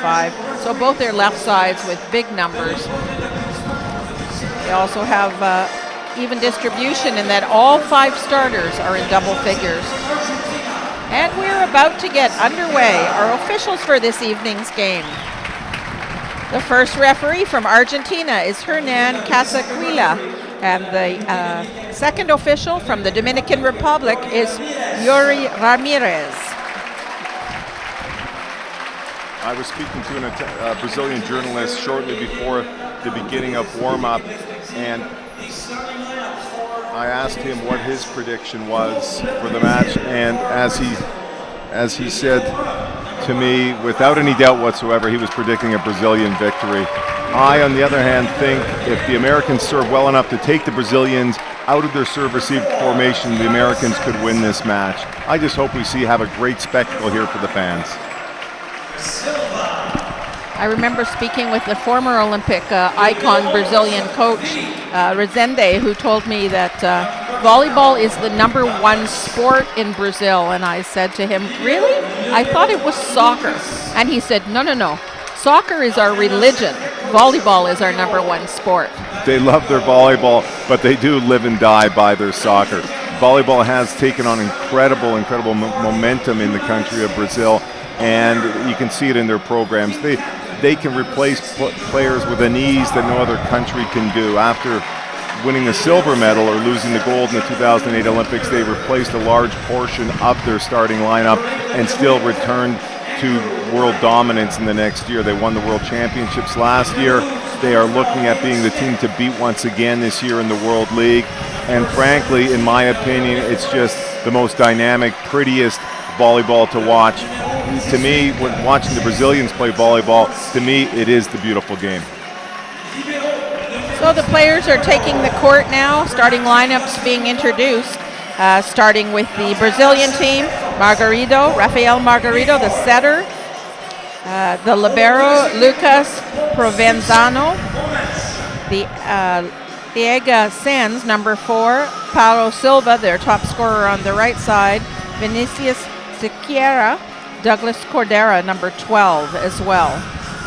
5. So both their left sides with big numbers. They also have even distribution in that all 5 starters are in double figures. And we're about to get underway. Our officials for this evening's game. The first referee from Argentina is Hernan Casaquila, and the second official from the Dominican Republic is Yuri Ramirez. I was speaking to a Brazilian journalist shortly before the beginning of warm-up, and I asked him what his prediction was for the match, and as he said to me, without any doubt whatsoever, he was predicting a Brazilian victory. I, on the other hand, think if the Americans serve well enough to take the Brazilians out of their serve-receive formation, the Americans could win this match. I just hope we have a great spectacle here for the fans. I remember speaking with the former Olympic icon Brazilian coach, Rezende, who told me that volleyball is the #1 sport in Brazil. And I said to him, really? I thought it was soccer. And he said, no. Soccer is our religion. Volleyball is our #1 sport. They love their volleyball, but they do live and die by their soccer. Volleyball has taken on incredible momentum in the country of Brazil, and you can see it in their programs. They can replace players with an ease that no other country can do. After winning the silver medal or losing the gold in the 2008 Olympics, they replaced a large portion of their starting lineup and still returned to world dominance in the next year. They won the World Championships last year. They are looking at being the team to beat once again this year in the World League. And frankly, in my opinion, it's just the most dynamic, prettiest volleyball to watch. To me, when watching the Brazilians play volleyball, to me, it is the beautiful game. So the players are taking the court now, starting lineups being introduced, starting with the Brazilian team, Rafael Margarito, the setter, the libero, Lucas Provenzano, the Diego Sanz, #4, Paulo Silva, their top scorer on the right side, Vinicius Siqueira, Douglas Cordera, #12 as well.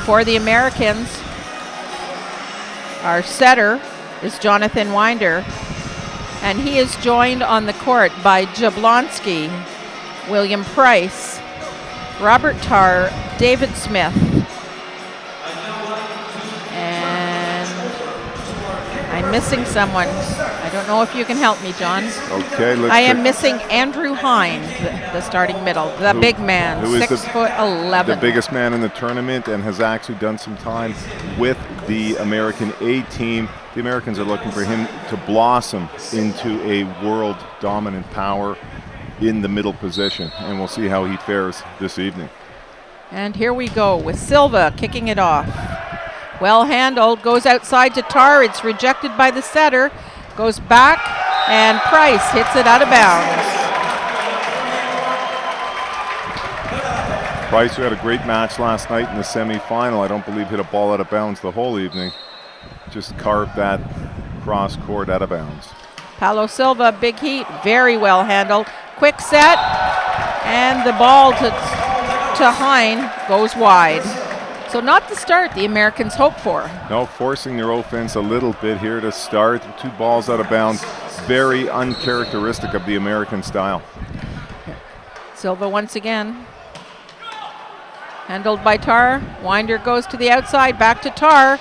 For the Americans, our setter is Jonathan Winder, and he is joined on the court by Jablonski, William Price, Robert Tarr, David Smith, and I'm missing someone. I don't know if you can help me, John. Okay, I am missing Andrew Hine, the starting middle, the big man, 6'11". The biggest man in the tournament, and has actually done some time with the American A team. The Americans are looking for him to blossom into a world dominant power in the middle position, and we'll see how he fares this evening. And here we go with Silva kicking it off. Well handled, goes outside to Tarr. It's rejected by the setter. Goes back, and Price hits it out of bounds. Price, who had a great match last night in the semifinal, I don't believe hit a ball out of bounds the whole evening. Just carved that cross court out of bounds. Paulo Silva, big heat, very well handled. Quick set, and the ball to Hine goes wide. So not the start the Americans hope for. No, forcing their offense a little bit here to start. 2 balls out of bounds. Very uncharacteristic of the American style. Silva once again. Handled by Tarr. Winder goes to the outside, back to Tarr.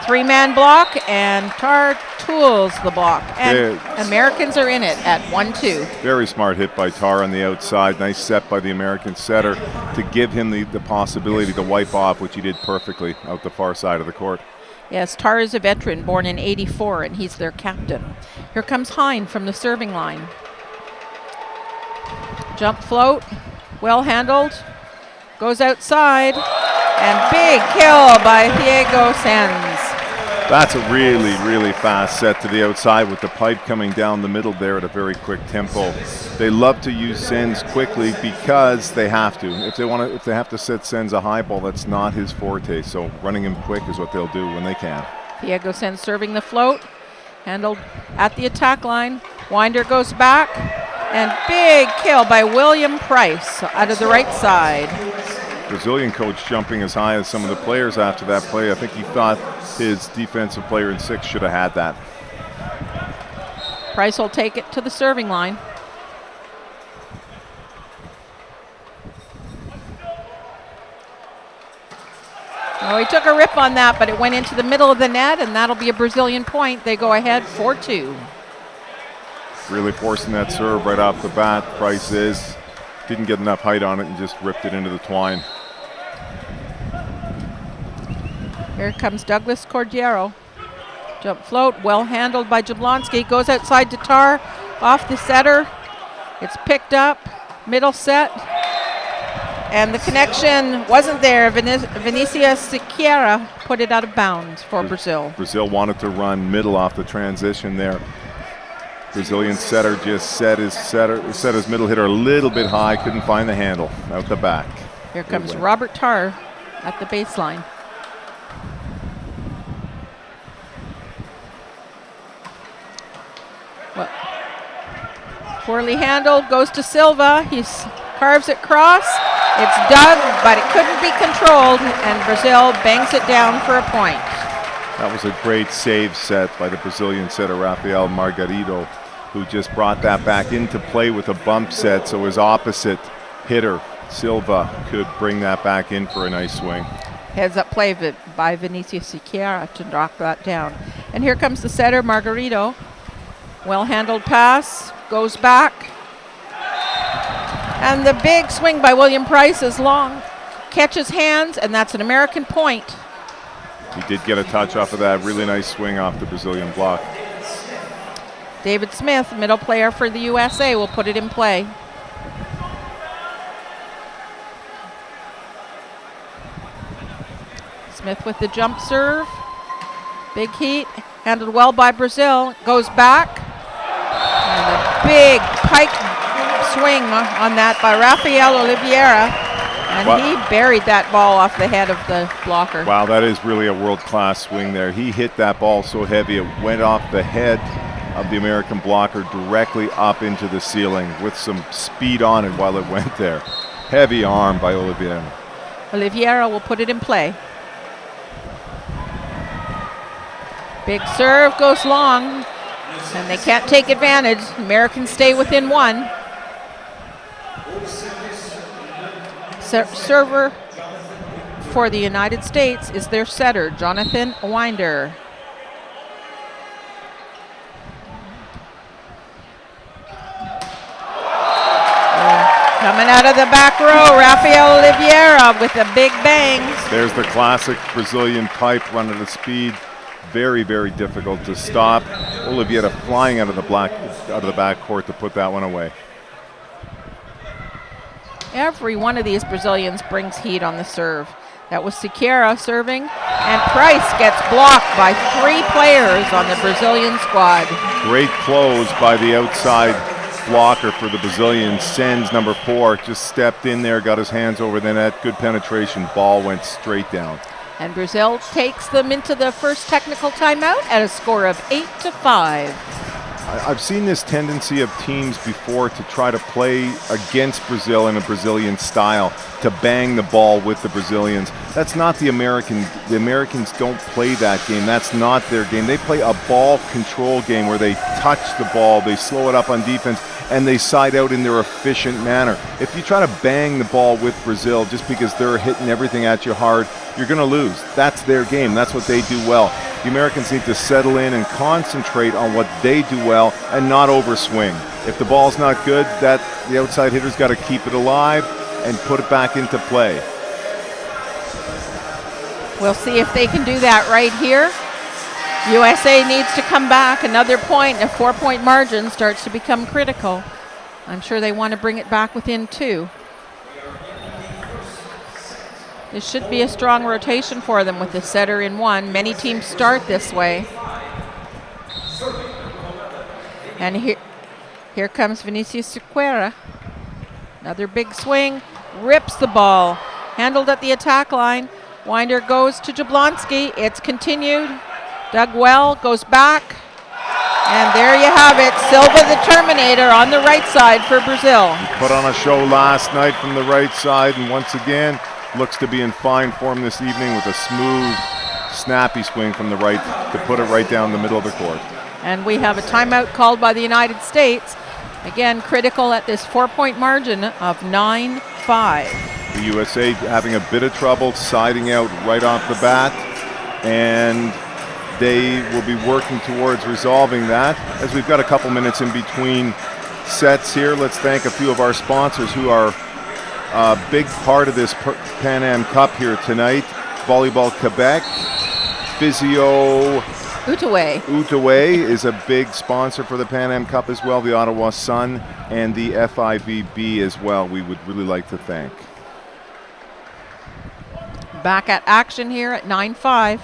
3-man block, and Tarr tools the block. And Americans are in it at 1-2. Very smart hit by Tarr on the outside. Nice set by the American setter to give him the possibility to wipe off, which he did perfectly out the far side of the court. Yes, Tarr is a veteran, born in '84, and he's their captain. Here comes Hine from the serving line. Jump float, well handled, goes outside, and big kill by Diego Sanz. That's a really fast set to the outside with the pipe coming down the middle there at a very quick tempo. They love to use Sanz quickly because they have to. If they have to set Sanz a high ball, that's not his forte. So running him quick is what they'll do when they can. Diego Sanz serving the float, handled at the attack line. Winder goes back, and big kill by William Price out of the right side. Brazilian coach jumping as high as some of the players after that play. I think he thought his defensive player in 6 should have had that. Price will take it to the serving line. Oh, he took a rip on that, but it went into the middle of the net, and that'll be a Brazilian point. They go ahead 4-2. Really forcing that serve right off the bat. Price didn't get enough height on it and just ripped it into the twine. Here comes Douglas Cordero. Jump float, well handled by Jablonski. Goes outside to Tar, off the setter. It's picked up, middle set. And the connection wasn't there. Vinicius Siqueira put it out of bounds for Brazil. Brazil wanted to run middle off the transition there. Brazilian setter just set his middle hitter a little bit high, couldn't find the handle, out the back. Here comes Robert Tar at the baseline. Well, poorly handled, goes to Silva. He carves it cross. It's dug, but it couldn't be controlled, and Brazil bangs it down for a point. That was a great save set by the Brazilian setter, Rafael Margarido, who just brought that back into play with a bump set, so his opposite hitter, Silva, could bring that back in for a nice swing. Heads up play by Vinicius Siqueira to knock that down. And here comes the setter, Margarido. Well-handled pass, goes back. And the big swing by William Price is long. Catches hands, and that's an American point. He did get a touch off of that. Really nice swing off the Brazilian block. David Smith, middle player for the USA, will put it in play. Smith with the jump serve. Big heat, handled well by Brazil. Goes back. And a big pike swing on that by Rafael Oliveira. And he buried that ball off the head of the blocker. Wow, that is really a world-class swing there. He hit that ball so heavy it went off the head of the American blocker directly up into the ceiling with some speed on it while it went there. Heavy arm by Oliveira. Oliveira will put it in play. Big serve goes long, and they can't take advantage. Americans stay within one. Server for the United States is their setter, Jonathan Winder. Coming out of the back row, Rafael Oliveira with a big bang. There's the classic Brazilian pipe run at a speed. Very, very difficult to stop. Oliveira flying out of the back court to put that one away. Every one of these Brazilians brings heat on the serve. That was Siqueira serving, and Price gets blocked by 3 players on the Brazilian squad. Great close by the outside blocker for the Brazilians. Sends number 4, just stepped in there, got his hands over the net. Good penetration, ball went straight down. And Brazil takes them into the first technical timeout at a score of 8-5. I've seen this tendency of teams before to try to play against Brazil in a Brazilian style, to bang the ball with the Brazilians. That's not the American. The Americans don't play that game. That's not their game. They play a ball control game where they touch the ball, they slow it up on defense, and they side out in their efficient manner. If you try to bang the ball with Brazil just because they're hitting everything at you hard, you're going to lose. That's their game. That's what they do well. The Americans need to settle in and concentrate on what they do well and not overswing. If the ball's not good, the outside hitter's got to keep it alive and put it back into play. We'll see if they can do that right here. USA needs to come back. Another point, a 4-point margin starts to become critical. I'm sure they want to bring it back within 2. This should be a strong rotation for them with the setter in 1. Many teams start this way. And here comes Vinicius Siqueira. Another big swing, rips the ball. Handled at the attack line. Winder goes to Jablonski. It's continued. Dug well, goes back. And there you have it, Silva the Terminator on the right side for Brazil. He put on a show last night from the right side, and once again, looks to be in fine form this evening with a smooth, snappy swing from the right to put it right down the middle of the court. And we have a timeout called by the United States. Again, critical at this 4-point margin of 9-5. The USA having a bit of trouble siding out right off the bat, and they will be working towards resolving that. As we've got a couple minutes in between sets here, let's thank a few of our sponsors who are a big part of this Pan Am Cup here tonight. Volleyball Quebec, Physio Outaouais is a big sponsor for the Pan Am Cup as well, the Ottawa Sun, and the FIVB as well, we would really like to thank. Back at action here at 9-5.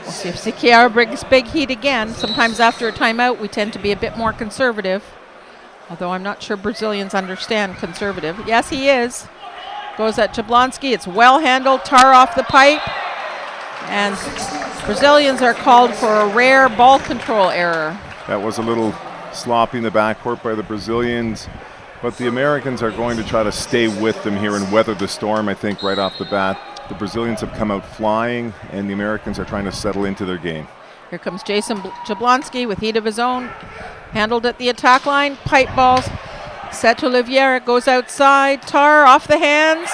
We'll see if Sequeira brings big heat again. Sometimes after a timeout, we tend to be a bit more conservative, although I'm not sure Brazilians understand conservative. Yes, he is. Goes at Jablonski. It's well handled. Tar off the pipe. And Brazilians are called for a rare ball control error. That was a little sloppy in the backcourt by the Brazilians, but the Americans are going to try to stay with them here and weather the storm, I think, right off the bat. The Brazilians have come out flying, and the Americans are trying to settle into their game. Here comes Jason Jablonski with heat of his own. Handled at the attack line. Pipe balls. Set to Oliveira. Goes outside. Tar off the hands.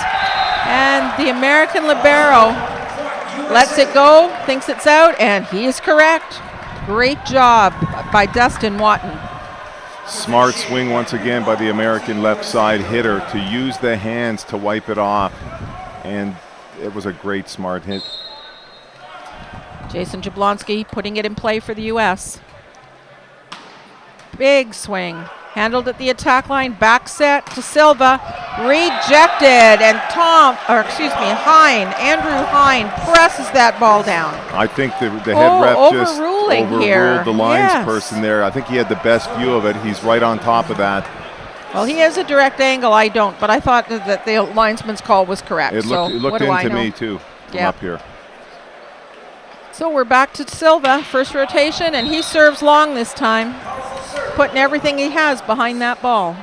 And the American libero lets it go, thinks it's out, and he is correct. Great job by Dustin Watton. Smart swing once again by the American left side hitter to use the hands to wipe it off. And it was a great smart hit. Jason Jablonski putting it in play for the U.S. Big swing. Handled at the attack line. Back set to Silva. Rejected. And Andrew Hine presses that ball down. I think the head ref just overruled here. The lines person there. I think he had the best view of it. He's right on top of that. Well, he has a direct angle. I don't, but I thought that the linesman's call was correct. It looked into me too from up here. So we're back to Silva, first rotation, and he serves long this time, putting everything he has behind that ball.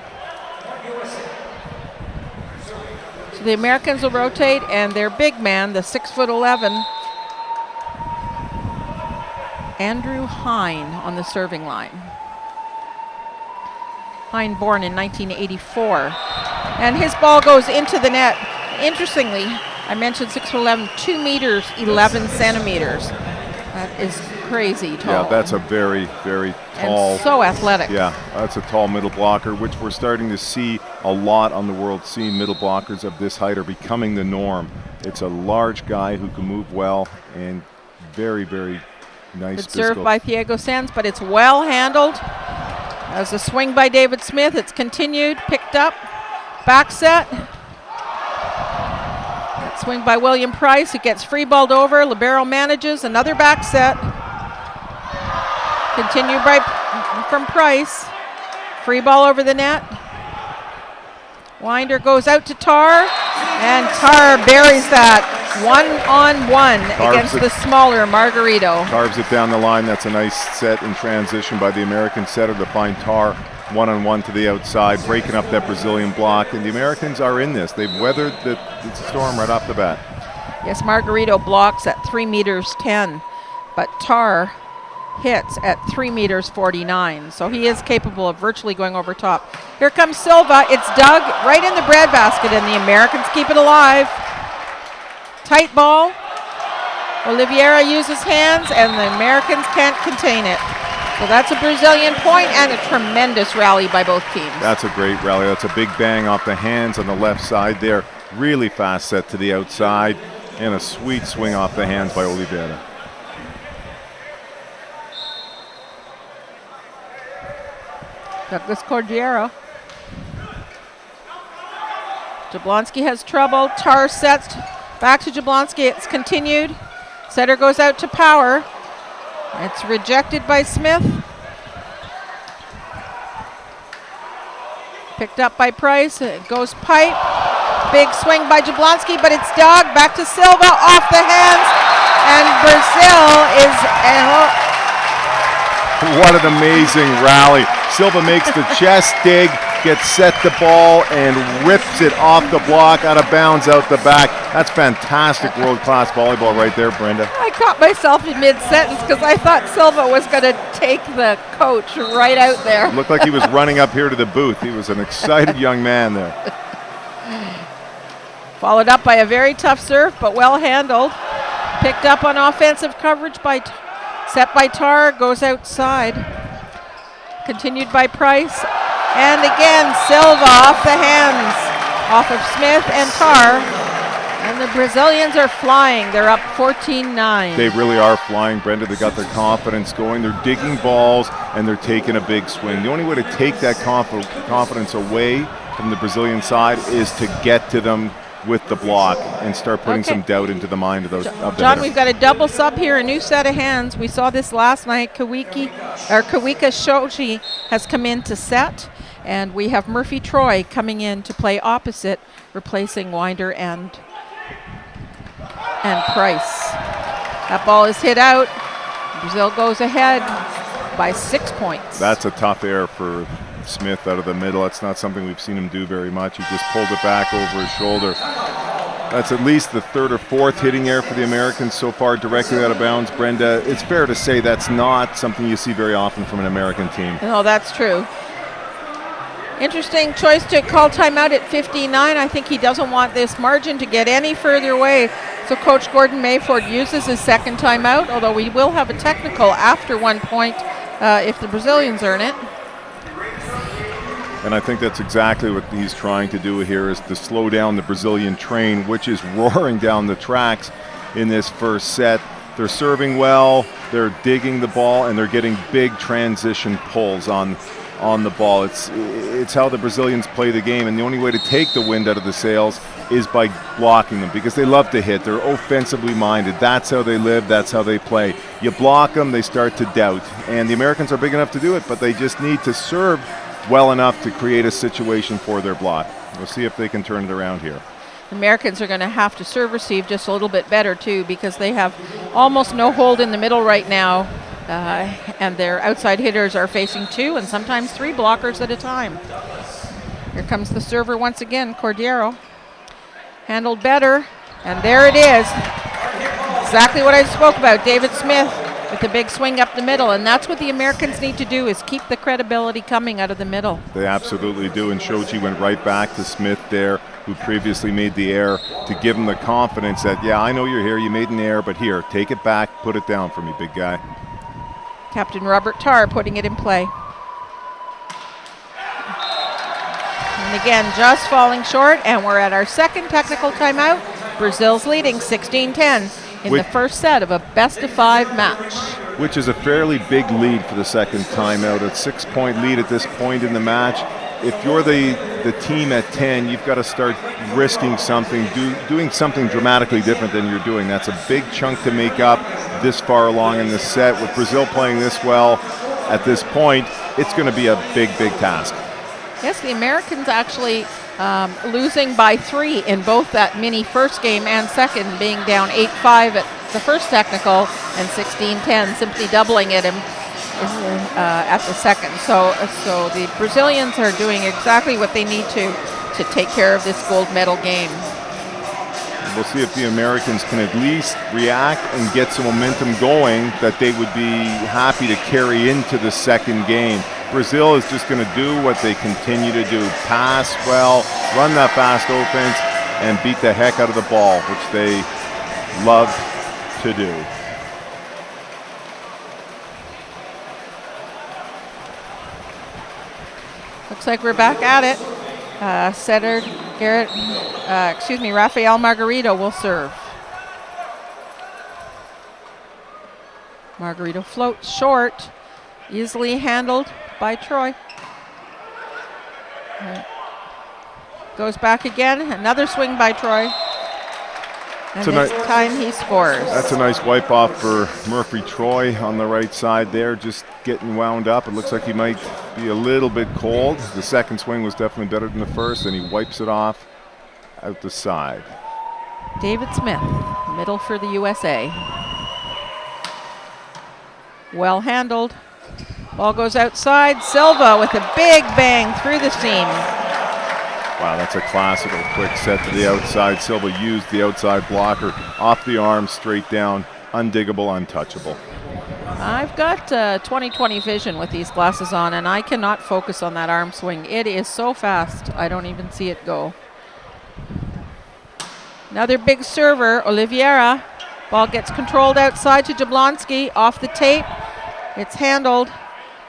So the Americans will rotate, and their big man, the 6'11", Andrew Hine, on the serving line. Hine born in 1984. And his ball goes into the net. Interestingly, I mentioned 6'11", 2 meters, 11 centimeters. That is crazy tall. Yeah, that's a very, very tall. And so athletic. Yeah, that's a tall middle blocker, which we're starting to see a lot on the world scene. Middle blockers of this height are becoming the norm. It's a large guy who can move well and very, very nice. It's served by Thiago Sanz, but it's well handled. As a swing by David Smith, it's continued, picked up, back set. That swing by William Price, who gets free balled over. Libero manages another back set. Continued from Price. Free ball over the net. Winder goes out to Tar, and Tar buries that one-on-one against the smaller Margarito. Carves it down the line. That's a nice set in transition by the American setter to find Tar one-on-one to the outside, breaking up that Brazilian block. And the Americans are in this. They've weathered the storm right off the bat. Yes, Margarito blocks at 3 meters 10, but Tar hits at 3 meters 49. So he is capable of virtually going over top. Here comes Silva. It's dug right in the breadbasket, and the Americans keep it alive. Tight ball. Oliveira uses hands, and the Americans can't contain it. So that's a Brazilian point and a tremendous rally by both teams. That's a great rally. That's a big bang off the hands on the left side there. Really fast set to the outside, and a sweet swing off the hands by Oliveira. Douglas Cordero. Jablonski has trouble. Tar sets back to Jablonski. It's continued. Setter goes out to Power. It's rejected by Smith. Picked up by Price. It goes pipe. Big swing by Jablonski, but it's dug. Back to Silva. Off the hands. And Brazil is What an amazing rally. Silva makes the chest dig, gets set the ball, and rips it off the block, out of bounds, out the back. That's fantastic world-class volleyball right there, Brenda. I caught myself in mid-sentence because I thought Silva was going to take the coach right out there. Looked like he was running up here to the booth. He was an excited young man there. Followed up by a very tough serve, but well handled. Picked up on offensive coverage by set by Tar, goes outside. Continued by Price. And again, Silva off the hands, off of Smith and Tar. And the Brazilians are flying. They're up 14-9. They really are flying, Brenda. They got their confidence going. They're digging balls, and they're taking a big swing. The only way to take that confidence away from the Brazilian side is to get to them with the block and start putting some doubt into the mind of those. John, we've got a double sub here, a new set of hands. We saw this last night. Kawika Shoji has come in to set, and we have Murphy Troy coming in to play opposite, replacing Winder and Price. That ball is hit out. Brazil goes ahead by 6 points. That's a tough error for Smith out of the middle. That's not something we've seen him do very much. He just pulled it back over his shoulder. That's at least the third or fourth hitting error for the Americans so far, directly out of bounds. Brenda, it's fair to say that's not something you see very often from an American team. No, that's true. Interesting choice to call timeout at 59. I think he doesn't want this margin to get any further away. So Coach Gordon Mayford uses his second timeout, although we will have a technical after 1 point if the Brazilians earn it. And I think that's exactly what he's trying to do here, is to slow down the Brazilian train, which is roaring down the tracks in this first set. They're serving well, they're digging the ball, and they're getting big transition pulls on the ball. It's how the Brazilians play the game, and the only way to take the wind out of the sails is by blocking them, because they love to hit. They're offensively minded. That's how they live. That's how they play. You block them, they start to doubt. And the Americans are big enough to do it, but they just need to serve well enough to create a situation for their block. We'll see if they can turn it around here. The Americans are going to have to serve receive just a little bit better too, because they have almost no hold in the middle right now, and their outside hitters are facing 2 and sometimes 3 blockers at a time. Here comes the server once again, Cordero. Handled better, and there it is. Exactly what I spoke about, David Smith with the big swing up the middle, and that's what the Americans need to do, is keep the credibility coming out of the middle. They absolutely do, and Shoji went right back to Smith there, who previously made the error, to give him the confidence that, yeah, I know you're here, you made an error, but here, take it back, put it down for me, big guy. Captain Robert Tar putting it in play. And again, just falling short, and we're at our second technical timeout. Brazil's leading 16-10. In the first set of a best-of-5 match. Which is a fairly big lead for the second timeout. A 6-point lead at this point in the match. If you're the team at 10, you've got to start risking something, doing something dramatically different than you're doing. That's a big chunk to make up this far along in the set. With Brazil playing this well at this point, it's going to be a big, big task. Yes, the Americans actually losing by 3 in both that mini first game and second, being down 8-5 at the first technical and 16-10, simply doubling it at the second. So the Brazilians are doing exactly what they need to take care of this gold medal game. We'll see if the Americans can at least react and get some momentum going that they would be happy to carry into the second game. Brazil is just going to do what they continue to do. Pass well, run that fast offense, and beat the heck out of the ball, which they love to do. Looks like we're back at it. Setter Rafael Margarito will serve. Margarito floats short, easily handled by Troy. Goes back again, another swing by Troy. And this time he scores. That's a nice wipe off for Murphy Troy on the right side there, just getting wound up. It looks like he might be a little bit cold. The second swing was definitely better than the first, and he wipes it off out the side. David Smith, middle for the USA. Well handled. Ball goes outside. Silva with a big bang through the seam. Wow, that's a classical quick set to the outside. Silva used the outside blocker off the arm, straight down, undiggable, untouchable. I've got 20/20 vision with these glasses on, and I cannot focus on that arm swing. It is so fast, I don't even see it go. Another big server, Oliveira. Ball gets controlled outside to Jablonski, off the tape. It's handled.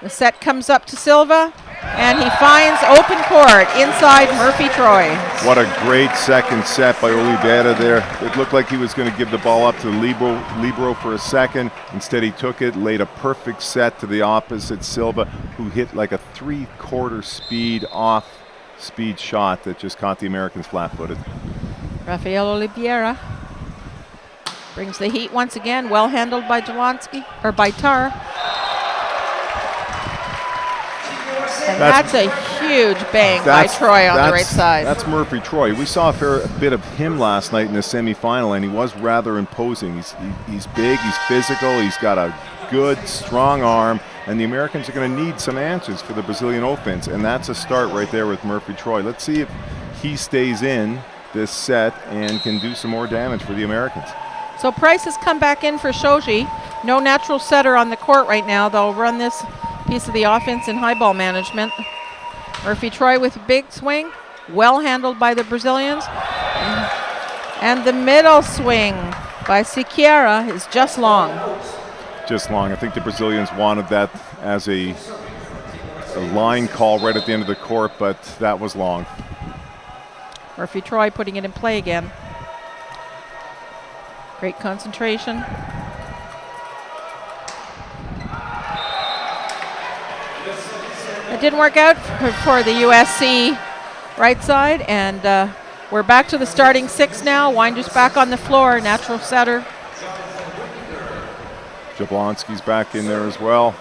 The set comes up to Silva, and he finds open court inside Murphy Troy. What a great second set by Oliveira there. It looked like he was going to give the ball up to Libero for a second. Instead, he took it, laid a perfect set to the opposite Silva, who hit like a 3/4 speed off-speed shot that just caught the Americans flat-footed. Rafael Oliveira brings the heat once again. Well handled by Jablonski, or by Tar. And that's a huge bang by Troy on the right side. That's Murphy Troy. We saw a fair bit of him last night in the semifinal, and he was rather imposing. He's big, he's physical, he's got a good, strong arm, and the Americans are going to need some answers for the Brazilian offense, and that's a start right there with Murphy Troy. Let's see if he stays in this set and can do some more damage for the Americans. So Price has come back in for Shoji. No natural setter on the court right now. They'll run this piece of the offense in high ball management. Murphy Troy with a big swing, well handled by the Brazilians. And the middle swing by Siqueira is just long. Just long. I think the Brazilians wanted that as a line call right at the end of the court, but that was long. Murphy Troy putting it in play again. Great concentration. It didn't work out for the USC right side, and we're back to the starting six now. Winder's back on the floor, natural setter. Jablonski's back in there as well.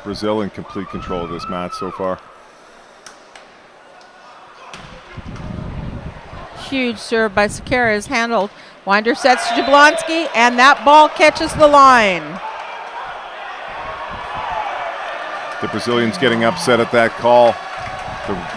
Brazil in complete control of this match so far. Huge serve by Siqueira is handled. Winder sets to Jablonski, and that ball catches the line. The Brazilians getting upset at that call.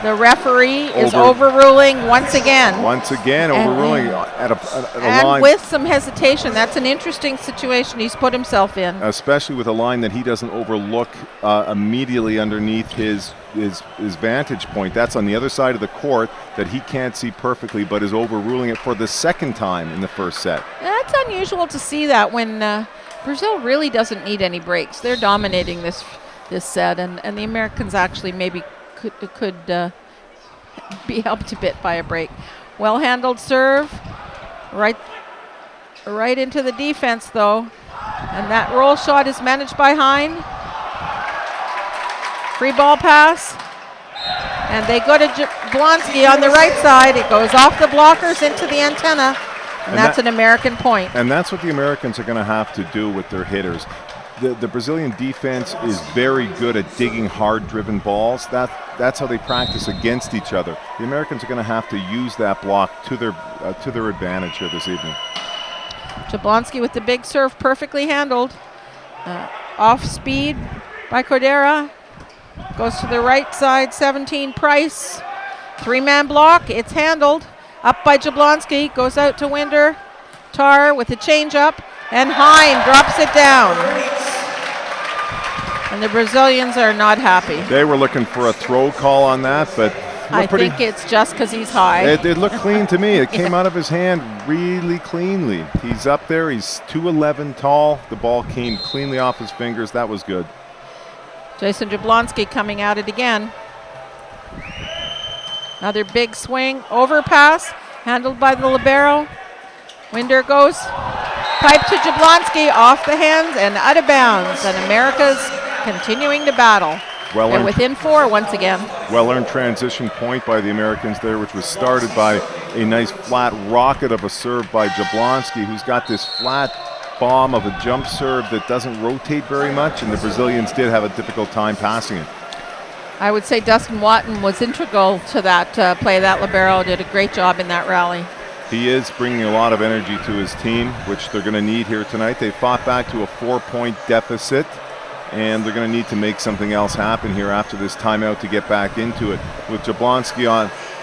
The referee is overruling once again. Once again, overruling at a and line. with some hesitation. That's an interesting situation he's put himself in. Especially with a line that he doesn't overlook immediately underneath his vantage point. That's on the other side of the court that he can't see perfectly, but is overruling it for the second time in the first set. That's unusual to see that when Brazil really doesn't need any breaks. They're dominating this set, and the Americans actually maybe could be helped a bit by a break. Well handled serve, right into the defense though, and that roll shot is managed by Hein. Free ball pass, and they go to Jablonski on the right side. It goes off the blockers into the antenna, and that's an American point. And that's what the Americans are going to have to do with their hitters. The Brazilian defense is very good at digging hard-driven balls. That's how they practice against each other. The Americans are going to have to use that block to their advantage here this evening. Jablonski with the big serve, perfectly handled. Off speed by Cordera. Goes to the right side, 17 Price. Three-man block, it's handled. Up by Jablonski, goes out to Winder. Tar with a change-up, and Hein drops it down. And the Brazilians are not happy. They were looking for a throw call on that, but I think it's just because he's high. It looked clean to me. It came out of his hand really cleanly. He's up there. He's 2'11" tall. The ball came cleanly off his fingers. That was good. Jason Jablonski coming at it again. Another big swing. Overpass. Handled by the libero. Winder goes. Pipe to Jablonski. Off the hands and out of bounds. And America's continuing to battle. They're within four once again. Well-earned transition point by the Americans there, which was started by a nice flat rocket of a serve by Jablonski, who's got this flat bomb of a jump serve that doesn't rotate very much, and the Brazilians did have a difficult time passing it. I would say Dustin Watton was integral to that play. That libero did a great job in that rally. He is bringing a lot of energy to his team, which they're going to need here tonight. They fought back to a 4-point deficit and they're going to need to make something else happen here after this timeout to get back into it. With Jablonski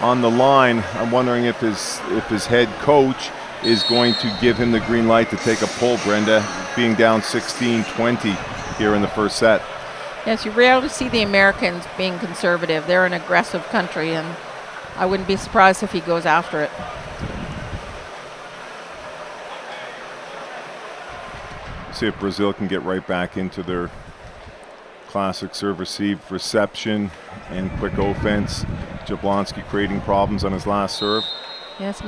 on the line, I'm wondering if his head coach is going to give him the green light to take a pull, Brenda, being down 16-20 here in the first set. Yes, you rarely see the Americans being conservative. They're an aggressive country, and I wouldn't be surprised if he goes after it. See if Brazil can get right back into their classic serve-receive reception and quick offense. Jablonski creating problems on his last serve. Yes,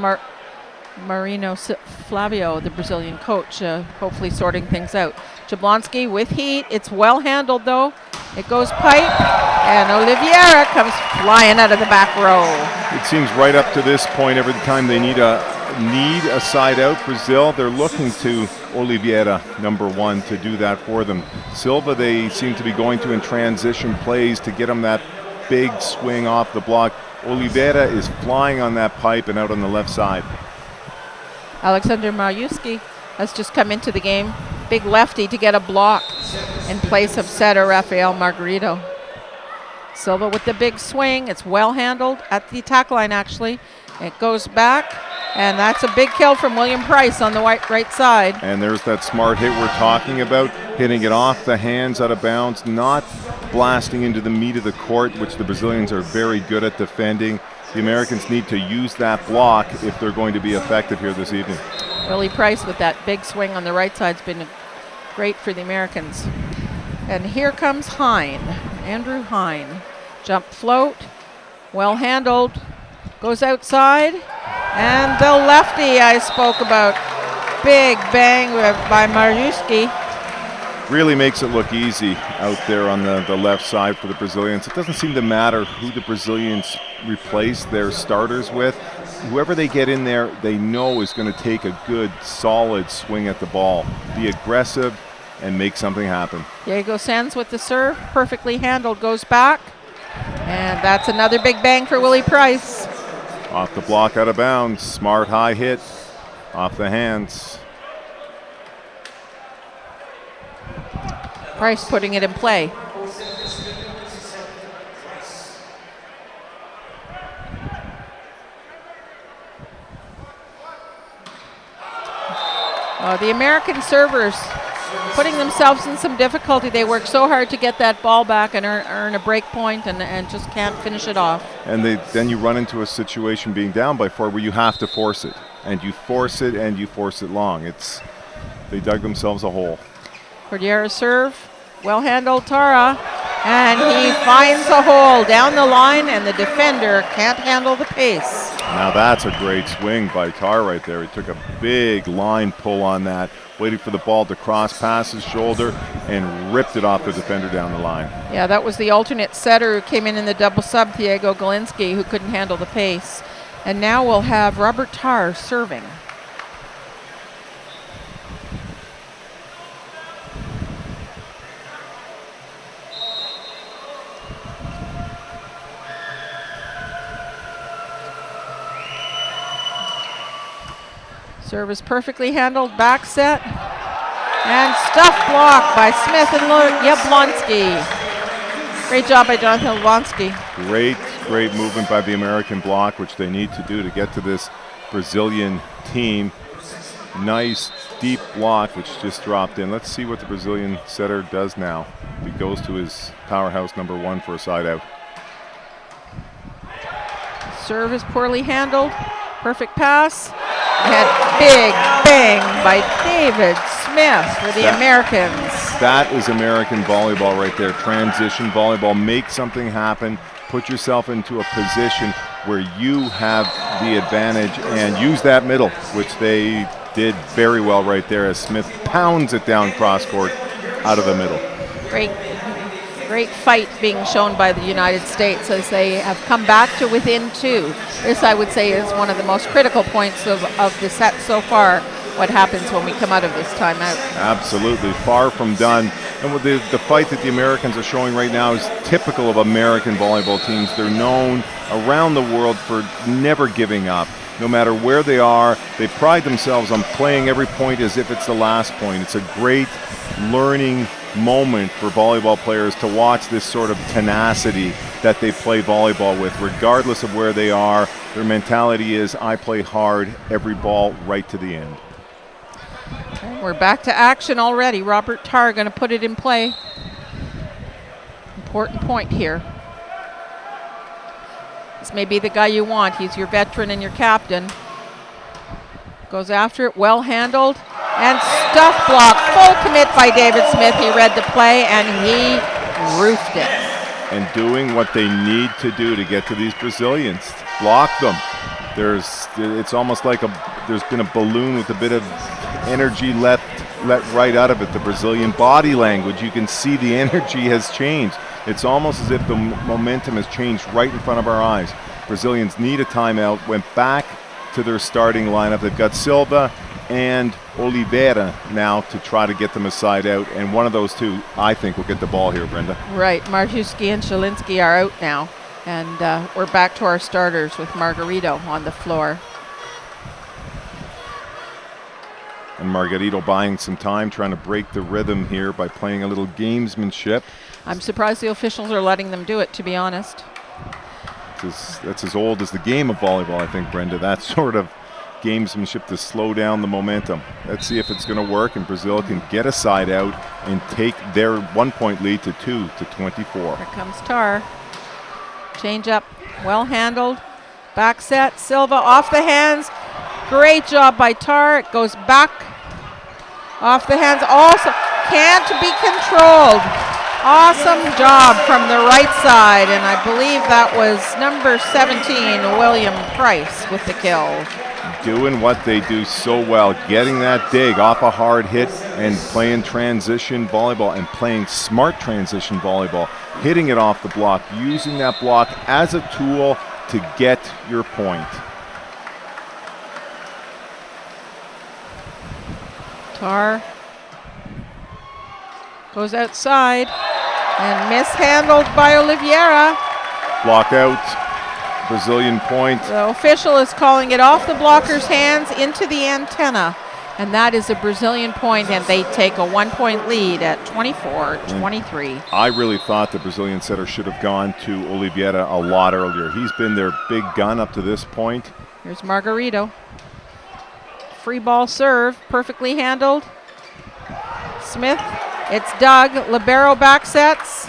Marino Flavio, the Brazilian coach, hopefully sorting things out. Jablonski with heat. It's well handled, though. It goes pipe, and Oliveira comes flying out of the back row. It seems right up to this point, every time they need a side out, Brazil, they're looking to Oliveira, number one, to do that for them. Silva, they seem to be going to in transition plays to get him that big swing off the block. Oliveira is flying on that pipe and out on the left side. Alexander Majewski has just come into the game. Big lefty to get a block in place of setter Rafael Margarito. Silva with the big swing. It's well handled at the attack line, actually. It goes back, and that's a big kill from William Price on the right side. And there's that smart hit we're talking about, hitting it off the hands, out of bounds, not blasting into the meat of the court, which the Brazilians are very good at defending. The Americans need to use that block if they're going to be effective here this evening. Willie Price with that big swing on the right side has been great for the Americans. And here comes Hine, Andrew Hine. Jump float, well handled, goes outside, and the lefty I spoke about. Big bang by Majewski. Really makes it look easy out there on the left side for the Brazilians. It doesn't seem to matter who the Brazilians replace their starters with. Whoever they get in there, they know is going to take a good, solid swing at the ball. Be aggressive and make something happen. Diego Sanz with the serve, perfectly handled, goes back. And that's another big bang for Willie Price. Off the block, out of bounds. Smart high hit off the hands. Price putting it in play. The American servers putting themselves in some difficulty. They work so hard to get that ball back and earn a break point and just can't finish it off. And then you run into a situation being down by 4 where you have to force it. And you force it and you force it long. They dug themselves a hole. Cordillera serve, well handled Tara, and he finds a hole down the line, and the defender can't handle the pace. Now that's a great swing by Tar right there. He took a big line pull on that, waited for the ball to cross past his shoulder and ripped it off the defender down the line. Yeah, that was the alternate setter who came in the double sub, Diego Galinsky, who couldn't handle the pace. And now we'll have Robert Tar serving. Serve is perfectly handled, back set, and stuff block by Smith and Jablonski. Great job by Jonathan Jablonski. Great movement by the American block, which they need to do to get to this Brazilian team. Nice deep block, which just dropped in. Let's see what the Brazilian setter does now. He goes to his powerhouse number 1 for a side out. Serve is poorly handled. Perfect pass. And big bang by David Smith for the Americans. That is American volleyball right there. Transition volleyball. Make something happen. Put yourself into a position where you have the advantage and use that middle, which they did very well right there as Smith pounds it down cross court out of the middle. Great fight being shown by the United States as they have come back to within 2. This, I would say, is one of the most critical points of the set so far, what happens when we come out of this timeout. Absolutely, far from done. And with the fight that the Americans are showing right now is typical of American volleyball teams. They're known around the world for never giving up. No matter where they are, they pride themselves on playing every point as if it's the last point. It's a great learning moment for volleyball players to watch this sort of tenacity that they play volleyball with, regardless of where they are. Their mentality is, I play hard, every ball right to the end. Okay, we're back to action already. Robert Tarr going to put it in play. Important point here. This may be the guy you want. He's your veteran and your captain. Goes after it, well handled, and stuff block. Full commit by David Smith. He read the play and he roofed it. And doing what they need to do to get to these Brazilians. Block them. It's almost like there's been a balloon with a bit of energy let right out of it. The Brazilian body language, you can see the energy has changed. It's almost as if the momentum has changed right in front of our eyes. Brazilians need a timeout, went back to their starting lineup. They've got Silva and Oliveira now to try to get them a side out, and one of those two, I think, will get the ball here, Brenda. Right, Marjuski and Shalinski are out now, and we're back to our starters with Margarito on the floor. And Margarito buying some time, trying to break the rhythm here by playing a little gamesmanship. I'm surprised the officials are letting them do it, to be honest. That's as old as the game of volleyball, I think, Brenda. That sort of gamesmanship to slow down the momentum. Let's see if it's going to work, and Brazil can get a side out and take their 1-point lead to 2-24. Here comes Tarr. Change up, well handled. Back set, Silva off the hands. Great job by Tarr. It goes back off the hands. Also can't be controlled. Awesome job from the right side, and I believe that was number 17, William Price, with the kill. Doing what they do so well, getting that dig off a hard hit and playing transition volleyball and playing smart transition volleyball, hitting it off the block, using that block as a tool to get your point. Tarr goes outside and mishandled by Oliveira. Block out. Brazilian point. The official is calling it off the blocker's hands into the antenna, and that is a Brazilian point, and they take a 1-point lead at 24-23. I really thought the Brazilian setter should have gone to Oliveira a lot earlier. He's been their big gun up to this point. Here's Margarito. Free ball serve, perfectly handled. Smith, it's dug. Libero back sets.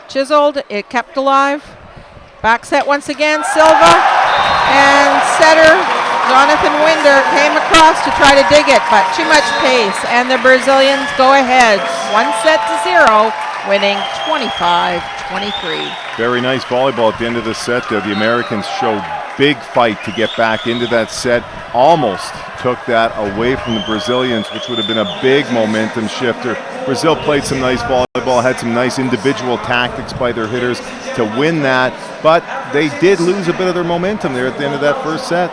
Chiseled, it kept alive. Back set once again, Silva, and setter Jonathan Winder came across to try to dig it, but too much pace, and the Brazilians go ahead 1-0, winning 25-23. Very nice volleyball at the end of the set there. The Americans showed big fight to get back into that set. Almost took that away from the Brazilians, which would have been a big momentum shifter. Brazil played some nice volleyball, had some nice individual tactics by their hitters to win that, but they did lose a bit of their momentum there at the end of that first set.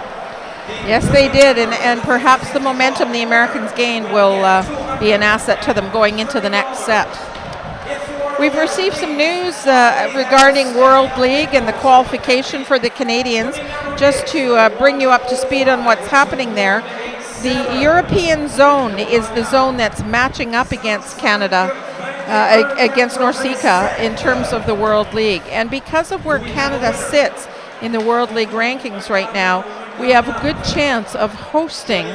Yes, they did, and perhaps the momentum the Americans gained will be an asset to them going into the next set. We've received some news regarding World League and the qualification for the Canadians. Just to bring you up to speed on what's happening there, the European zone is the zone that's matching up against Canada, against NORCECA in terms of the World League. And because of where Canada sits in the World League rankings right now, we have a good chance of hosting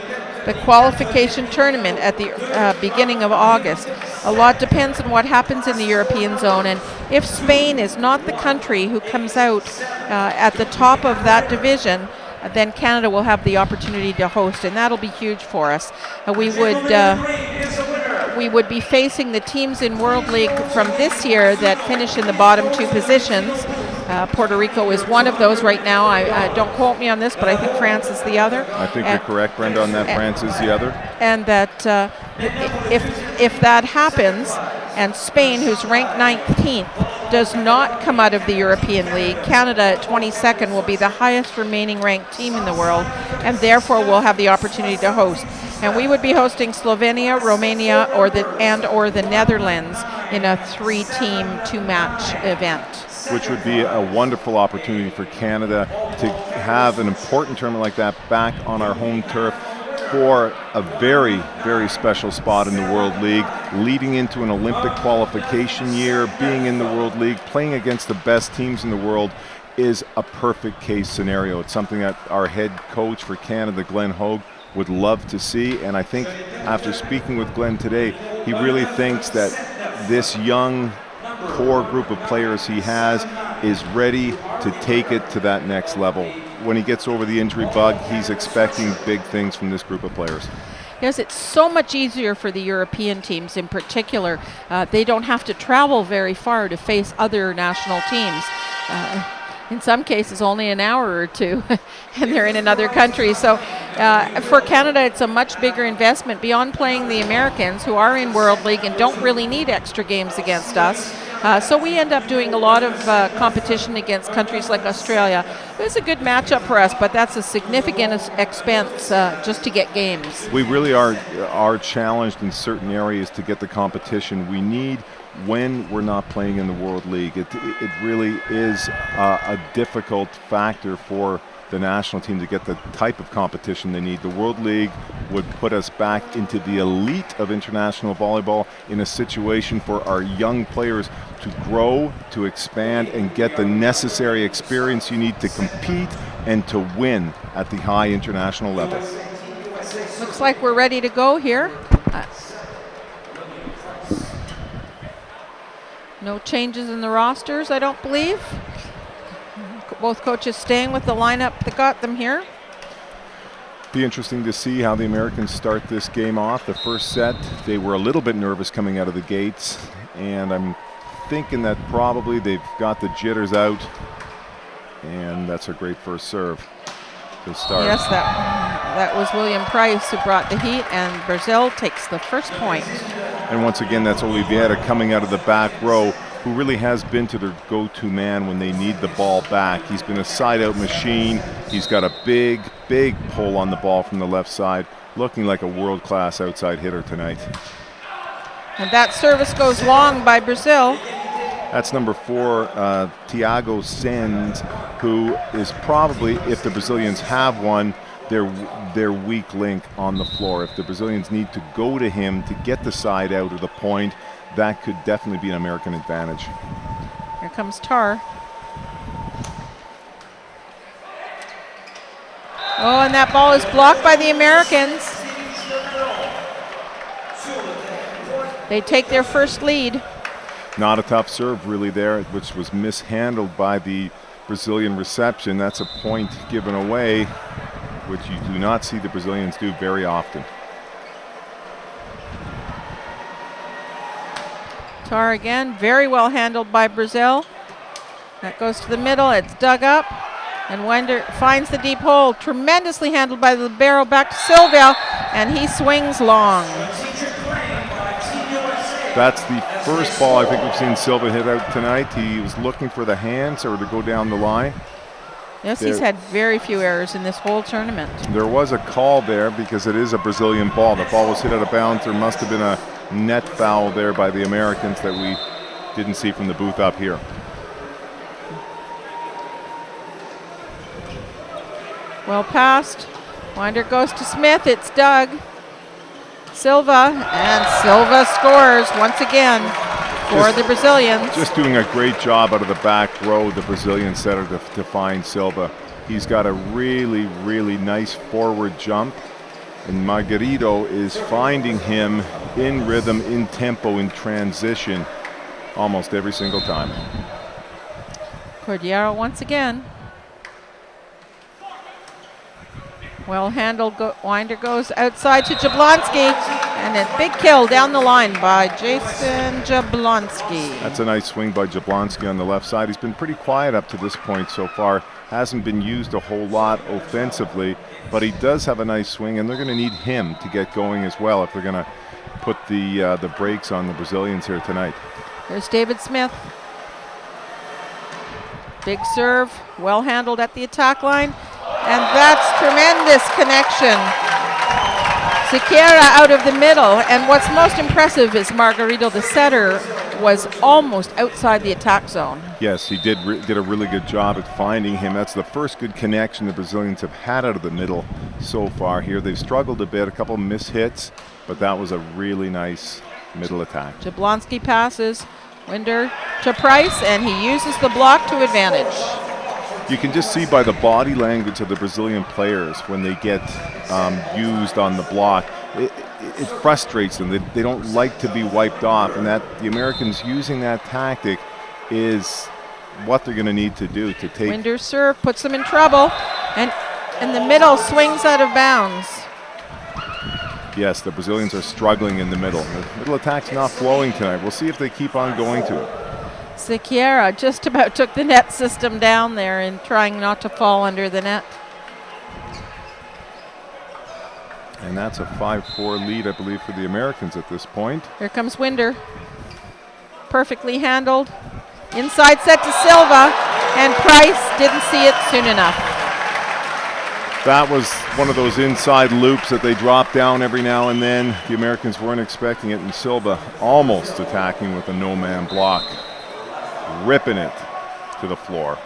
the qualification tournament at the beginning of August. A lot depends on what happens in the European zone, and if Spain is not the country who comes out at the top of that division, then Canada will have the opportunity to host, and that'll be huge for us. We would be facing the teams in World League from this year that finish in the bottom two positions. Puerto Rico is one of those right now. I don't quote me on this, but I think France is the other. I think you're correct, Brenda, on that. France is the other. And that if that happens, and Spain, who's ranked 19th, does not come out of the European League, Canada at 22nd will be the highest remaining ranked team in the world, and therefore will have the opportunity to host. And we would be hosting Slovenia, Romania, or the Netherlands in a 3-team, 2-match event. Which would be a wonderful opportunity for Canada to have an important tournament like that back on our home turf. for a very, very special spot in the World League, leading into an Olympic qualification year, being in the World League, playing against the best teams in the world is a perfect case scenario. It's something that our head coach for Canada, Glenn Hogue, would love to see. And I think after speaking with Glenn today, he really thinks that this young core group of players he has is ready to take it to that next level. When he gets over the injury bug, he's expecting big things from this group of players. Yes, it's so much easier for the European teams in particular. They don't have to travel very far to face other national teams. In some cases, only an hour or two, and they're in another country. So for Canada, it's a much bigger investment beyond playing the Americans, who are in World League and don't really need extra games against us. So we end up doing a lot of competition against countries like Australia. It's a good matchup for us, but that's a significant expense just to get games. We really are challenged in certain areas to get the competition we need when we're not playing in the World League. It really is a difficult factor for the national team to get the type of competition they need. The World League would put us back into the elite of international volleyball in a situation for our young players to grow, to expand, and get the necessary experience you need to compete and to win at the high international level. Looks like we're ready to go here. No changes in the rosters, I don't believe. Both coaches staying with the lineup that got them here. Be interesting to see how the Americans start this game off. The first set, they were a little bit nervous coming out of the gates, and I'm thinking that probably they've got the jitters out, and that's a great first serve to start. Yes, that was William Price who brought the heat, and Brazil takes the first point. And once again, that's Oliveira coming out of the back row, who really has been to their go-to man when they need the ball back. He's been a side-out machine. He's got a big, big pull on the ball from the left side, looking like a world-class outside hitter tonight. And that service goes long by Brazil. That's number 4, Thiago Sens, who is probably, if the Brazilians have one, their weak link on the floor. If the Brazilians need to go to him to get the side out of the point, that could definitely be an American advantage. Here comes Tar. Oh, and that ball is blocked by the Americans. They take their first lead. Not a tough serve really there, which was mishandled by the Brazilian reception. That's a point given away, which you do not see the Brazilians do very often. Tar again, very well handled by Brazil. That goes to the middle, it's dug up, and Wender finds the deep hole. Tremendously handled by the libero, back to Silva, and he swings long. That's the first ball I think we've seen Silva hit out tonight. He was looking for the hands or to go down the line. Yes, he's had very few errors in this whole tournament. There was a call there because it is a Brazilian ball. The ball was hit out of bounds. There must have been a net foul there by the Americans that we didn't see from the booth up here. Well passed. Winder goes to Smith. It's Doug. Silva, and Silva scores once again for the Brazilians. Just doing a great job out of the back row, the Brazilian setter to find Silva. He's got a really, really nice forward jump, and Margarito is finding him in rhythm, in tempo, in transition almost every single time. Cordillera once again. Well handled, Winder goes outside to Jablonski, and a big kill down the line by Jason Jablonski. That's a nice swing by Jablonski on the left side. He's been pretty quiet up to this point so far. Hasn't been used a whole lot offensively, but he does have a nice swing, and they're going to need him to get going as well if they're going to put the brakes on the Brazilians here tonight. There's David Smith. Big serve, well handled at the attack line. And that's tremendous connection. Sequeira out of the middle. And what's most impressive is Margarito, the setter, was almost outside the attack zone. Yes, he did a really good job at finding him. That's the first good connection the Brazilians have had out of the middle so far here. They've struggled a bit, a couple of miss hits, but that was a really nice middle attack. Jablonski passes, Winder to Price, and he uses the block to advantage. You can just see by the body language of the Brazilian players when they get used on the block. It frustrates them. They don't like to be wiped off, and that the Americans using that tactic is what they're going to need to do to take. Winder's serve puts them in trouble, and in the middle swings out of bounds. Yes, the Brazilians are struggling in the middle. The middle attack's not flowing tonight. We'll see if they keep on going to it. Sequeira just about took the net system down there in trying not to fall under the net. And that's a 5-4 lead, I believe, for the Americans at this point. Here comes Winder. Perfectly handled. Inside set to Silva, and Price didn't see it soon enough. That was one of those inside loops that they drop down every now and then. The Americans weren't expecting it, and Silva almost attacking with a no-man block, ripping it to the floor.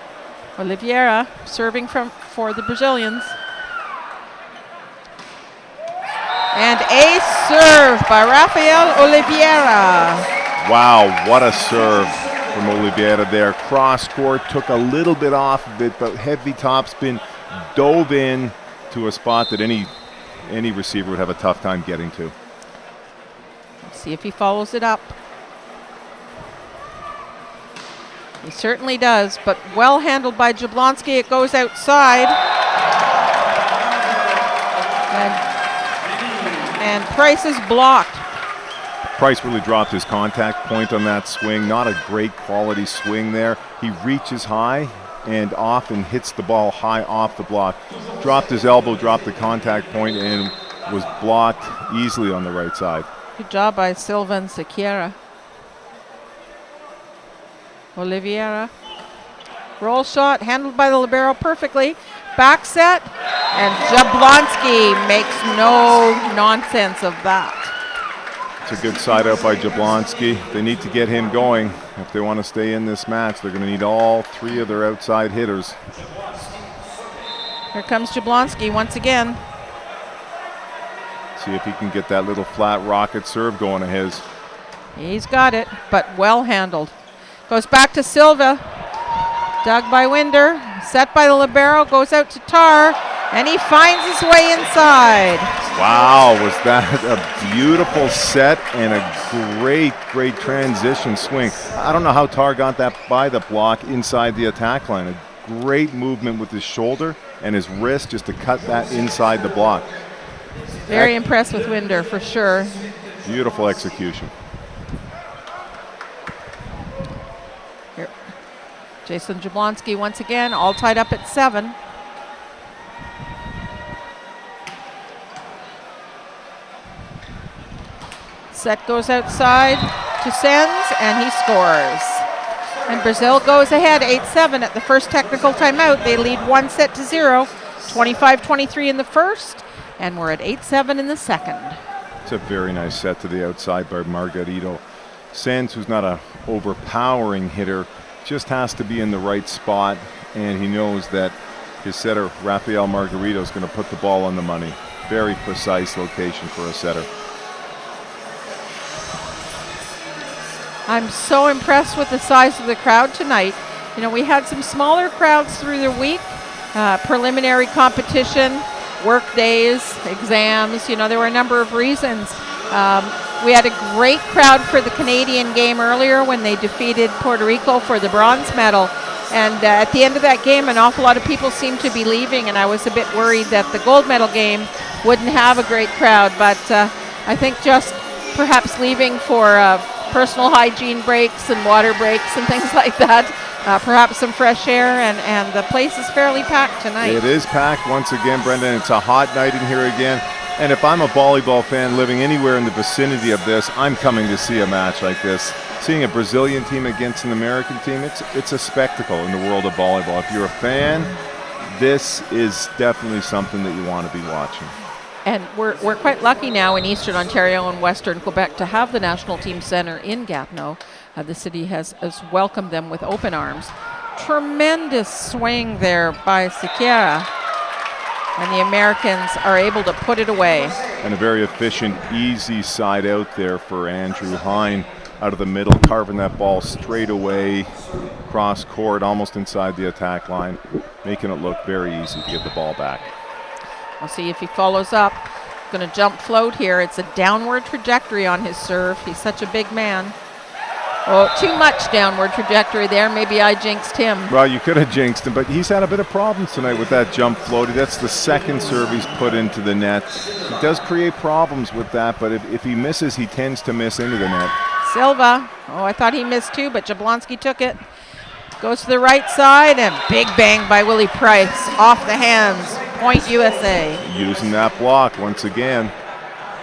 Oliveira serving for the Brazilians. And a serve by Rafael Oliveira. Wow, what a serve from Oliveira there. Cross court, took a little bit off of it, but heavy topspin, dove in to a spot that any receiver would have a tough time getting to. Let's see if he follows it up. He certainly does, but well handled by Jablonski. It goes outside. And Price is blocked. Price really dropped his contact point on that swing. Not a great quality swing there. He reaches high and often hits the ball high off the block. Dropped his elbow, dropped the contact point, and was blocked easily on the right side. Good job by Silva and Sequeira. Oliveira. Roll shot handled by the libero perfectly. Back set, and Jablonski makes no nonsense of that. It's a good side out by Jablonski. They need to get him going. If they want to stay in this match, they're going to need all three of their outside hitters. Here comes Jablonski once again. See if he can get that little flat rocket serve going of his. He's got it, but well handled. Goes back to Silva. Dug by Winder. Set by the libero. Goes out to Tar. And he finds his way inside. Wow, was that a beautiful set and a great transition swing. I don't know how Tar got that by the block inside the attack line. A great movement with his shoulder and his wrist just to cut that inside the block. Very impressed with Winder, for sure. Beautiful execution. Here. Jason Jablonski once again, all tied up at 7. Set goes outside to Sens, and he scores. And Brazil goes ahead 8-7 at the first technical timeout. They lead 1-0, 25-23 in the first, and we're at 8-7 in the second. It's a very nice set to the outside by Margarito. Sens, who's not a overpowering hitter, just has to be in the right spot, and he knows that his setter, Rafael Margarito, is going to put the ball on the money. Very precise location for a setter. I'm so impressed with the size of the crowd tonight. You know, we had some smaller crowds through the week, preliminary competition, work days, exams. You know, there were a number of reasons. We had a great crowd for the Canadian game earlier when they defeated Puerto Rico for the bronze medal. And at the end of that game, an awful lot of people seemed to be leaving, and I was a bit worried that the gold medal game wouldn't have a great crowd. But I think just perhaps leaving for personal hygiene breaks and water breaks and things like that. Perhaps some fresh air, and the place is fairly packed tonight. It is packed once again, Brendan. It's a hot night in here again. And if I'm a volleyball fan living anywhere in the vicinity of this, I'm coming to see a match like this. Seeing a Brazilian team against an American team, it's a spectacle in the world of volleyball. If you're a fan, this is definitely something that you want to be watching. And we're quite lucky now in Eastern Ontario and Western Quebec to have the national team center in Gatineau. The city has welcomed them with open arms. Tremendous swing there by Sequeira. And the Americans are able to put it away. And a very efficient, easy side out there for Andrew Hine out of the middle, carving that ball straight away, cross court, almost inside the attack line, making it look very easy to get the ball back. We'll see if he follows up. Going to jump float here. It's a downward trajectory on his serve. He's such a big man. Oh, too much downward trajectory there. Maybe I jinxed him. Well, you could have jinxed him, but he's had a bit of problems tonight with that jump floaty. That's the second serve he's put into the net. He does create problems with that, but if he misses, he tends to miss into the net. Silva. Oh, I thought he missed too, but Jablonski took it. Goes to the right side, and big bang by Willie Price. Off the hands. Point USA. Using that block once again.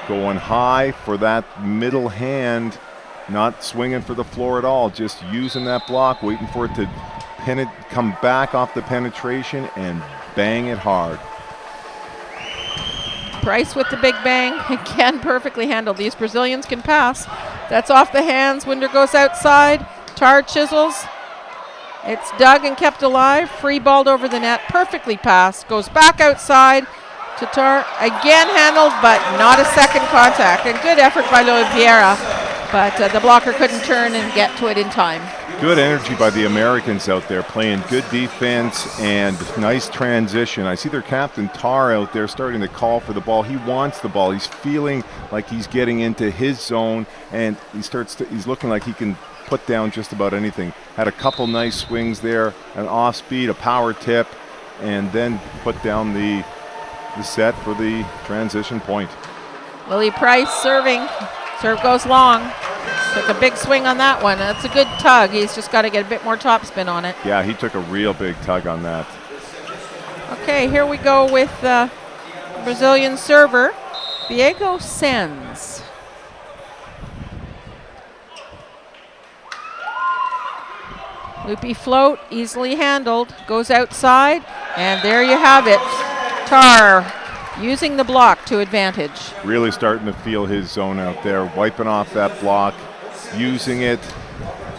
Going high for that middle hand. Not swinging for the floor at all, just using that block, waiting for it to come back off the penetration and bang it hard. Price with the big bang, again perfectly handled. These Brazilians can pass. That's off the hands. Winder goes outside. Tar chisels. It's dug and kept alive. Free balled over the net, perfectly passed. Goes back outside to Tar. Again handled, but not a second contact. And good effort by Oliveira. But the blocker couldn't turn and get to it in time. Good energy by the Americans out there, playing good defense and nice transition. I see their captain Tar out there starting to call for the ball. He wants the ball. He's feeling like he's getting into his zone, and he's looking like he can put down just about anything. Had a couple nice swings there, an off speed, a power tip, and then put down the set for the transition point. Willie Price serving. Serve goes long. Took a big swing on that one. That's a good tug. He's just got to get a bit more topspin on it. Yeah, he took a real big tug on that. Okay, here we go with the Brazilian server, Diego Sens. Loopy float, easily handled. Goes outside, and there you have it. Tar using the block to advantage. Really starting to feel his zone out there, wiping off that block, using it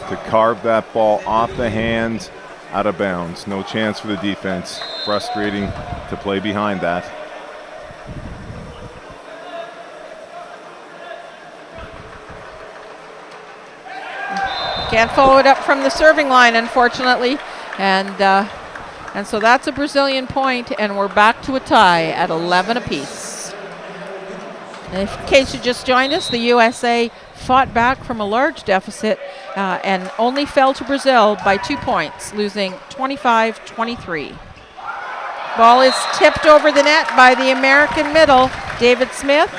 to carve that ball off the hands, out of bounds. No chance for the defense. Frustrating to play behind that. Can't follow it up from the serving line, unfortunately. And so that's a Brazilian point, and we're back to a tie at 11 apiece. In case you just joined us, the USA fought back from a large deficit and only fell to Brazil by 2 points, losing 25-23. Ball is tipped over the net by the American middle, David Smith,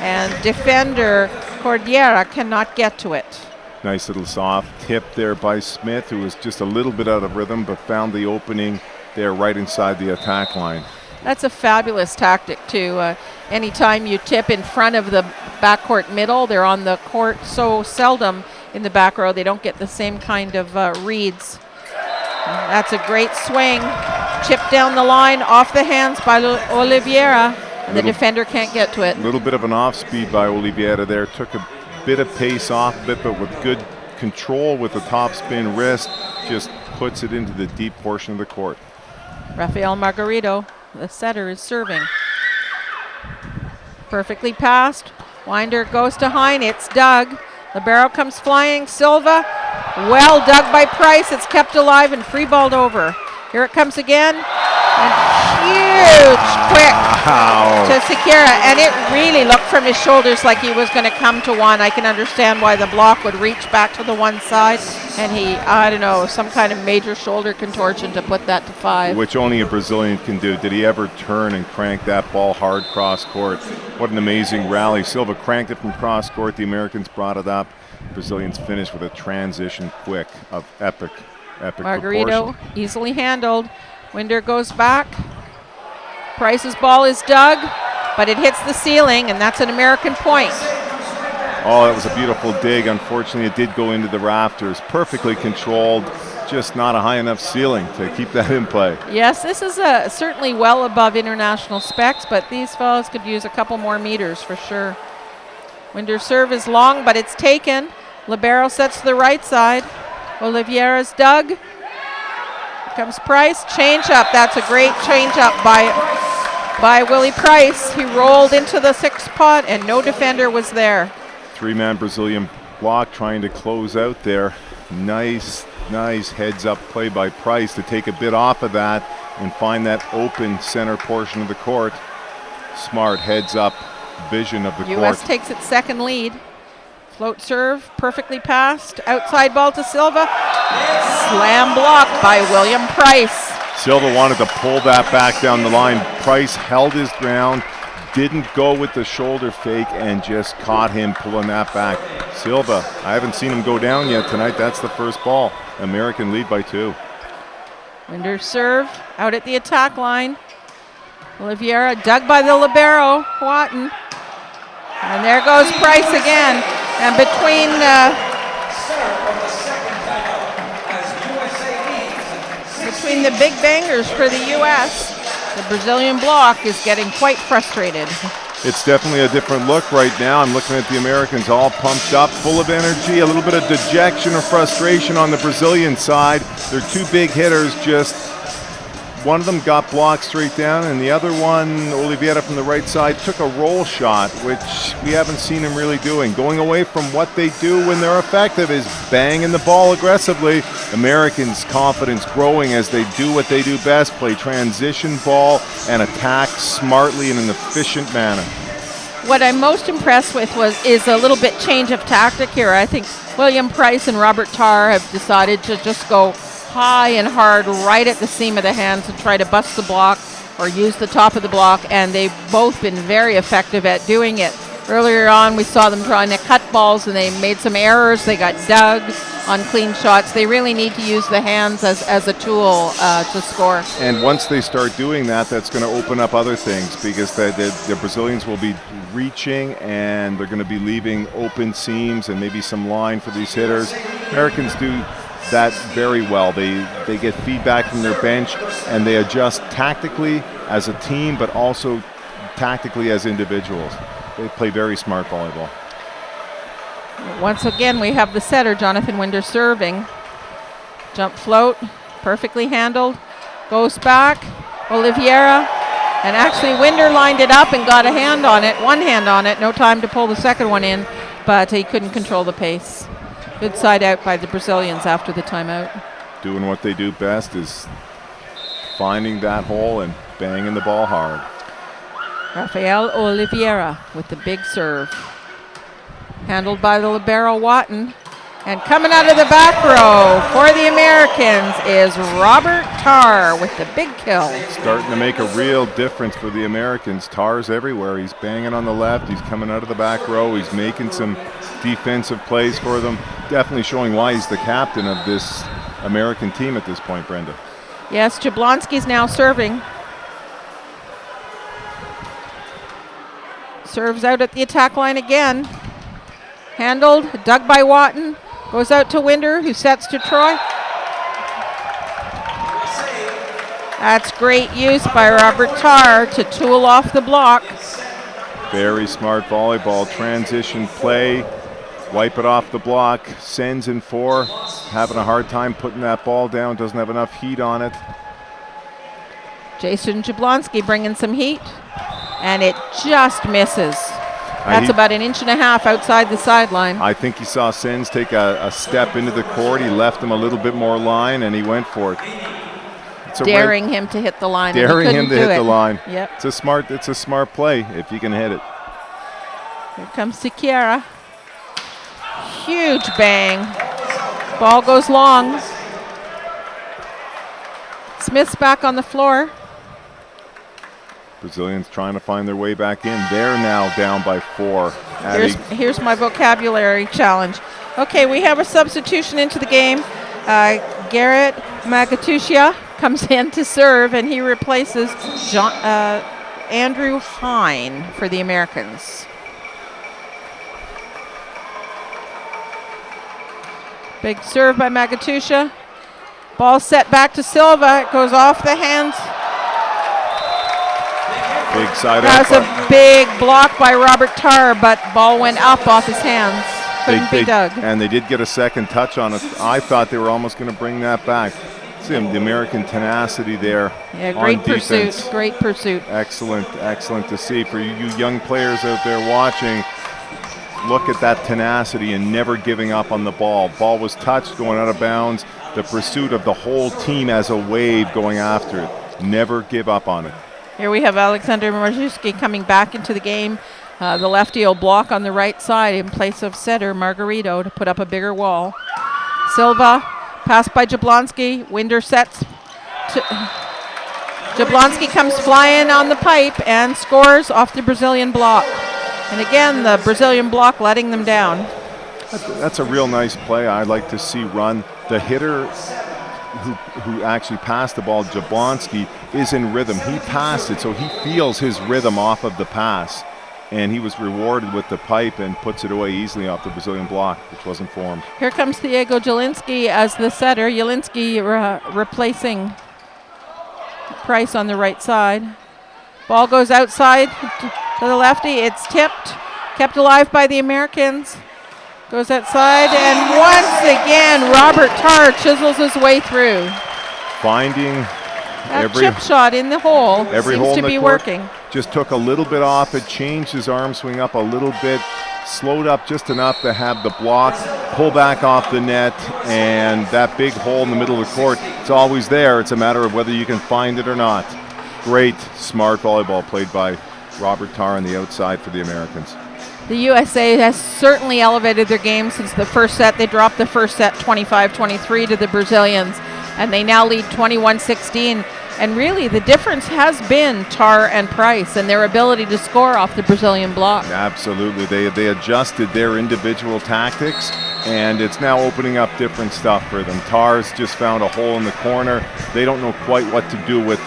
and defender Cordillera cannot get to it. Nice little soft tip there by Smith, who was just a little bit out of rhythm, but found the opening there right inside the attack line. That's a fabulous tactic, too. Anytime you tip in front of the backcourt middle, they're on the court so seldom in the back row, they don't get the same kind of reads. That's a great swing. Chipped down the line, off the hands by Oliveira, and the defender can't get to it. A little bit of an off speed by Oliveira there. Took a bit of pace off a bit, but with good control with the top spin wrist, just puts it into the deep portion of the court. Rafael Margarito, the setter, is serving. Perfectly passed. Winder goes to Hine. It's dug. Libero comes flying. Silva, well dug by Price. It's kept alive and free balled over. Here it comes again. And huge quick to Sequeira. And it really looked from his shoulders like he was going to come to one. I can understand why the block would reach back to the one side. And he, I don't know, some kind of major shoulder contortion to put that to 5. Which only a Brazilian can do. Did he ever turn and crank that ball hard cross court? What an amazing rally. Silva cranked it from cross court. The Americans brought it up. Brazilians finished with a transition quick of epic Margarito proportion. easily handled. Winder goes back. Price's ball is dug, but it hits the ceiling, and that's an American point. Oh, that was a beautiful dig. Unfortunately, it did go into the rafters. Perfectly controlled, just not a high enough ceiling to keep that in play. Yes, this is certainly well above international specs, but these fellows could use a couple more meters for sure. Winder's serve is long, but it's taken. Libero sets to the right side. Oliveira's dug. Here comes Price. Change up. That's a great change up by Willie Price. He rolled into the sixth pot and no defender was there. 3-man Brazilian block trying to close out there. Nice heads up play by Price to take a bit off of that and find that open center portion of the court. Smart heads up vision of the court. U.S. takes its second lead. Float serve, perfectly passed. Outside ball to Silva. Slam blocked by William Price. Silva wanted to pull that back down the line. Price held his ground, didn't go with the shoulder fake, and just caught him pulling that back. Silva, I haven't seen him go down yet tonight. That's the first ball. American lead by 2. Winder serve out at the attack line. Oliveira dug by the libero, Watton. And there goes Price again. And between the big bangers for the U.S., the Brazilian bloc is getting quite frustrated. It's definitely a different look right now. I'm looking at the Americans all pumped up, full of energy, a little bit of dejection or frustration on the Brazilian side. They're 2 big hitters, just one of them got blocked straight down, and the other one, Oliveira from the right side, took a roll shot, which we haven't seen him really doing. Going away from what they do when they're effective is banging the ball aggressively. Americans' confidence growing as they do what they do best, play transition ball and attack smartly in an efficient manner. What I'm most impressed with is a little bit change of tactic here. I think William Price and Robert Tarr have decided to just go high and hard right at the seam of the hands and try to bust the block or use the top of the block, and they've both been very effective at doing it. Earlier on, we saw them trying to cut balls and they made some errors. They got dug on clean shots. They really need to use the hands as a tool to score. And once they start doing that, that's going to open up other things, because the Brazilians will be reaching and they're going to be leaving open seams and maybe some line for these hitters. Americans do that very well. They get feedback from their bench and they adjust tactically as a team, but also tactically as individuals. They play very smart volleyball. Once again, we have the setter, Jonathan Winder, serving. Jump float, perfectly handled. Goes back, Oliveira. And actually, Winder lined it up and got a hand on it, one hand on it. No time to pull the second one in, but he couldn't control the pace. Good side out by the Brazilians after the timeout. Doing what they do best is finding that hole and banging the ball hard. Rafael Oliveira with the big serve. Handled by the libero, Watton. And coming out of the back row for the Americans is Robert Tarr with the big kill. Starting to make a real difference for the Americans. Tarr's everywhere. He's banging on the left. He's coming out of the back row. He's making some defensive plays for them. Definitely showing why he's the captain of this American team at this point, Brenda. Yes, Jablonski's now serving. Serves out at the attack line again. Handled, dug by Watton. Goes out to Winder, who sets to Troy. That's great use by Robert Tarr to tool off the block. Very smart volleyball. Transition play. Wipe it off the block. Sends in 4. Having a hard time putting that ball down. Doesn't have enough heat on it. Jason Jablonski bringing some heat. And it just misses. That's about 1.5 inches outside the sideline. I think he saw Sens take a step into the court. He left him a little bit more line, and he went for it. Daring him to hit the line. Daring him to hit the line. Yep. It's a smart play if you can hit it. Here comes Sequeira. Huge bang. Ball goes long. Smith's back on the floor. Brazilians trying to find their way back in. They're now down by 4. Here's my vocabulary challenge. Okay, we have a substitution into the game. Garrett Magatusia comes in to serve, and he replaces Andrew Hine for the Americans. Big serve by Magatusia. Ball set back to Silva. It goes off the hands. Big side That was a big block by Robert Tarr, but ball went up off his hands. Couldn't be dug. And they did get a second touch on it. I thought they were almost going to bring that back. See the American tenacity there. Yeah, great on pursuit. defense. Great pursuit. Excellent, excellent to see. For you young players out there watching, look at that tenacity and never giving up on the ball. Ball was touched, going out of bounds. The pursuit of the whole team as a wave going after it. Never give up on it. Here we have Alexander Marzuski coming back into the game. The lefty will block on the right side in place of setter Margarito to put up a bigger wall. Silva, passed by Jablonski. Winder sets. Jablonski comes flying on the pipe and scores off the Brazilian block. And again, the Brazilian block letting them down. That's a real nice play I'd like to see run. The hitter who actually passed the ball, Jablonski, is in rhythm. He passed it, so he feels his rhythm off of the pass. And he was rewarded with the pipe and puts it away easily off the Brazilian block, which wasn't formed. Here comes Diego Jelinski as the setter. Jelinski replacing Price on the right side. Ball goes outside to the lefty. It's tipped, kept alive by the Americans. Goes outside, and once again, Robert Tarr chisels his way through. Finding that chip shot in the hole every seems hole to in the be court. working. Just took a little bit off it, changed his arm swing up a little bit, slowed up just enough to have the block, pull back off the net, and that big hole in the middle of the court, it's always there. It's a matter of whether you can find it or not. Great, smart volleyball played by Robert Tarr on the outside for the Americans. The USA has certainly elevated their game since the first set. They dropped the first set 25-23 to the Brazilians, and they now lead 21-16. And really, the difference has been Tarr and Price and their ability to score off the Brazilian block. Absolutely. They adjusted their individual tactics, and it's now opening up different stuff for them. Tarr's just found a hole in the corner. They don't know quite what to do with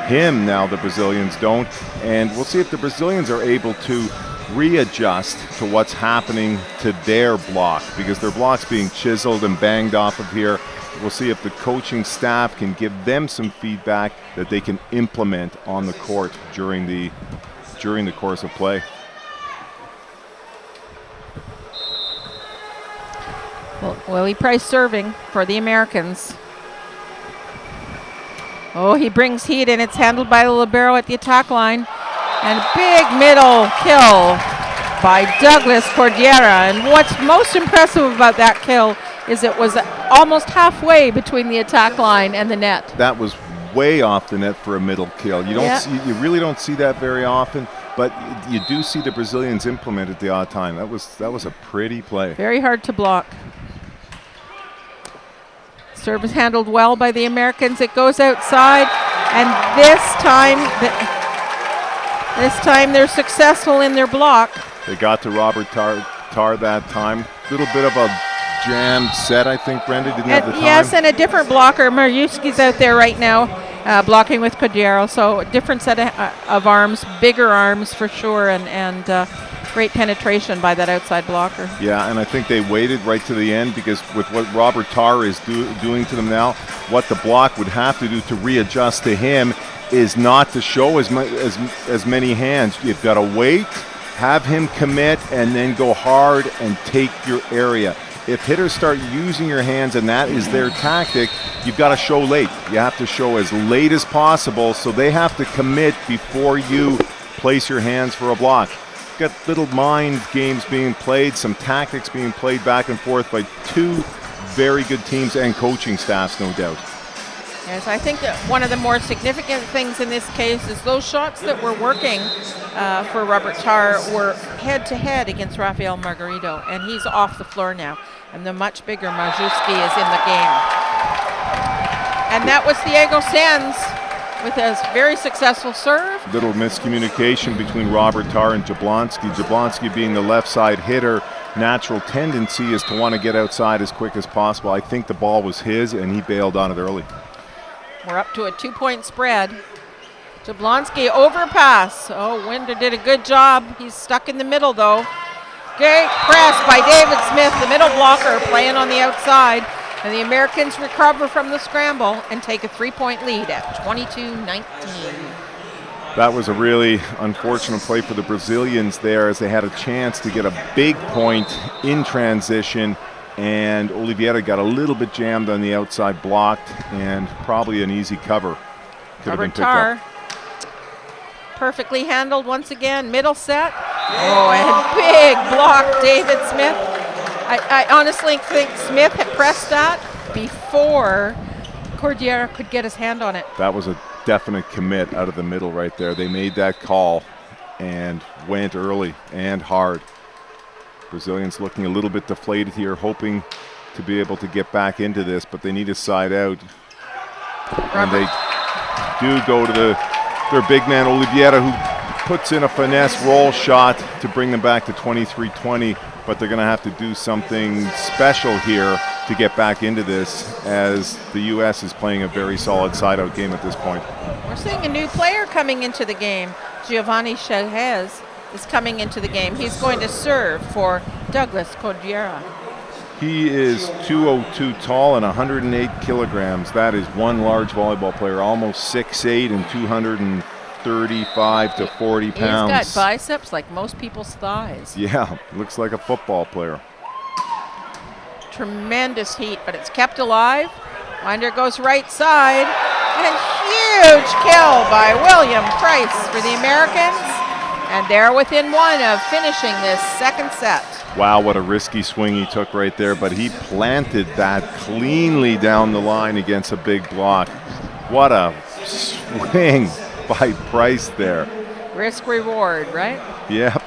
him now, the Brazilians don't. And we'll see if the Brazilians are able to readjust to what's happening to their block, because their block's being chiseled and banged off of here. We'll see if the coaching staff can give them some feedback that they can implement on the court during the course of play. Well, Willie Price serving for the Americans. Oh, he brings heat, and it's handled by the libero at the attack line. And big middle kill by Douglas Cordillera. And what's most impressive about that kill is it was almost halfway between the attack line and the net. That was way off the net for a middle kill. You really don't see that very often, but you do see the Brazilians implement it the odd time. That was a pretty play. Very hard to block. Serve is handled well by the Americans. It goes outside, and this time they're successful in their block. They got to Robert Tarr that time. Little bit of a jammed set, I think, Brenda didn't have the time. Yes, and a different blocker. Marzuski's out there right now, blocking with Cordillera. So a different set of arms, bigger arms for sure, and great penetration by that outside blocker. Yeah, and I think they waited right to the end, because with what Robert Tarr is doing to them now, what the block would have to do to readjust to him is not to show as many hands. You've got to wait, have him commit, and then go hard and take your area. If hitters start using your hands and that is their tactic, you've got to show late. You have to show as late as possible, so they have to commit before you place your hands for a block. Got little mind games being played, some tactics being played back and forth by two very good teams and coaching staffs, no doubt. Yes, I think that one of the more significant things in this case is those shots that were working for Robert Tarr were head-to-head against Rafael Margarito, and he's off the floor now. And the much bigger Marzuski is in the game. And that was Diego Sanz with a very successful serve. Little miscommunication between Robert Tarr and Jablonski. Jablonski being the left side hitter, natural tendency is to want to get outside as quick as possible. I think the ball was his, and he bailed on it early. We're up to a 2-point spread. Jablonski overpass. Oh, Winder did a good job. He's stuck in the middle, though. Great press by David Smith, the middle blocker, playing on the outside. And the Americans recover from the scramble and take a 3-point lead at 22-19. That was a really unfortunate play for the Brazilians there, as they had a chance to get a big point in transition, and Oliveira got a little bit jammed on the outside, blocked, and probably an easy cover could have been picked up. Perfectly handled once again, middle set. Oh, and big block, David Smith. I honestly think Smith had pressed that before Cordillera could get his hand on it. That was a definite commit out of the middle right there. They made that call and went early and hard. Brazilians looking a little bit deflated here, hoping to be able to get back into this, but they need a side out. And they do go to their big man Oliveira, who puts in a finesse roll shot to bring them back to 23-20, but they're going to have to do something special here to get back into this, as the U.S. is playing a very solid side-out game at this point. We're seeing a new player coming into the game. Giovanni Chahez is coming into the game. He's going to serve for Douglas Cordillera. He is 202 tall and 108 kilograms. That is one large volleyball player, almost 6'8" and 235 to 40 pounds. He's got biceps like most people's thighs. Yeah, looks like a football player. Tremendous heat, but it's kept alive. Winder goes right side, and huge kill by William Price for the Americans. And they're within one of finishing this second set. Wow, what a risky swing he took right there, but he planted that cleanly down the line against a big block. What a swing by Price there. Risk reward, right? Yep.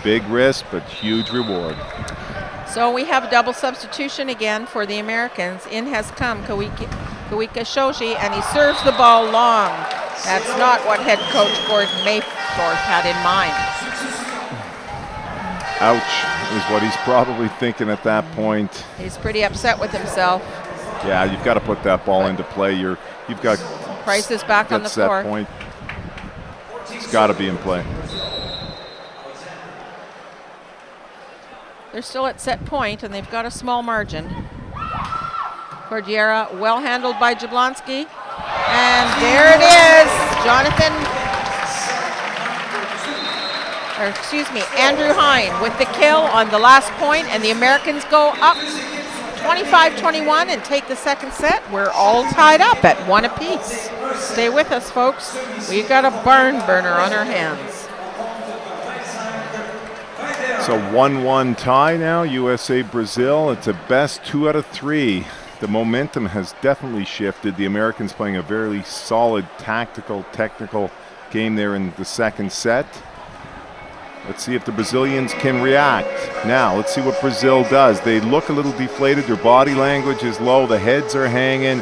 Big risk, but huge reward. So we have a double substitution again for the Americans. In has come Kawika Shoji, and he serves the ball long. That's not what head coach Gordon Mayforth had in mind. Ouch is what he's probably thinking at that point. He's pretty upset with himself. Yeah, you've got to put that ball into play. You've got Price is back on the floor. Point. It's got to be in play. They're still at set point, and they've got a small margin. Cordillera, well handled by Jablonski. And there it is. Andrew Hine with the kill on the last point, and the Americans go up 25-21 and take the second set. We're all tied up at one apiece. Stay with us, folks. We've got a barn burner on our hands. So 1-1 tie now, USA-Brazil. It's a best 2 out of 3. The momentum has definitely shifted. The Americans playing a very solid tactical, technical game there in the second set. Let's see if the Brazilians can react. Now, let's see what Brazil does. They look a little deflated. Their body language is low. The heads are hanging.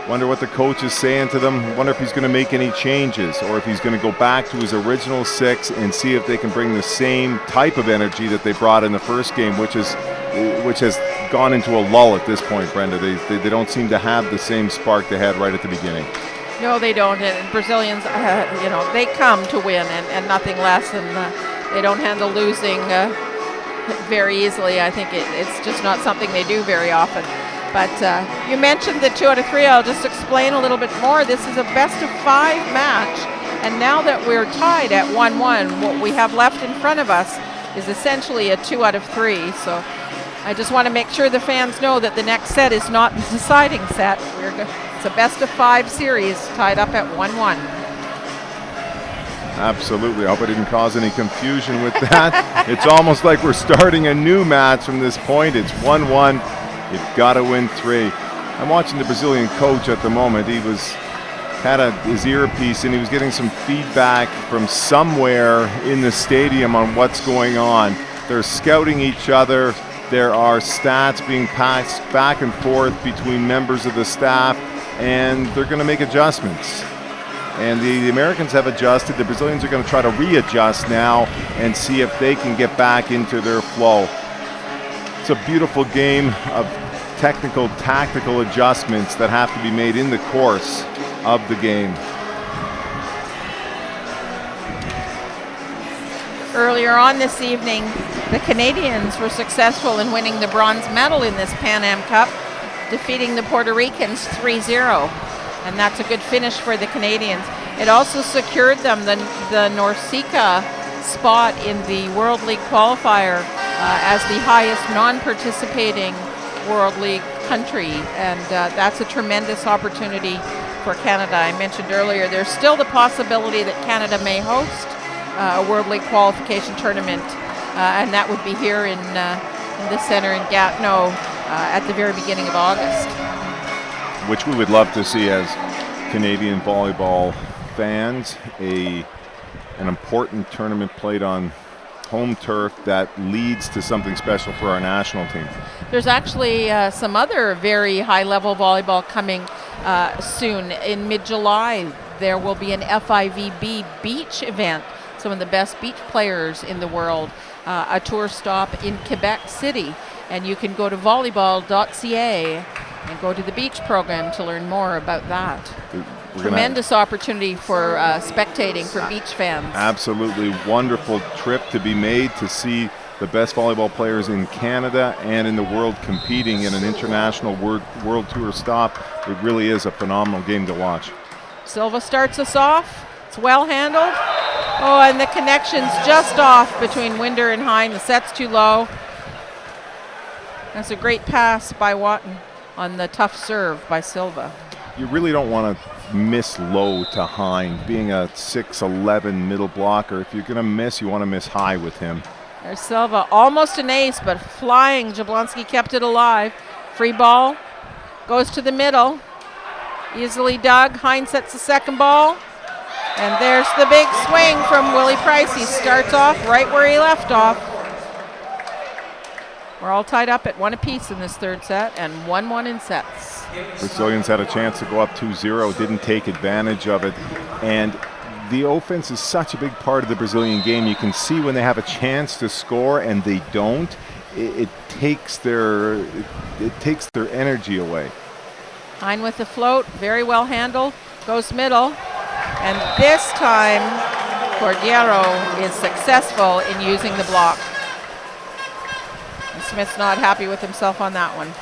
Wonder what the coach is saying to them. Wonder if he's going to make any changes, or if he's going to go back to his original 6 and see if they can bring the same type of energy that they brought in the first game, which has gone into a lull at this point, Brenda. They don't seem to have the same spark they had right at the beginning. No, they don't. And Brazilians, they come to win and nothing less, and they don't handle losing very easily. I think it's just not something they do very often. But you mentioned the 2 out of 3. I'll just explain a little bit more. This is a best of 5 match, and now that we're tied at 1-1, what we have left in front of us is essentially a 2 out of 3. So I just want to make sure the fans know that the next set is not the deciding set. It's a best of 5 series tied up at 1-1. Absolutely. I hope I didn't cause any confusion with that. It's almost like we're starting a new match from this point. It's 1-1. You've got to win 3. I'm watching the Brazilian coach at the moment. He had his earpiece, and he was getting some feedback from somewhere in the stadium on what's going on. They're scouting each other. There are stats being passed back and forth between members of the staff, and they're going to make adjustments. And the Americans have adjusted. The Brazilians are going to try to readjust now and see if they can get back into their flow. It's a beautiful game of technical, tactical adjustments that have to be made in the course of the game. Earlier on this evening, the Canadians were successful in winning the bronze medal in this Pan Am Cup, defeating the Puerto Ricans 3-0. And that's a good finish for the Canadians. It also secured them the Norseca spot in the World League qualifier as the highest non-participating World League country, and that's a tremendous opportunity for Canada. I mentioned earlier there's still the possibility that Canada may host a World League qualification tournament, and that would be here in the center in Gatineau at the very beginning of August. Which we would love to see as Canadian volleyball fans, an important tournament played on home turf that leads to something special for our national team. There's actually some other very high-level volleyball coming soon. In mid-July, there will be an FIVB beach event. Some of the best beach players in the world, a tour stop in Quebec City. And you can go to volleyball.ca and go to the beach program to learn more about that. Tremendous opportunity for spectating for beach fans. Absolutely wonderful trip to be made to see the best volleyball players in Canada and in the world competing in an international world tour stop. It really is a phenomenal game to watch. Silva starts us off. It's well handled. Oh, and the connection's just off between Winder and Hine. The set's too low. That's a great pass by Watton on the tough serve by Silva. You really don't want to miss low to Hine. Being a 6'11" middle blocker, if you're going to miss, you want to miss high with him. There's Silva, almost an ace, but flying. Jablonski kept it alive. Free ball goes to the middle. Easily dug. Hine sets the second ball. And there's the big swing from Willie Price. He starts off right where he left off. We're all tied up at 1 apiece in this third set and 1-1 in sets. Brazilians had a chance to go up 2-0, didn't take advantage of it. And the offense is such a big part of the Brazilian game. You can see when they have a chance to score and they don't, it takes their energy away. Hine with the float, very well handled, goes middle. And this time, Cordiero is successful in using the block. And Smith's not happy with himself on that one.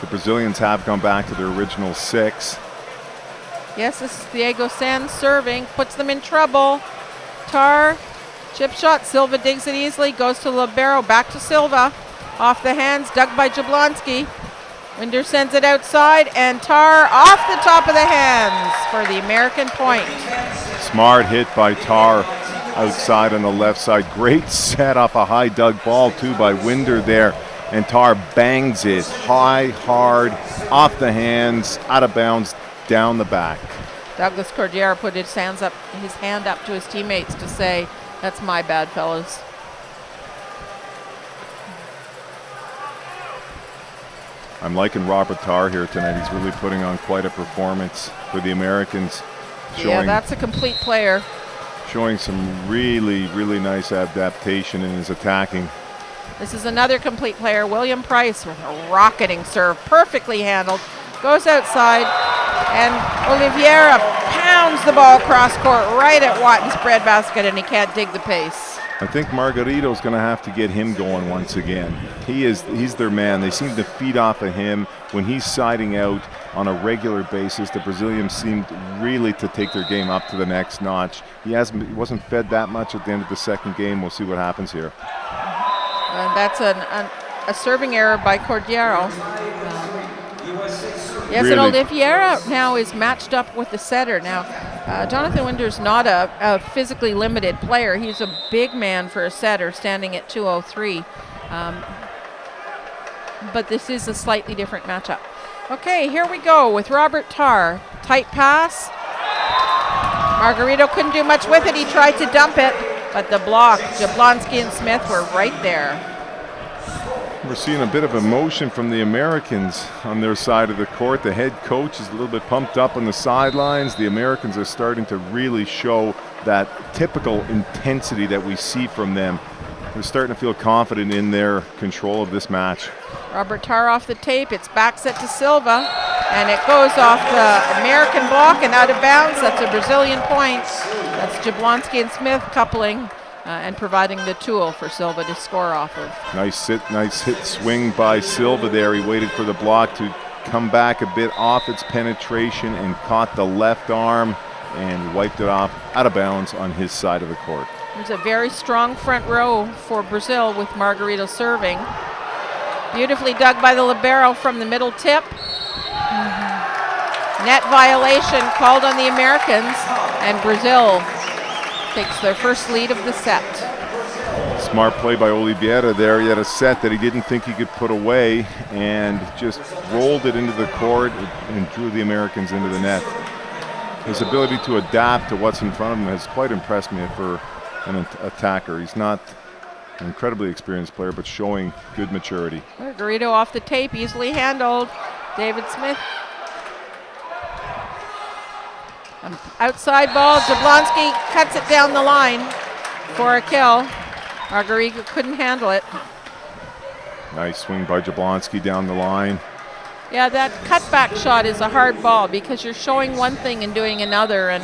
The Brazilians have gone back to their original 6. Yes, this is Diego Sanz serving, puts them in trouble. Tar, chip shot, Silva digs it easily, goes to Libero, back to Silva. Off the hands, dug by Jablonski. Winder sends it outside, and Tar off the top of the hands for the American point. Smart hit by Tar outside on the left side. Great set off a high dug ball too by Winder there. And Tar bangs it high, hard, off the hands, out of bounds, down the back. Douglas Cordiero put his hand up to his teammates to say, "That's my bad, fellas." I'm liking Robert Tar here tonight. He's really putting on quite a performance for the Americans. Yeah, that's a complete player. Showing some really, really nice adaptation in his attacking. This is another complete player, William Price, with a rocketing serve, perfectly handled. Goes outside, and Oliveira pounds the ball cross court right at Watton's breadbasket, and he can't dig the pace. I think Margarito's going to have to get him going once again. He's their man. They seem to feed off of him when he's siding out on a regular basis. The Brazilians seemed really to take their game up to the next notch. He wasn't fed that much at the end of the second game. We'll see what happens here. And that's a serving error by Cordiero. Yes, really. And Oliveira now is matched up with the setter. Now, Jonathan Winder's not a physically limited player. He's a big man for a setter, standing at 203. But this is a slightly different matchup. Okay, here we go with Robert Tar. Tight pass. Margarito couldn't do much with it. He tried to dump it, but the block, Jablonski and Smith were right there. We're seeing a bit of emotion from the Americans on their side of the court. The head coach is a little bit pumped up on the sidelines. The Americans are starting to really show that typical intensity that we see from them. They're starting to feel confident in their control of this match. Robert Tar off the tape. It's back set to Silva, and it goes off the American block and out of bounds. That's a Brazilian point. That's Jablonski and Smith coupling and providing the tool for Silva to score off of. Nice hit swing by Silva there. He waited for the block to come back a bit off its penetration and caught the left arm and wiped it off out of bounds on his side of the court. There's a very strong front row for Brazil with Margarito serving. Beautifully dug by the libero from the middle tip. Net violation called on the Americans, and Brazil takes their first lead of the set. Smart play by Oliveira there. He had a set that he didn't think he could put away and just rolled it into the court and drew the Americans into the net. His ability to adapt to what's in front of him has quite impressed me for an attacker. He's not an incredibly experienced player, but showing good maturity. Margarito off the tape, easily handled. David Smith. Outside ball, Jablonski cuts it down the line for a kill. Margarito couldn't handle it. Nice swing by Jablonski down the line. Yeah, that cutback shot is a hard ball because you're showing one thing and doing another, and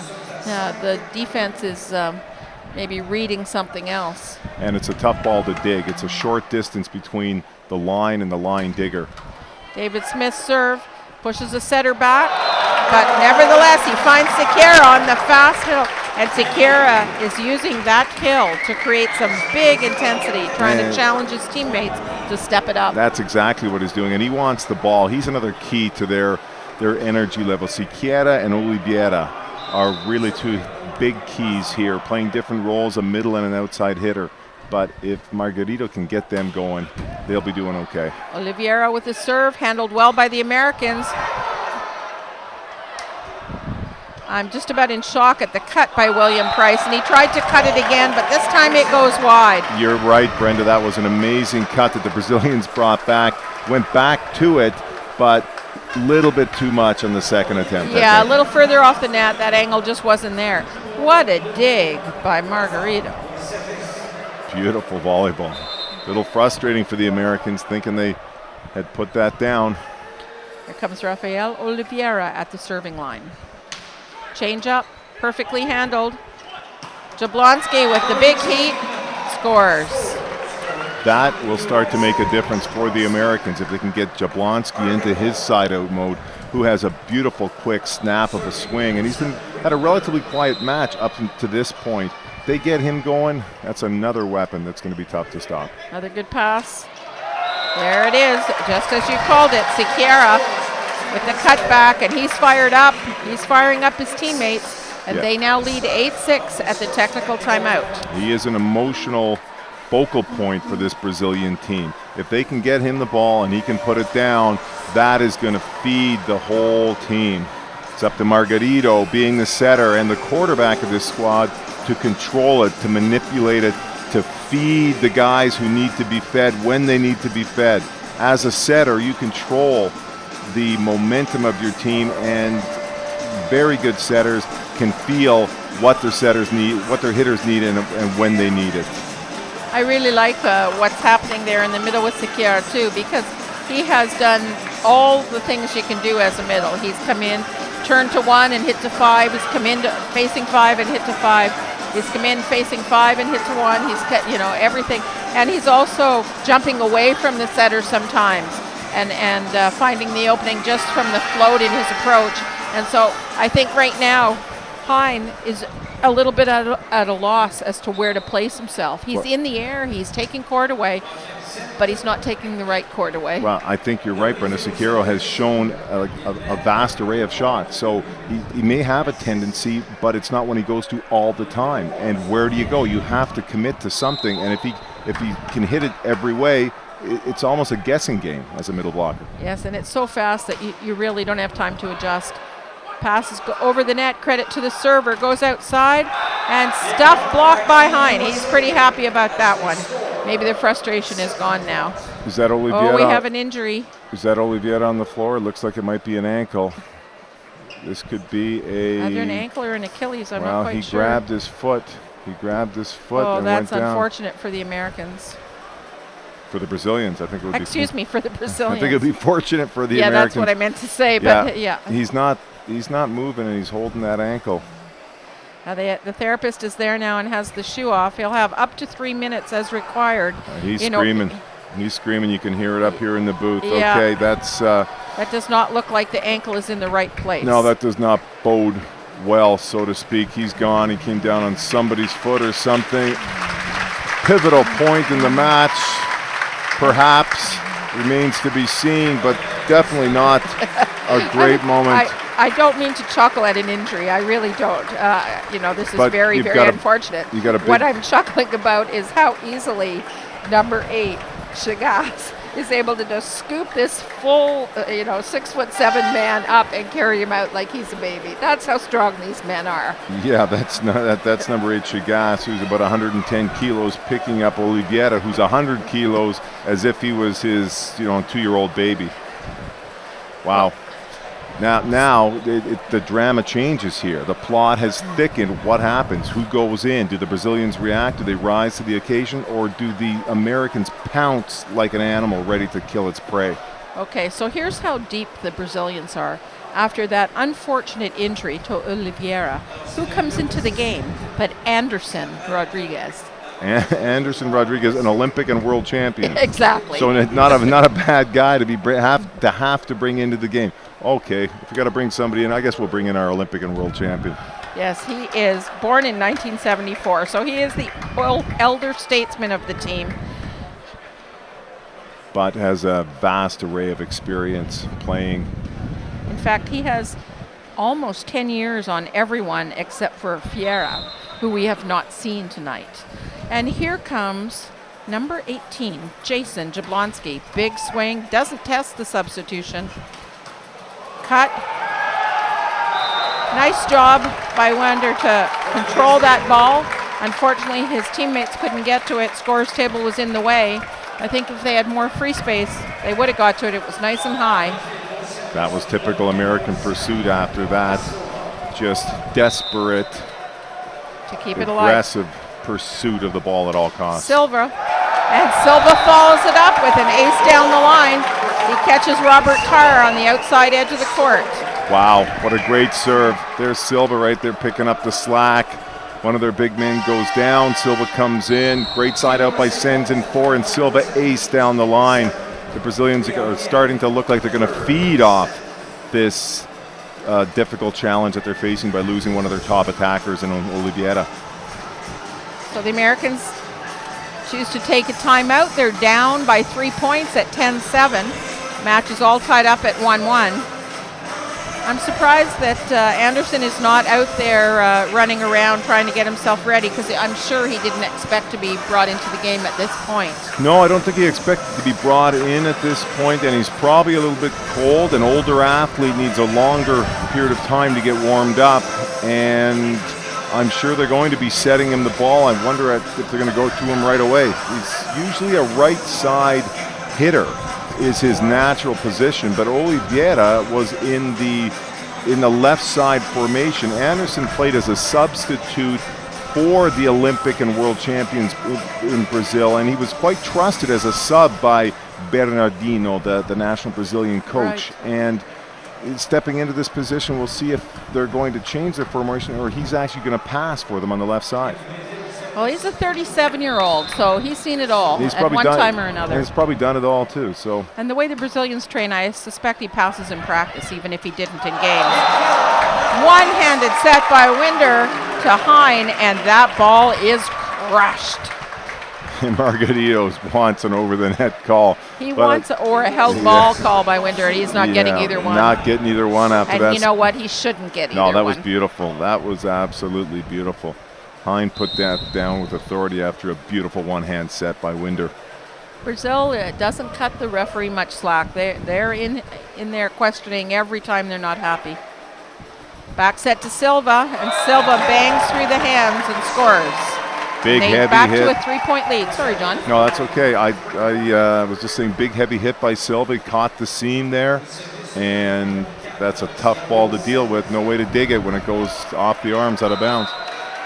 the defense is maybe reading something else. And it's a tough ball to dig. It's a short distance between the line and the line digger. David Smith's serve pushes the setter back, but nevertheless he finds Sequeira on the fast hill, and Sequeira is using that kill to create some big intensity, trying to challenge his teammates to step it up. That's exactly what he's doing, and he wants the ball. He's another key to their energy level. Sequeira and Oliveira are really two big keys here, playing different roles, a middle and an outside hitter. But if Margarito can get them going, they'll be doing okay. Oliveira with the serve, handled well by the Americans. I'm just about in shock at the cut by William Price, and he tried to cut it again, but this time it goes wide. You're right, Brenda. That was an amazing cut that the Brazilians brought back. Went back to it, but a little bit too much on the second attempt. Yeah, a little further off the net. That angle just wasn't there. What a dig by Margarito. Beautiful volleyball. A little frustrating for the Americans, thinking they had put that down. Here comes Rafael Oliveira at the serving line. Change up, perfectly handled. Jablonski with the big heat, scores. That will start to make a difference for the Americans if they can get Jablonski into his side-out mode, who has a beautiful quick snap of a swing, and he's had a relatively quiet match up to this point. They get him going, that's another weapon that's going to be tough to stop. Another good pass. There it is, just as you called it. Sequeira with the cutback, and he's fired up. He's firing up his teammates, and they now lead 8-6 at the technical timeout. He is an emotional focal point for this Brazilian team. If they can get him the ball and he can put it down, that is going to feed the whole team. It's up to Margarito, being the setter and the quarterback of this squad, to control it, to manipulate it, to feed the guys who need to be fed when they need to be fed. As a setter, you control the momentum of your team, and very good setters can feel what their setters need, what their hitters need, and when they need it. I really like what's happening there in the middle with Sequeira too, because he has done all the things you can do as a middle. He's come in, turned to 1 and hit to 5. He's come in facing 5 and hit to 5. He's come in facing 5 and hit to 1. He's cut, everything. And he's also jumping away from the setter sometimes and finding the opening just from the float in his approach. And so I think right now Hein is a little bit at a loss as to where to place himself. He's in the air, he's taking court away, but he's not taking the right court away. Well, I think you're right, Brenda. Sequeira has shown a vast array of shots. So he may have a tendency, but it's not one he goes to all the time. And where do you go? You have to commit to something. And if he can hit it every way, it's almost a guessing game as a middle blocker. Yes, and it's so fast that you really don't have time to adjust. Passes go over the net, credit to the server, goes outside, and stuff blocked by Hein. He's pretty happy about that one. Maybe the frustration is gone now. Is that Oliveira? Oh, we have an injury. Is that Oliveira on the floor? It looks like it might be an ankle. This could be either an ankle or an Achilles, I'm not quite sure. Well, he grabbed his foot. He grabbed his foot and went down. Oh, that's unfortunate for the Americans. For the Brazilians, I think it would be. Excuse me, for the Brazilians. I think it would be fortunate for the Americans. Yeah, that's what I meant to say, but yeah. He's not moving, and he's holding that ankle. The therapist is there now and has the shoe off. He'll have up to 3 minutes as required. He's screaming. He's screaming. You can hear it up here in the booth. Yeah. Okay, that's... that does not look like the ankle is in the right place. No, that does not bode well, so to speak. He's gone. He came down on somebody's foot or something. Pivotal point in the match, perhaps, remains to be seen, but definitely not a great moment. I don't mean to chuckle at an injury. I really don't. This is But very, you've very got unfortunate. What I'm chuckling about is how easily number 8, Chagas, is able to just scoop this full, 6'7" man up and carry him out like he's a baby. That's how strong these men are. Yeah, that's number 8, Chagas, who's about 110 kilos, picking up Oliveira, who's 100 kilos, as if he was his 2-year-old baby. Wow. Now the drama changes here. The plot has thickened. What happens? Who goes in? Do the Brazilians react? Do they rise to the occasion? Or do the Americans pounce like an animal ready to kill its prey? Okay, so here's how deep the Brazilians are. After that unfortunate injury to Oliveira, who comes into the game but Anderson Rodriguez? Anderson Rodriguez, an Olympic and world champion. Exactly. So not a bad guy to have to bring into the game. Okay, if we got to bring somebody in, I guess we'll bring in our Olympic and world champion. Yes, he is born in 1974, so he is the elder statesman of the team. But has a vast array of experience playing. In fact, he has almost 10 years on everyone except for Fiera, who we have not seen tonight. And here comes number 18, Jason Jablonski. Big swing, doesn't test the substitution. Cut. Nice job by Winder to control that ball. Unfortunately, his teammates couldn't get to it. Scores table was in the way. I think if they had more free space, they would have got to it. It was nice and high. That was typical American pursuit after that. Just desperate, to keep it alive. Aggressive pursuit of the ball at all costs. Silva. And Silva follows it up with an ace down the line. He catches Robert Tarr on the outside edge of the court. Wow, what a great serve. There's Silva right there picking up the slack. One of their big men goes down. Silva comes in. Great side out by Sens in 4, and Silva ace down the line. The Brazilians are starting to look like they're going to feed off this difficult challenge that they're facing by losing one of their top attackers in Oliveira. So the Americans choose to take a timeout. They're down by 3 points at 10-7. Match is all tied up at 1-1. I'm surprised that Anderson is not out there running around trying to get himself ready, because I'm sure he didn't expect to be brought into the game at this point. No, I don't think he expected to be brought in at this point, and he's probably a little bit cold. An older athlete needs a longer period of time to get warmed up, and I'm sure they're going to be setting him the ball. I wonder if they're going to go to him right away. He's usually a right side hitter, is his natural position, but Oliveira was in the left side formation. Anderson played as a substitute for the Olympic and world champions in Brazil, and he was quite trusted as a sub by Bernardino, the national Brazilian coach. Right. And stepping into this position, we'll see if they're going to change their formation or he's actually going to pass for them on the left side. Well, he's a 37-year-old, so he's seen it all at one time or another. He's probably done it all, too. So. And the way the Brazilians train, I suspect he passes in practice, even if he didn't in games. One-handed set by Winder to Hein, and that ball is crushed. Margarito wants an over-the-net call. He wants a held ball call by Winder, and he's not getting either one. Not getting either one after that. And you know what? He shouldn't get either one. No, that was beautiful. That was absolutely beautiful. Hein put that down with authority after a beautiful one-hand set by Winder. Brazil doesn't cut the referee much slack. They're in there questioning every time they're not happy. Back set to Silva, and Silva bangs through the hands and scores. Big heavy back hit. Back to a 3-point lead. Sorry, John. No, that's okay. I was just saying big heavy hit by Silva. He caught the seam there, and that's a tough ball to deal with. No way to dig it when it goes off the arms out of bounds.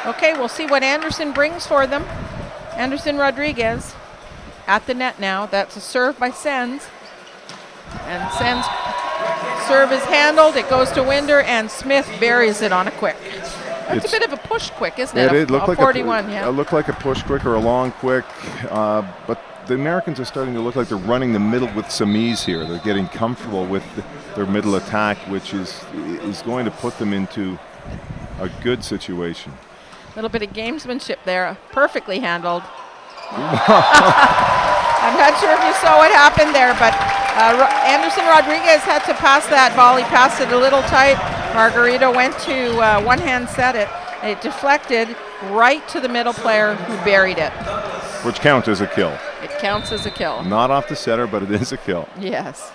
Okay, we'll see what Anderson brings for them. Anderson Rodriguez at the net now. That's a serve by Sens. And Sens' serve is handled. It goes to Winder, and Smith buries it on a quick. It's a bit of a push quick, isn't it? It looked like 41, it looked like a push quick or a long quick, but the Americans are starting to look like they're running the middle with some ease here. They're getting comfortable with their middle attack, which is going to put them into a good situation. A little bit of gamesmanship there, perfectly handled. I'm not sure if you saw what happened there, but Anderson Rodriguez had to pass that ball. He passed it a little tight. Margarito went to one-hand set it. It deflected right to the middle player who buried it. Which counts as a kill. It counts as a kill. Not off the setter, but it is a kill. Yes.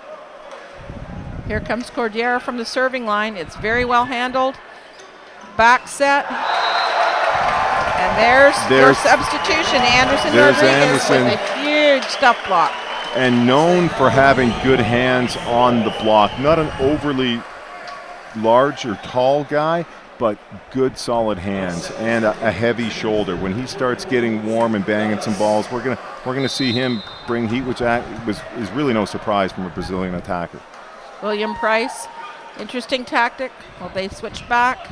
Here comes Cordillera from the serving line. It's very well handled. Back set. And there's your substitution. Anderson Rodriguez with a huge stuff block. And known for having good hands on the block. Not an overly large or tall guy, but good solid hands and a heavy shoulder. When he starts getting warm and banging some balls, we're gonna see him bring heat, which is really no surprise from a Brazilian attacker. William Price, interesting tactic. Well, they switched back.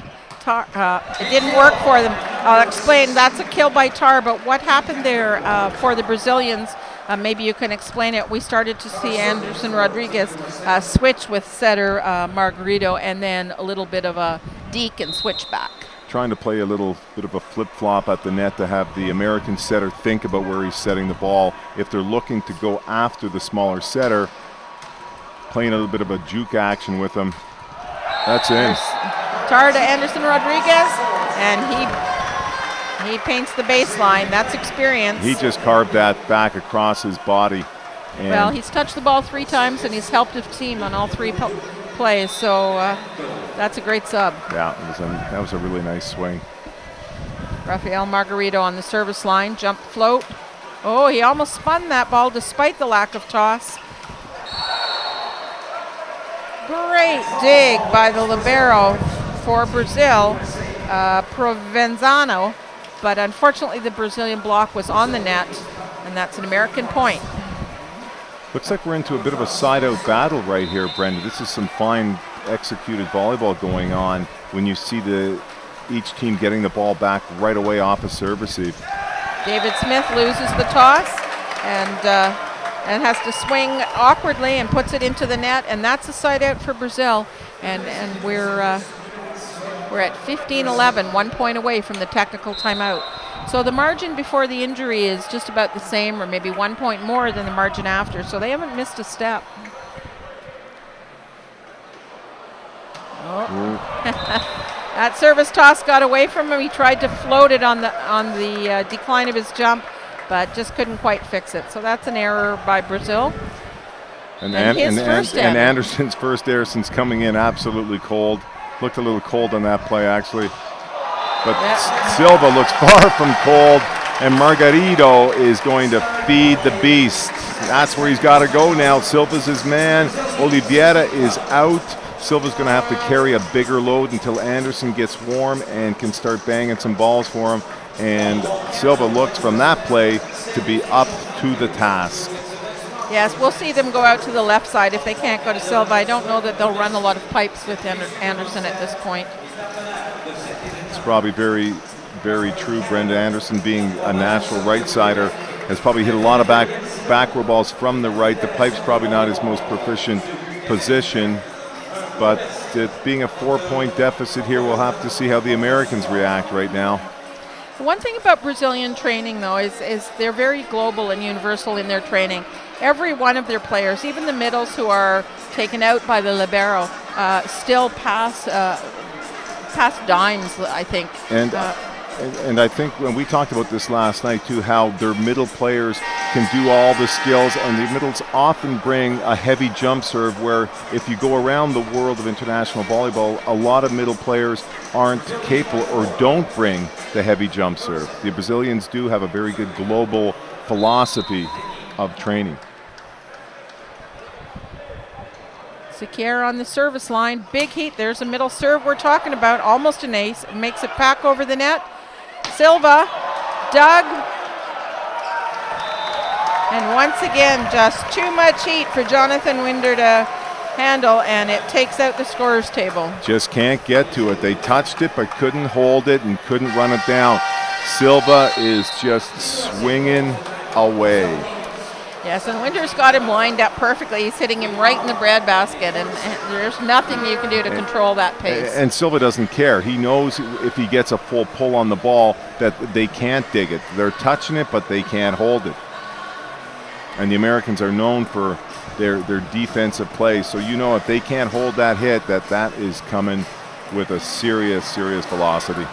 It didn't work for them. I'll explain. That's a kill by Tar, but what happened there for the Brazilians? Maybe you can explain it. We started to see Anderson Rodriguez switch with setter Margarito, and then a little bit of a deke and switch back. Trying to play a little bit of a flip-flop at the net to have the American setter think about where he's setting the ball. If they're looking to go after the smaller setter, playing a little bit of a juke action with him. That's in. Tar to Anderson Rodriguez, and he paints the baseline. That's experience. He just carved that back across his body. And well, he's touched the ball 3 times, and he's helped his team on all 3 plays, so that's a great sub. Yeah, that was a really nice swing. Rafael Margarito on the service line, jump float. Oh, he almost spun that ball despite the lack of toss. Great dig by the libero for Brazil, Provenzano, but unfortunately the Brazilian block was on the net, and that's an American point. Looks like we're into a bit of a side-out battle right here, Brenda. This is some fine executed volleyball going on when you see each team getting the ball back right away off a serve receive. David Smith loses the toss and has to swing awkwardly and puts it into the net, and that's a side out for Brazil, and we're at 15-11, 1 point away from the technical timeout. So the margin before the injury is just about the same, or maybe 1 point more than the margin after, so they haven't missed a step. Oh. That service toss got away from him. He tried to float it on the decline of his jump, but just couldn't quite fix it. So that's an error by Brazil. And Anderson's first error since coming in absolutely cold. Looked a little cold on that play, actually. But Silva looks far from cold, and Margarito is going to feed the beast. That's where he's got to go now. Silva's his man. Oliveira is out. Silva's going to have to carry a bigger load until Anderson gets warm and can start banging some balls for him. And Silva looks from that play to be up to the task. Yes, we'll see them go out to the left side if they can't go to Silva. I don't know that they'll run a lot of pipes with Anderson at this point. It's probably very, very true. Brenda Anderson, being a natural right-sider, has probably hit a lot of backward balls from the right. The pipe's probably not his most proficient position, but being a 4-point deficit here, we'll have to see how the Americans react right now. One thing about Brazilian training, though, is they're very global and universal in their training. Every one of their players, even the middles who are taken out by the libero, still pass dimes, I think. And I think when we talked about this last night too, how their middle players can do all the skills, and the middles often bring a heavy jump serve, where if you go around the world of international volleyball, a lot of middle players aren't capable or don't bring the heavy jump serve. The Brazilians do have a very good global philosophy of training. Sequeira on the service line, big heat. There's a middle serve we're talking about, almost an ace. It makes it back over the net. Silva, dug, and once again, just too much heat for Jonathan Winder handle, and it takes out the scorer's table. Just can't get to it. They touched it but couldn't hold it and couldn't run it down. Silva is just swinging away. Yes, and Winter's got him lined up perfectly. He's hitting him right in the breadbasket, and there's nothing you can do to control that pace. And Silva doesn't care. He knows if he gets a full pull on the ball that they can't dig it. They're touching it, but they can't hold it. And the Americans are known for their defensive play. So you know if they can't hold that hit, that is coming with a serious velocity.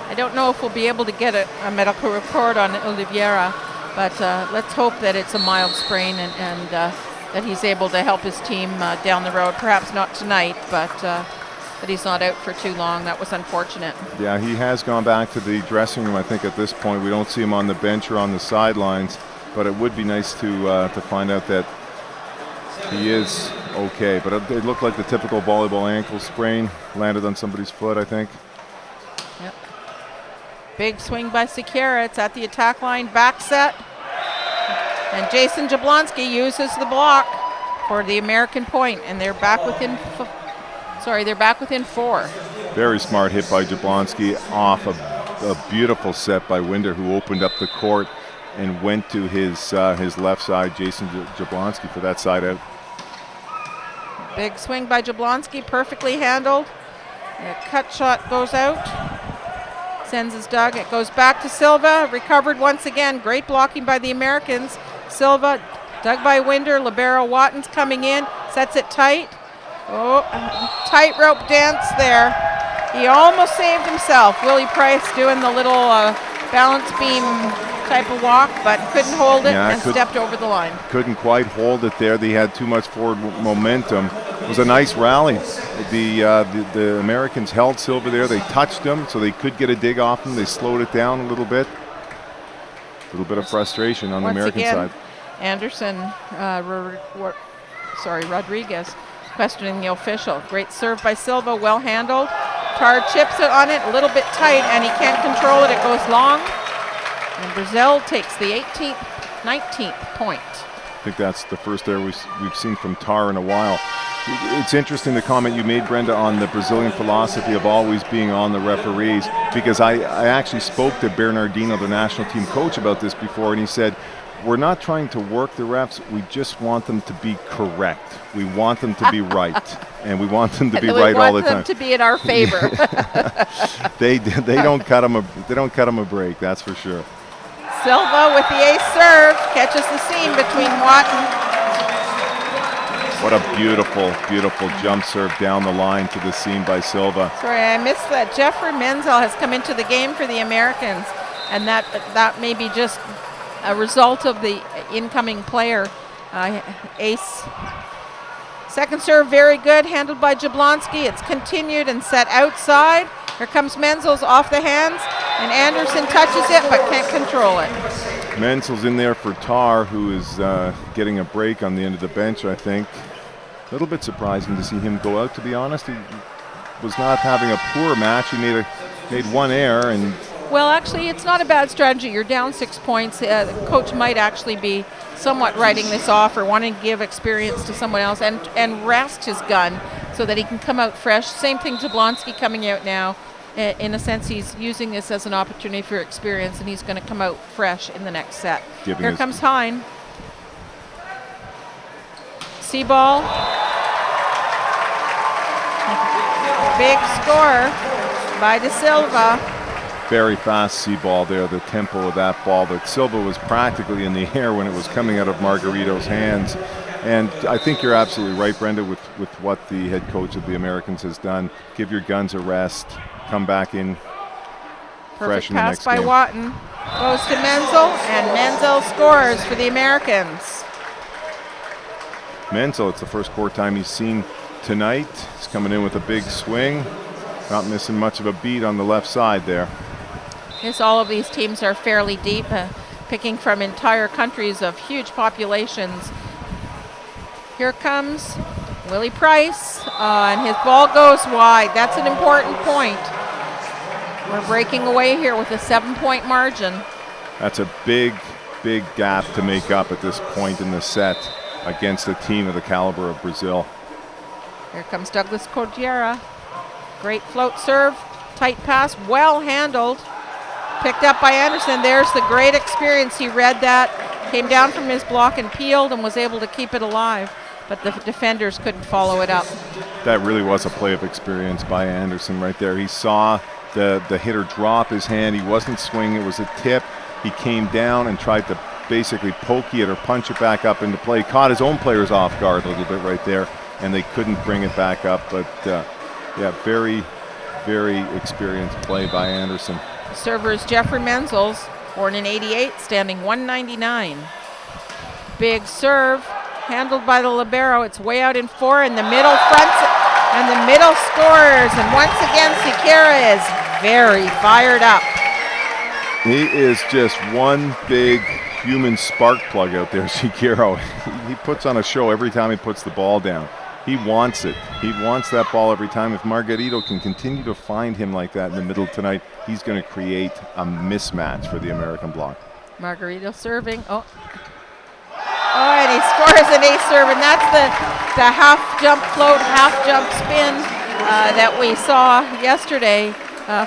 I don't know if we'll be able to get a medical report on Oliveira, but let's hope that it's a mild sprain and that he's able to help his team down the road. Perhaps not tonight, but that he's not out for too long. That was unfortunate. Yeah, he has gone back to the dressing room. I think at this point we don't see him on the bench or on the sidelines, but it would be nice to find out that he is okay. But it looked like the typical volleyball ankle sprain. Landed on somebody's foot, I think. Yep. Big swing by Sekera. It's at the attack line, back set. And Jason Jablonski uses the block for the American point, and they're back within four. Very smart hit by Jablonski off a beautiful set by Winder, who opened up the court and went to his left side, Jason Jablonski, for that side out. Big swing by Jablonski, perfectly handled. A cut shot goes out. Sends his dug. It goes back to Silva. Recovered once again. Great blocking by the Americans. Silva dug by Winder. Libero Wattens coming in. Sets it tight. Oh, tightrope dance there. He almost saved himself. Willie Price doing the little balance beam type of walk, but couldn't hold it and stepped over the line. Couldn't quite hold it there. They had too much forward momentum. It was a nice rally. The Americans held Silva there. They touched him so they could get a dig off him. They slowed it down a little bit. A little bit of frustration on the American side. Anderson, Rodriguez questioning the official. Great serve by Silva, well handled. Tar chips it on it, a little bit tight, and he can't control it. It goes long. And Brazil takes the 19th point. I think that's the first error we've seen from Tar in a while. It's interesting the comment you made, Brenda, on the Brazilian philosophy of always being on the referees, because I actually spoke to Bernardino, the national team coach, about this before, and he said, we're not trying to work the refs, we just want them to be correct. We want them to be right, and we want them to be right all the time. We want them to be in our favor. They don't cut them a break, that's for sure. Silva with the ace serve, catches the seam between Watton. What a beautiful jump serve down the line to the seam by Silva. Sorry, I missed that. Jeffrey Menzel has come into the game for the Americans, and that may be just a result of the incoming player, ace. Second serve, very good, handled by Jablonski. It's continued and set outside. Here comes Menzel's off the hands, and Anderson touches it but can't control it. Menzel's in there for Tar, who is getting a break on the end of the bench, I think. A little bit surprising to see him go out, to be honest. He was not having a poor match. He made one error. Well, actually, it's not a bad strategy. You're down 6 points. The coach might actually be somewhat writing this off or wanting to give experience to someone else and rest his gun so that he can come out fresh. Same thing, Jablonski coming out now. In a sense, he's using this as an opportunity for experience, and he's going to come out fresh in the next set. Here comes Hein. C-ball. Big score by De Silva. Very fast C-ball there, the tempo of that ball. But Silva was practically in the air when it was coming out of Margarito's hands. And I think you're absolutely right, Brenda, with what the head coach of the Americans has done. Give your guns a rest. Come back in fresh in the next game. Perfect pass by Watton. Goes to Menzel, and Menzel scores for the Americans. Menzel, it's the first court time he's seen tonight. He's coming in with a big swing. Not missing much of a beat on the left side there. Yes, all of these teams are fairly deep, picking from entire countries of huge populations. Here comes Willie Price, and his ball goes wide. That's an important point. We're breaking away here with a 7-point margin. That's a big gap to make up at this point in the set against a team of the caliber of Brazil. Here comes Douglas Codiera. Great float serve, tight pass, well handled. Picked up by Anderson. There's the great experience. He read that, came down from his block and peeled and was able to keep it alive. But the defenders couldn't follow it up. That really was a play of experience by Anderson right there. He saw the hitter drop his hand. He wasn't swinging. It was a tip. He came down and tried to basically poke it or punch it back up into play. Caught his own players off guard a little bit right there, and they couldn't bring it back up. But, yeah, very, very experienced play by Anderson. Server is Jeffrey Menzels, born in '88, standing 199. Big serve. Handled by the libero. It's way out in 4, and the middle fronts it, and the middle scores. And once again, Sekera is very fired up. He is just one big human spark plug out there, Sekera. He puts on a show every time he puts the ball down. He wants it. He wants that ball every time. If Margarito can continue to find him like that in the middle tonight, he's going to create a mismatch for the American bloc. Margarito serving. Oh, and he scores an ace serve, and that's the half jump float, half jump spin that we saw yesterday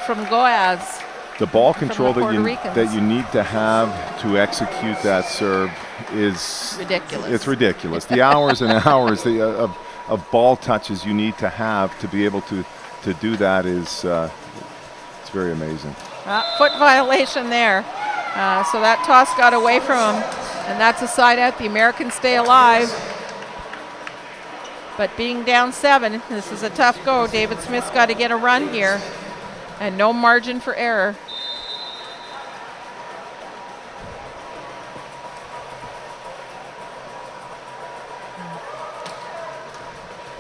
from Goiás. The ball control Ricans. that you need to have to execute that serve is ridiculous. It's ridiculous. The hours and hours of ball touches you need to have to be able to do that is it's very amazing. Foot violation there. So that toss got away from him. And that's a side out. The Americans stay alive. But being down 7, this is a tough go. David Smith's got to get a run here. And no margin for error.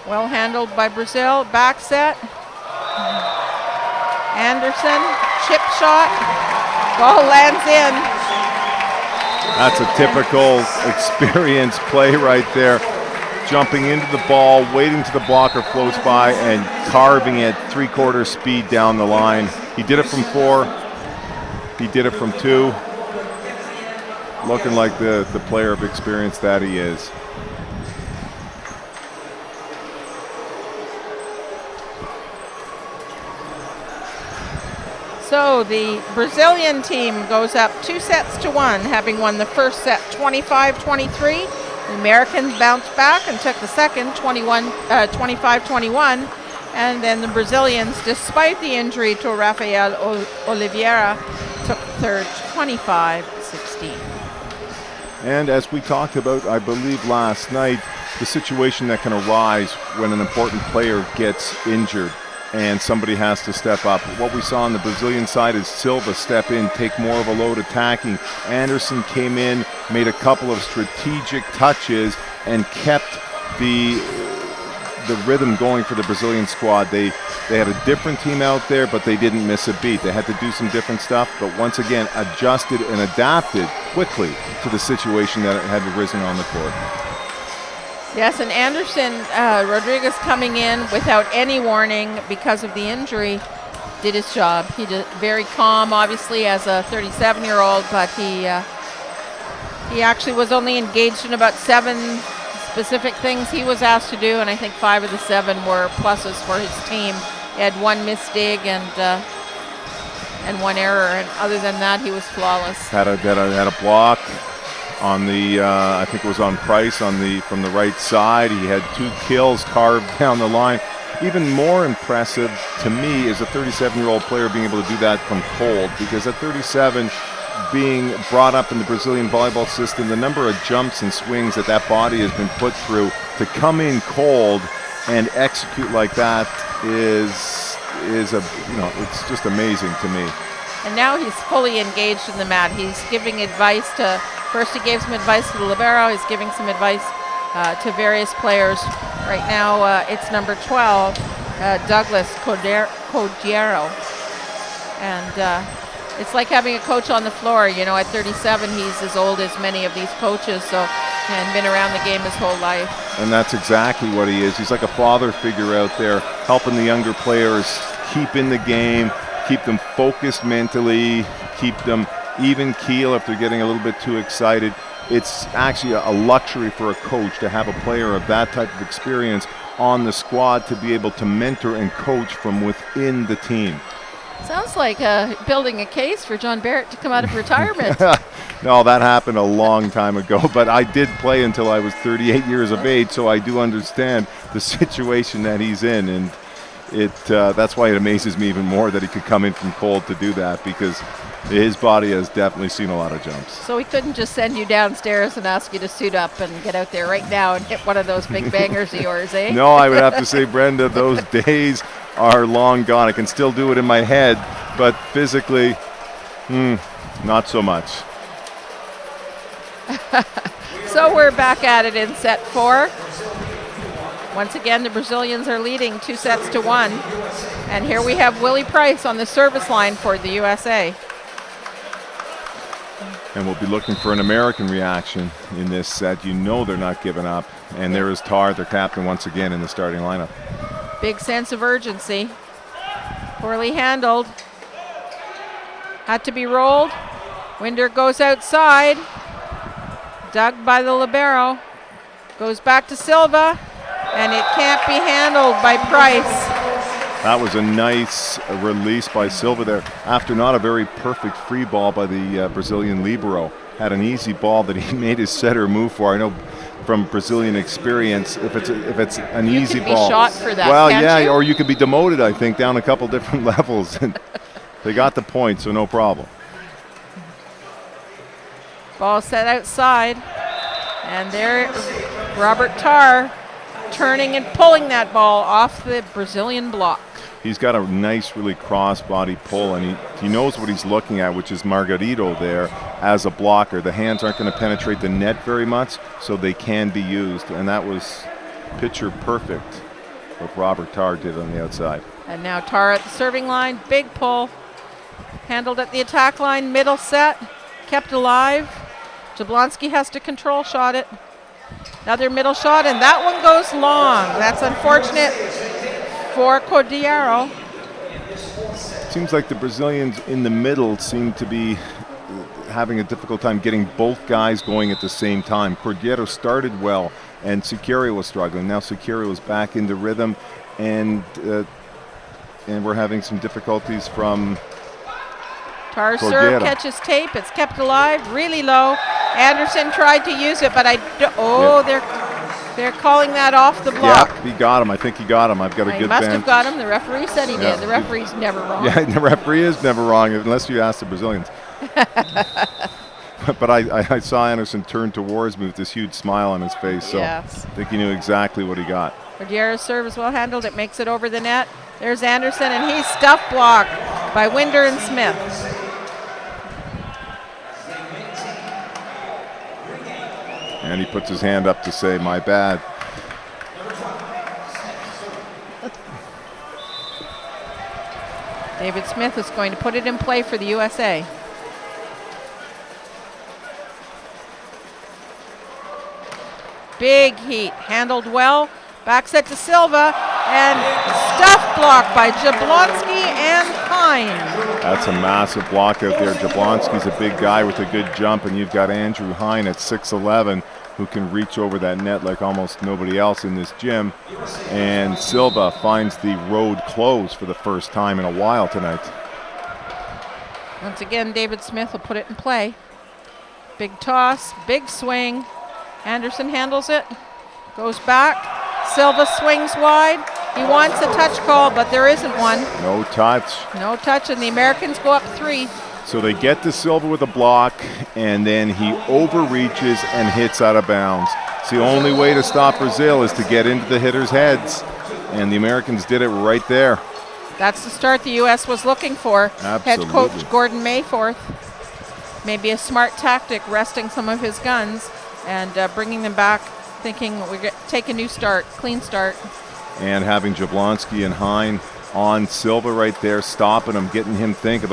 Well handled by Brazil. Back set. Anderson, chip shot. Ball lands in. That's a typical experience play right there. Jumping into the ball, waiting till the blocker floats by, and carving it 3/4 speed down the line. He did it from 4. He did it from 2. Looking like the player of experience that he is. So the Brazilian team goes up 2-1, having won the first set 25-23. The Americans bounced back and took the second 25-21. And then the Brazilians, despite the injury to Rafael Oliveira, took third 25-16. And as we talked about, I believe last night, the situation that can arise when an important player gets injured and somebody has to step up. What we saw on the Brazilian side is Silva step in, take more of a load attacking. Anderson came in, made a couple of strategic touches, and kept the rhythm going for the Brazilian squad. They had a different team out there, but they didn't miss a beat. They had to do some different stuff, but once again, adjusted and adapted quickly to the situation that had arisen on the court. Yes, and Anderson Rodriguez coming in without any warning because of the injury did his job. He did very calm, obviously, as a 37-year-old, but he actually was only engaged in about 7 specific things he was asked to do, and I think 5 of the 7 were pluses for his team. He had 1 missed dig and 1 error, and other than that, he was flawless. Had a block on the I think it was on Price from the right side. He had 2 kills carved down the line. Even more impressive to me is a 37-year-old player being able to do that from cold, because at 37, being brought up in the Brazilian volleyball system, the number of jumps and swings that body has been put through, to come in cold and execute like that is it's just amazing to me. And now he's fully engaged in the mat. He's giving advice to, first he gave some advice to the libero, he's giving some advice to various players. Right now it's number 12, Douglas Codiero. And it's like having a coach on the floor. You know, at 37, he's as old as many of these coaches, and been around the game his whole life. And that's exactly what he is. He's like a father figure out there, helping the younger players keep in the game, keep them focused mentally, keep them even keel if they're getting a little bit too excited. It's actually a luxury for a coach to have a player of that type of experience on the squad to be able to mentor and coach from within the team. Sounds like building a case for John Barrett to come out of retirement. No, that happened a long time ago, but I did play until I was 38 years of age, so I do understand the situation that he's in, and that's why it amazes me even more that he could come in from cold to do that, because his body has definitely seen a lot of jumps. So we couldn't just send you downstairs and ask you to suit up and get out there right now and hit one of those big bangers of yours, eh? No, I would have to say, Brenda, those days are long gone. I can still do it in my head, but physically, not so much. So we're back at it in set 4. Once again, the Brazilians are leading 2-1. And here we have Willie Price on the service line for the USA. And we'll be looking for an American reaction in this set. You know they're not giving up. And there is Tar, their captain, once again in the starting lineup. Big sense of urgency. Poorly handled. Had to be rolled. Winder goes outside. Dug by the libero. Goes back to Silva. And it can't be handled by Price. That was a nice release by Silva there after not a very perfect free ball by the Brazilian libero. Had an easy ball that he made his setter move for. I know from Brazilian experience, if it's an easy ball, you can be shot for that. Well, can't yeah, you? or you could be demoted. I think down a couple different levels. And they got the point, so no problem. Ball set outside, and there, Robert Tar turning and pulling that ball off the Brazilian block. He's got a nice, really cross-body pull, and he knows what he's looking at, which is Margarito there as a blocker. The hands aren't going to penetrate the net very much, so they can be used, and that was picture perfect what Robert Tar did on the outside. And now Tar at the serving line, big pull, handled at the attack line, middle set, kept alive. Jablonski has to control shot it. Another middle shot, and that one goes long. That's unfortunate for Cordeiro. Seems like the Brazilians in the middle seem to be having a difficult time getting both guys going at the same time. Cordeiro started well, and Siqueira was struggling. Now Siqueira was back into rhythm, and we're having some difficulties from Tar's serve catches tape. It's kept alive, really low. Anderson tried to use it, but they're calling that off the block. Yeah, he got him. I think he got him. I've got a good must have got him. The referee said he did. The referee's never wrong. Yeah, the referee is never wrong, unless you ask the Brazilians. But I saw Anderson turn towards me with this huge smile on his face, so yes. I think he knew exactly what he got. Cordeira's serve is well handled. It makes it over the net. There's Anderson, and he's stuff blocked by Winder and Smith. And he puts his hand up to say, my bad. David Smith is going to put it in play for the USA. Big heat, handled well. Back set to Silva, and stuff blocked by Jablonski and Hine. That's a massive block out there. Jablonski's a big guy with a good jump, and you've got Andrew Hine at 6'11", who can reach over that net like almost nobody else in this gym. And Silva finds the road closed for the first time in a while tonight. Once again, David Smith will put it in play. Big toss, big swing. Anderson handles it, goes back. Silva swings wide. He wants a touch call, but there isn't one. No touch. No touch, and the Americans go up 3. So they get to Silva with a block, and then he overreaches and hits out of bounds. It's the only way to stop Brazil is to get into the hitters' heads, and the Americans did it right there. That's the start the U.S. was looking for. Absolutely. Head coach Gordon Mayforth. Maybe a smart tactic, resting some of his guns and bringing them back, thinking we take a new start, clean start. And having Jablonski and Hine on Silva right there, stopping him, getting him thinking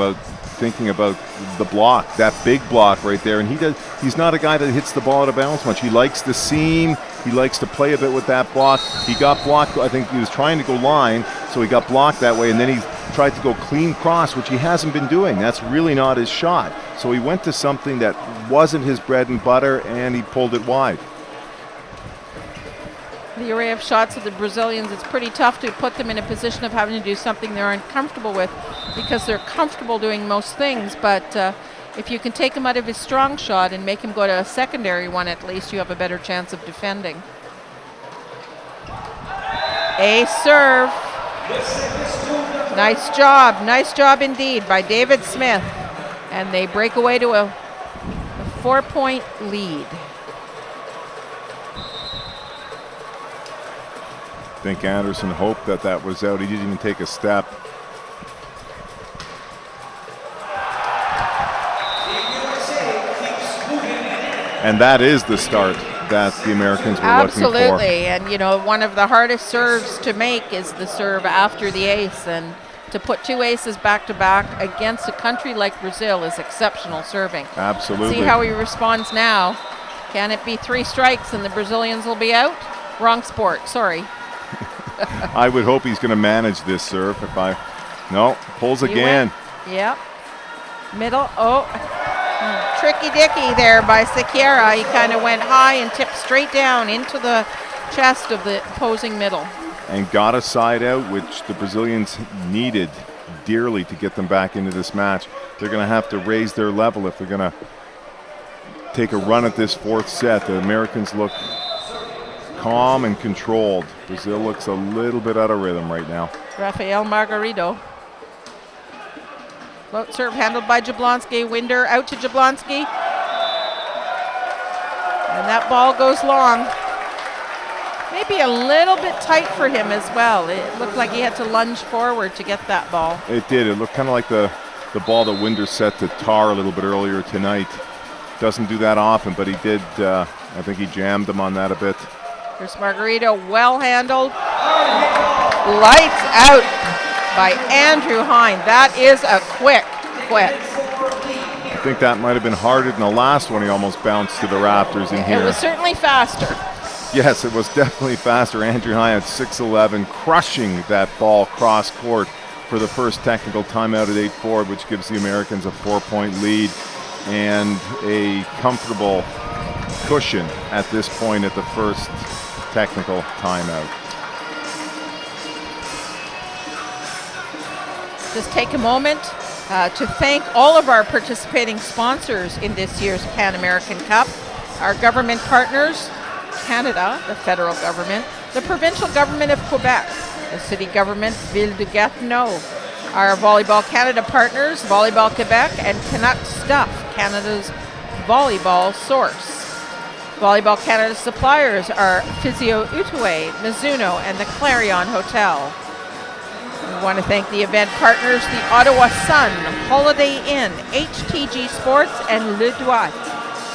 about the block, that big block right there. And he's not a guy that hits the ball out of bounds much. He likes the seam. He likes to play a bit with that block. He got blocked. I think he was trying to go line, so he got blocked that way. And then he tried to go clean cross, which he hasn't been doing. That's really not his shot. So he went to something that wasn't his bread and butter, and he pulled it wide. the array of shots of the Brazilians, it's pretty tough to put them in a position of having to do something they're uncomfortable with, because they're comfortable doing most things. But if you can take him out of his strong shot and make him go to a secondary one, at least you have a better chance of defending. A serve. Nice job indeed by David Smith. And they break away to a 4-point lead. I think Anderson hoped that that was out. He didn't even take a step. And that is the start that the Americans were looking for. Absolutely, and you know, one of the hardest serves to make is the serve after the ace, and to put two aces back to back against a country like Brazil is exceptional serving. Absolutely. See how he responds now. Can it be 3 strikes and the Brazilians will be out? Wrong sport, sorry. I would hope he's going to manage this serve. No, pulls again. Yep. Middle. Tricky dicky there by Sequeira. He kind of went high and tipped straight down into the chest of the opposing middle. And got a side out, which the Brazilians needed dearly to get them back into this match. They're going to have to raise their level if they're going to take a run at this 4th set. The Americans look calm and controlled. Brazil looks a little bit out of rhythm right now. Rafael Margarito. Float serve handled by Jablonski. Winder out to Jablonski. And that ball goes long. Maybe a little bit tight for him as well. It looked like he had to lunge forward to get that ball. It did. It looked kind of like the ball that Winder set to Tar a little bit earlier tonight. Doesn't do that often, but he did. I think he jammed him on that a bit. Here's Margarito, well handled. Lights out by Andrew Hine. That is a quick. I think that might have been harder than the last one. He almost bounced to the rafters in here. It was certainly faster. Yes, it was definitely faster. Andrew Hine at 6'11", crushing that ball cross court for the first technical timeout at 8-4, which gives the Americans a 4-point lead and a comfortable cushion at this point at the first technical timeout. Just take a moment to thank all of our participating sponsors in this year's Pan American Cup. Our government partners, Canada, the federal government, the provincial government of Quebec, the city government, Ville de Gatineau, our Volleyball Canada partners, Volleyball Quebec, and Canuck Stuff, Canada's volleyball source. Volleyball Canada suppliers are Physio Utue, Mizuno, and the Clarion Hotel. We want to thank the event partners, the Ottawa Sun, Holiday Inn, HTG Sports, and Le Duat.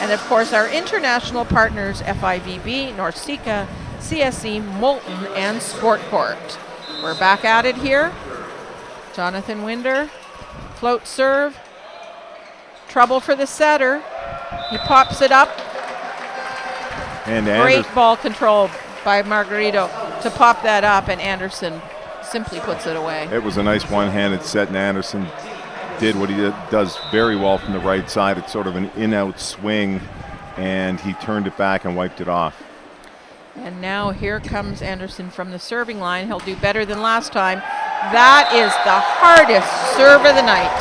And of course, our international partners, FIVB, Norseca, CSE, Molten, and Sport Court. We're back at it here. Jonathan Winder, float serve. Trouble for the setter. He pops it up. And great ball control by Margarito to pop that up, and Anderson simply puts it away. It was a nice one-handed set, and Anderson did what he does very well from the right side. It's sort of an in-out swing, and he turned it back and wiped it off. And now here comes Anderson from the serving line. He'll do better than last time. That is the hardest serve of the night.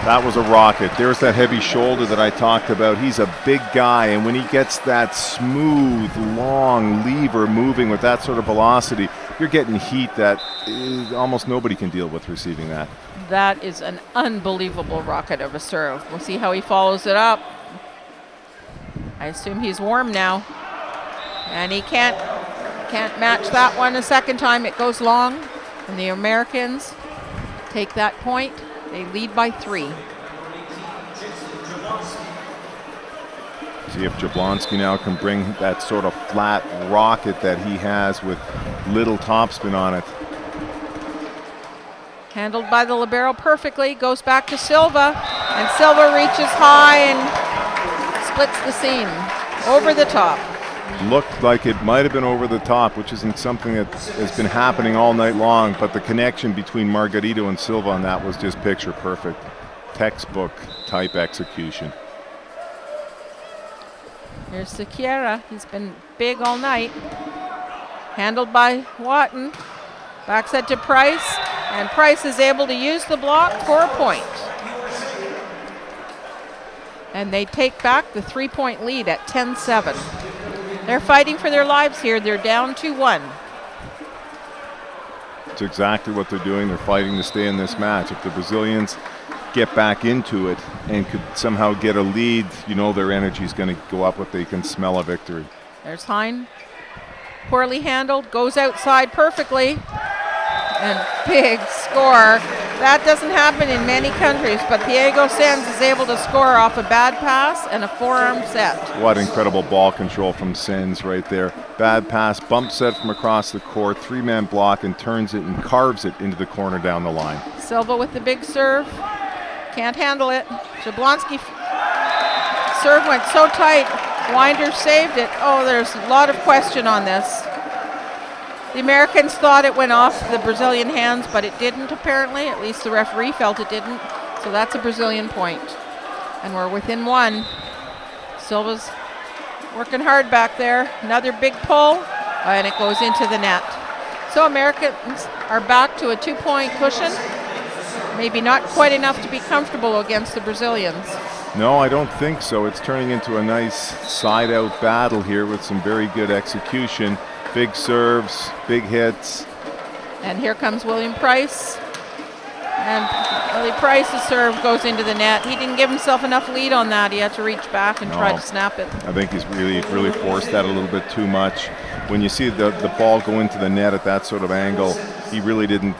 That was a rocket. There's that heavy shoulder that I talked about. He's a big guy, and when he gets that smooth, long lever moving with that sort of velocity, you're getting heat that almost nobody can deal with receiving that. That is an unbelievable rocket of a serve. We'll see how he follows it up. I assume he's warm now. And he can't match that one a second time. It goes long, and the Americans take that point. They lead by 3. See if Jablonski now can bring that sort of flat rocket that he has with little topspin on it. Handled by the libero perfectly, goes back to Silva, and Silva reaches high and splits the seam over the top. Looked like it might have been over the top, which isn't something that has been happening all night long, but the connection between Margarito and Silva on that was just picture perfect. Textbook type execution. Here's Sequeira. He's been big all night. Handled by Watton. Back set to Price, and Price is able to use the block for a point. And they take back the 3-point lead at 10-7. They're fighting for their lives here. They're down 2-1. It's exactly what they're doing. They're fighting to stay in this match. If the Brazilians get back into it and could somehow get a lead, you know their energy is going to go up if they can smell a victory. There's Hein. Poorly handled, goes outside perfectly. And big score. That doesn't happen in many countries, but Diego Sanz is able to score off a bad pass and a forearm set. What incredible ball control from Sanz right there. Bad pass, bump set from across the court, 3-man block, and turns it and carves it into the corner down the line. Silva with the big serve. Can't handle it. Jablonski serve went so tight. Winder saved it. Oh, there's a lot of question on this. The Americans thought it went off the Brazilian hands, but it didn't apparently. At least the referee felt it didn't. So that's a Brazilian point. And we're within 1. Silva's working hard back there. Another big pull, and it goes into the net. So Americans are back to a 2-point cushion. Maybe not quite enough to be comfortable against the Brazilians. No, I don't think so. It's turning into a nice side-out battle here with some very good execution. Big serves, big hits. And here comes William Price. And Willie Price's serve goes into the net. He didn't give himself enough lead on that. He had to reach back and try to snap it. I think he's really forced that a little bit too much. When you see the ball go into the net at that sort of angle, he really didn't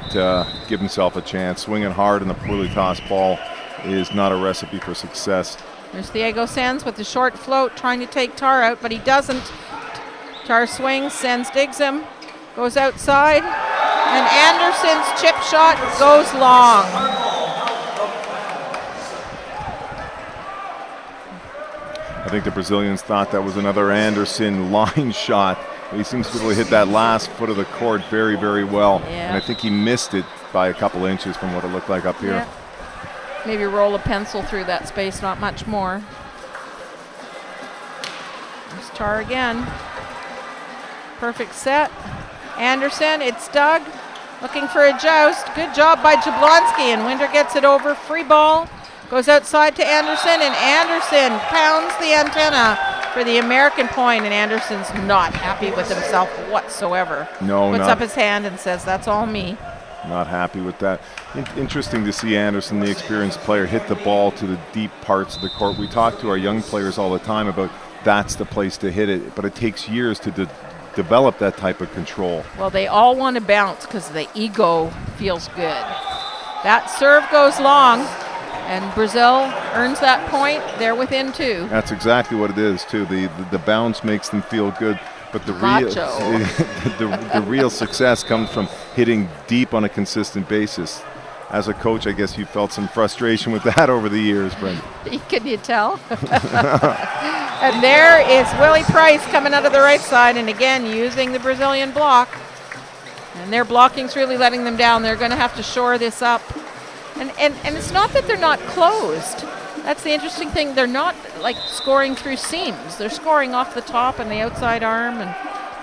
give himself a chance. Swinging hard on the poorly tossed ball is not a recipe for success. There's Diego Sanz with the short float trying to take Tar out, but he doesn't. Tar swings, Sanz digs him, goes outside, and Anderson's chip shot goes long. I think the Brazilians thought that was another Anderson line shot. He seems to be able to hit that last foot of the court very, very well. Yeah. And I think he missed it by a couple inches from what it looked like up here. Yeah. Maybe roll a pencil through that space, not much more. There's Tar again. Perfect set. Anderson, it's Doug. Looking for a joust. Good job by Jablonski, and Winder gets it over. Free ball. Goes outside to Anderson, and Anderson pounds the antenna for the American point, and Anderson's not happy with himself whatsoever. No, Puts up his hand and says, that's all me. Not happy with that. Interesting to see Anderson, the experienced player, hit the ball to the deep parts of the court. We talk to our young players all the time about that's the place to hit it, but it takes years to develop that type of control. Well, they all want to bounce because the ego feels good. That serve goes long, and Brazil earns that point. They're within 2. That's exactly what it is, too. The bounce makes them feel good, but the real success comes from hitting deep on a consistent basis. As a coach, I guess you felt some frustration with that over the years, Brent. Can you tell? And there is Willie Price coming out of the right side, and again using the Brazilian block. And their blocking's really letting them down. They're going to have to shore this up. And it's not that they're not closed. That's the interesting thing. They're not like scoring through seams. They're scoring off the top and the outside arm, and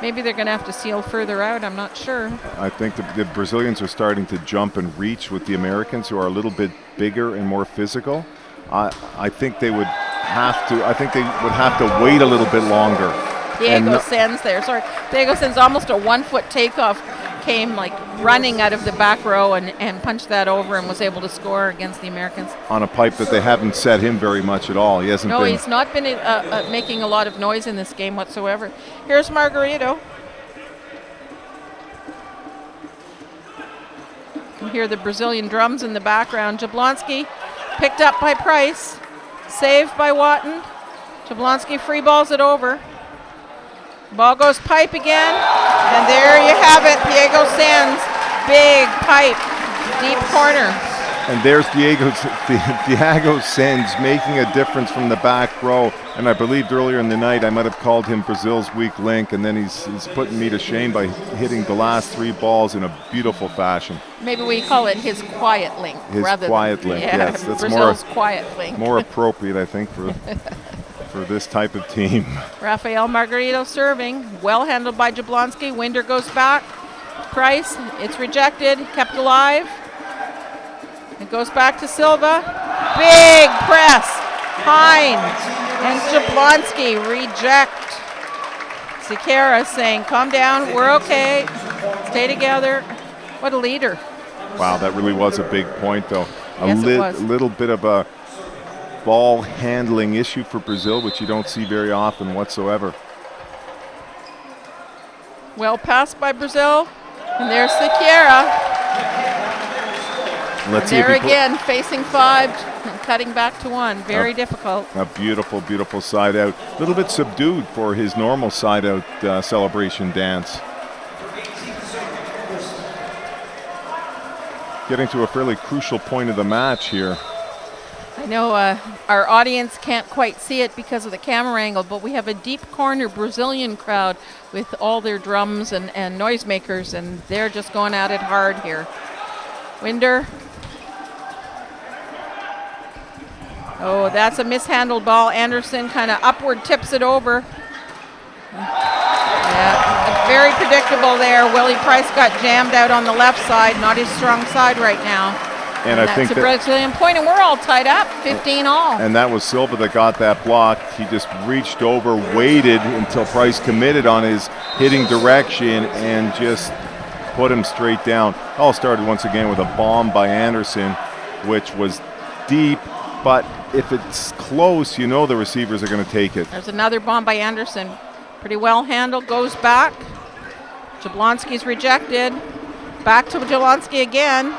maybe they're going to have to seal further out. I'm not sure. I think the Brazilians are starting to jump and reach with the Americans, who are a little bit bigger and more physical. I think they would have to. I think they would have to wait a little bit longer. Diego Sanz there. Sorry, Diego Sanz almost a 1-foot takeoff. Came like running out of the back row and punched that over and was able to score against the Americans. On a pipe that they haven't set him very much at all. He hasn't been. He's not been making a lot of noise in this game whatsoever. Here's Margarito. You can hear the Brazilian drums in the background. Jablonski picked up by Price. Saved by Watton. Jablonski free balls it over. Ball goes pipe again, and there you have it. Diego Sanz, big pipe, deep corner. And there's Diego Sanz making a difference from the back row. And I believed earlier in the night I might have called him Brazil's weak link, and then he's putting me to shame by hitting the last 3 balls in a beautiful fashion. Maybe we call it his quiet link. His quiet link, yes. That's Brazil's quiet link. More appropriate, I think, for this type of team. Rafael Margarito serving. Well handled by Jablonski. Winder goes back. Price, it's rejected, kept alive. It goes back to Silva. Big press. Hine and Jablonski reject. Sekera saying, calm down, we're okay. Stay together. What a leader. Wow, that really was a big point, though. Yes, it was. A little bit of a ball handling issue for Brazil, which you don't see very often whatsoever. Well passed by Brazil. And there's Sekera. Let's see there if he again, facing 5 and cutting back to 1. Very difficult. A beautiful, beautiful side out. A little bit subdued for his normal side out celebration dance. Getting to a fairly crucial point of the match here. I know our audience can't quite see it because of the camera angle, but we have a deep corner Brazilian crowd with all their drums and noisemakers, and they're just going at it hard here. Winder. Oh, that's a mishandled ball. Anderson kind of upward tips it over. Yeah, very predictable there. Willie Price got jammed out on the left side, not his strong side right now. And I think that's a Brazilian point, and we're all tied up, 15 all. And that was Silva that got that block. He just reached over, waited until Price committed on his hitting direction, and just put him straight down. All started once again with a bomb by Anderson, which was deep, but if it's close, you know the receivers are going to take it. There's another bomb by Anderson. Pretty well handled, goes back. Jablonski's rejected. Back to Jablonski again.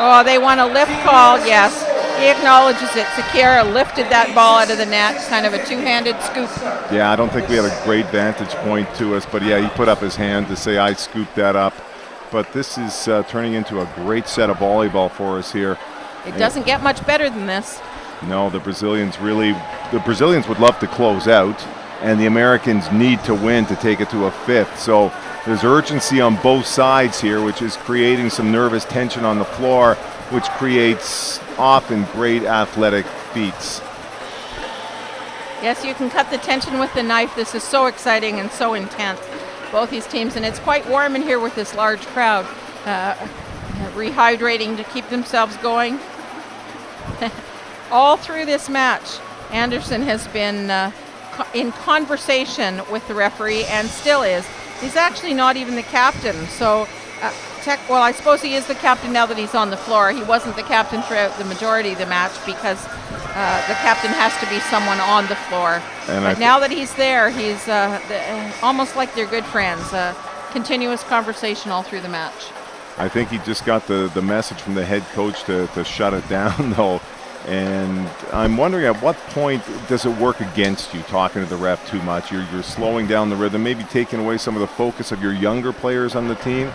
Oh, they want a lift call. Yes, he acknowledges it. Sekera lifted that ball out of the net, kind of a two-handed scoop. Yeah, I don't think we had a great vantage point to us, but yeah, he put up his hand to say, I scooped that up. But this is turning into a great set of volleyball for us here. It doesn't get much better than this. No, the Brazilians would love to close out, and the Americans need to win to take it to a 5th. So there's urgency on both sides here, which is creating some nervous tension on the floor, which creates often great athletic feats. Yes, you can cut the tension with the knife. This is so exciting and so intense, both these teams. And it's quite warm in here with this large crowd, rehydrating to keep themselves going. All through this match, Anderson has been in conversation with the referee and still is. He's actually not even the captain. So, well, I suppose he is the captain now that he's on the floor. He wasn't the captain throughout the majority of the match because the captain has to be someone on the floor. But now that he's there, he's almost like they're good friends. Continuous conversation all through the match. I think he just got the message from the head coach to shut it down, though. And I'm wondering at what point does it work against you talking to the ref too much? You're slowing down the rhythm, maybe taking away some of the focus of your younger players on the team.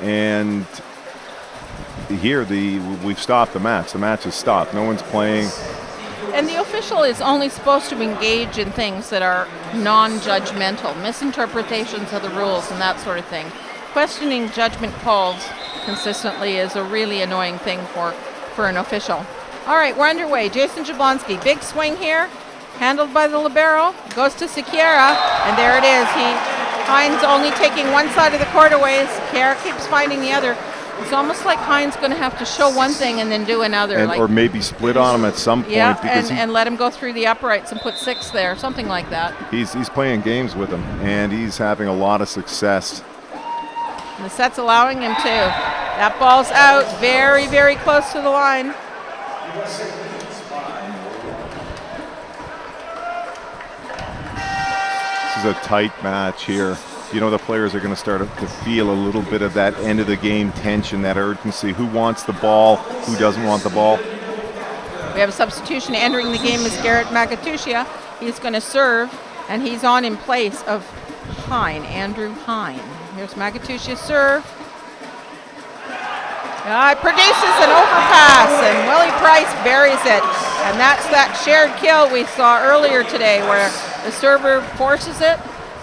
And here we've stopped the match. The match has stopped. No one's playing. And the official is only supposed to engage in things that are non-judgmental, misinterpretations of the rules and that sort of thing. Questioning judgment calls consistently is a really annoying thing for an official. All right, we're underway. Jason Jablonski, big swing here, handled by the libero, goes to Sekera, and there it is. Hines only taking one side of the court away. Sekera keeps finding the other. It's almost like Hines going to have to show one thing and then do another. Or maybe split on him at some point. Yeah, and let him go through the uprights and put 6 there, something like that. He's playing games with him, and he's having a lot of success. And the set's allowing him to. That ball's out, very, very close to the line. This is a tight match here. You know the players are going to start to feel a little bit of that end of the game tension, that urgency. Who wants the ball? Who doesn't want the ball? We have a substitution entering the game is Garrett Magatusia. He's going to serve, and he's on in place of Hine, Andrew Hine. Here's Magatusia's serve. It produces an overpass, and Willie Price buries it. And that's that shared kill we saw earlier today where the server forces it,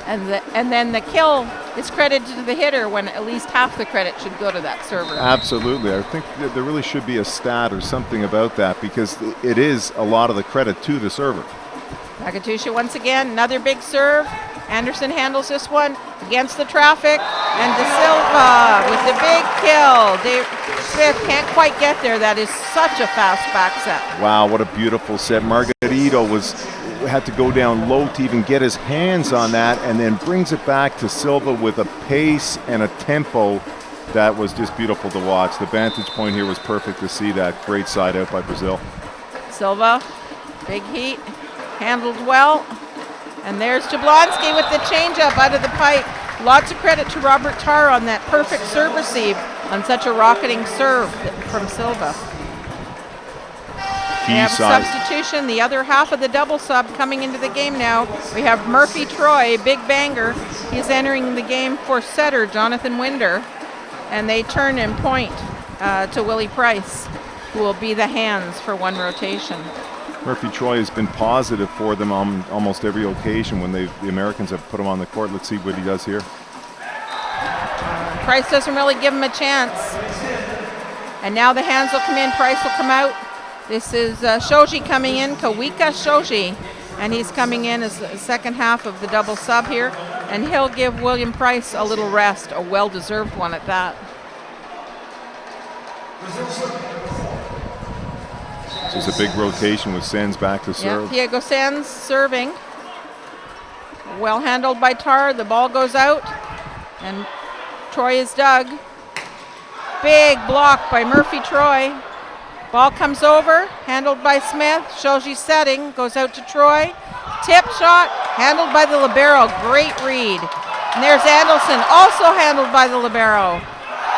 and then the kill is credited to the hitter when at least half the credit should go to that server. Absolutely. I think that there really should be a stat or something about that because it is a lot of the credit to the server. Agatusha once again, another big serve. Anderson handles this one against the traffic, and De Silva with the big kill. Dave Smith can't quite get there. That is such a fast back set. Wow, what a beautiful set. Margarito had to go down low to even get his hands on that, and then brings it back to Silva with a pace and a tempo that was just beautiful to watch. The vantage point here was perfect to see that. Great side out by Brazil. Silva, big heat, handled well. And there's Jablonski with the changeup out of the pipe. Lots of credit to Robert Tarr on that perfect serve receive on such a rocketing serve from Silva. We have a substitution, the other half of the double sub coming into the game now. We have Murphy Troy, big banger. He's entering the game for setter Jonathan Winder. And they turn and point to Willie Price, who will be the hands for one rotation. Murphy Troy has been positive for them on almost every occasion when the Americans have put him on the court. Let's see what he does here. Price doesn't really give him a chance. And now the hands will come in, Price will come out. This is Shoji coming in, Kawika Shoji. And he's coming in as the second half of the double sub here. And he'll give William Price a little rest, a well-deserved one at that. This is a big rotation with Sens back to serve. Yeah, Diego Sens serving. Well handled by Tarr. The ball goes out. And Troy is dug. Big block by Murphy Troy. Ball comes over. Handled by Smith. Shoji setting. Goes out to Troy. Tip shot. Handled by the libero. Great read. And there's Andelson. Also handled by the libero.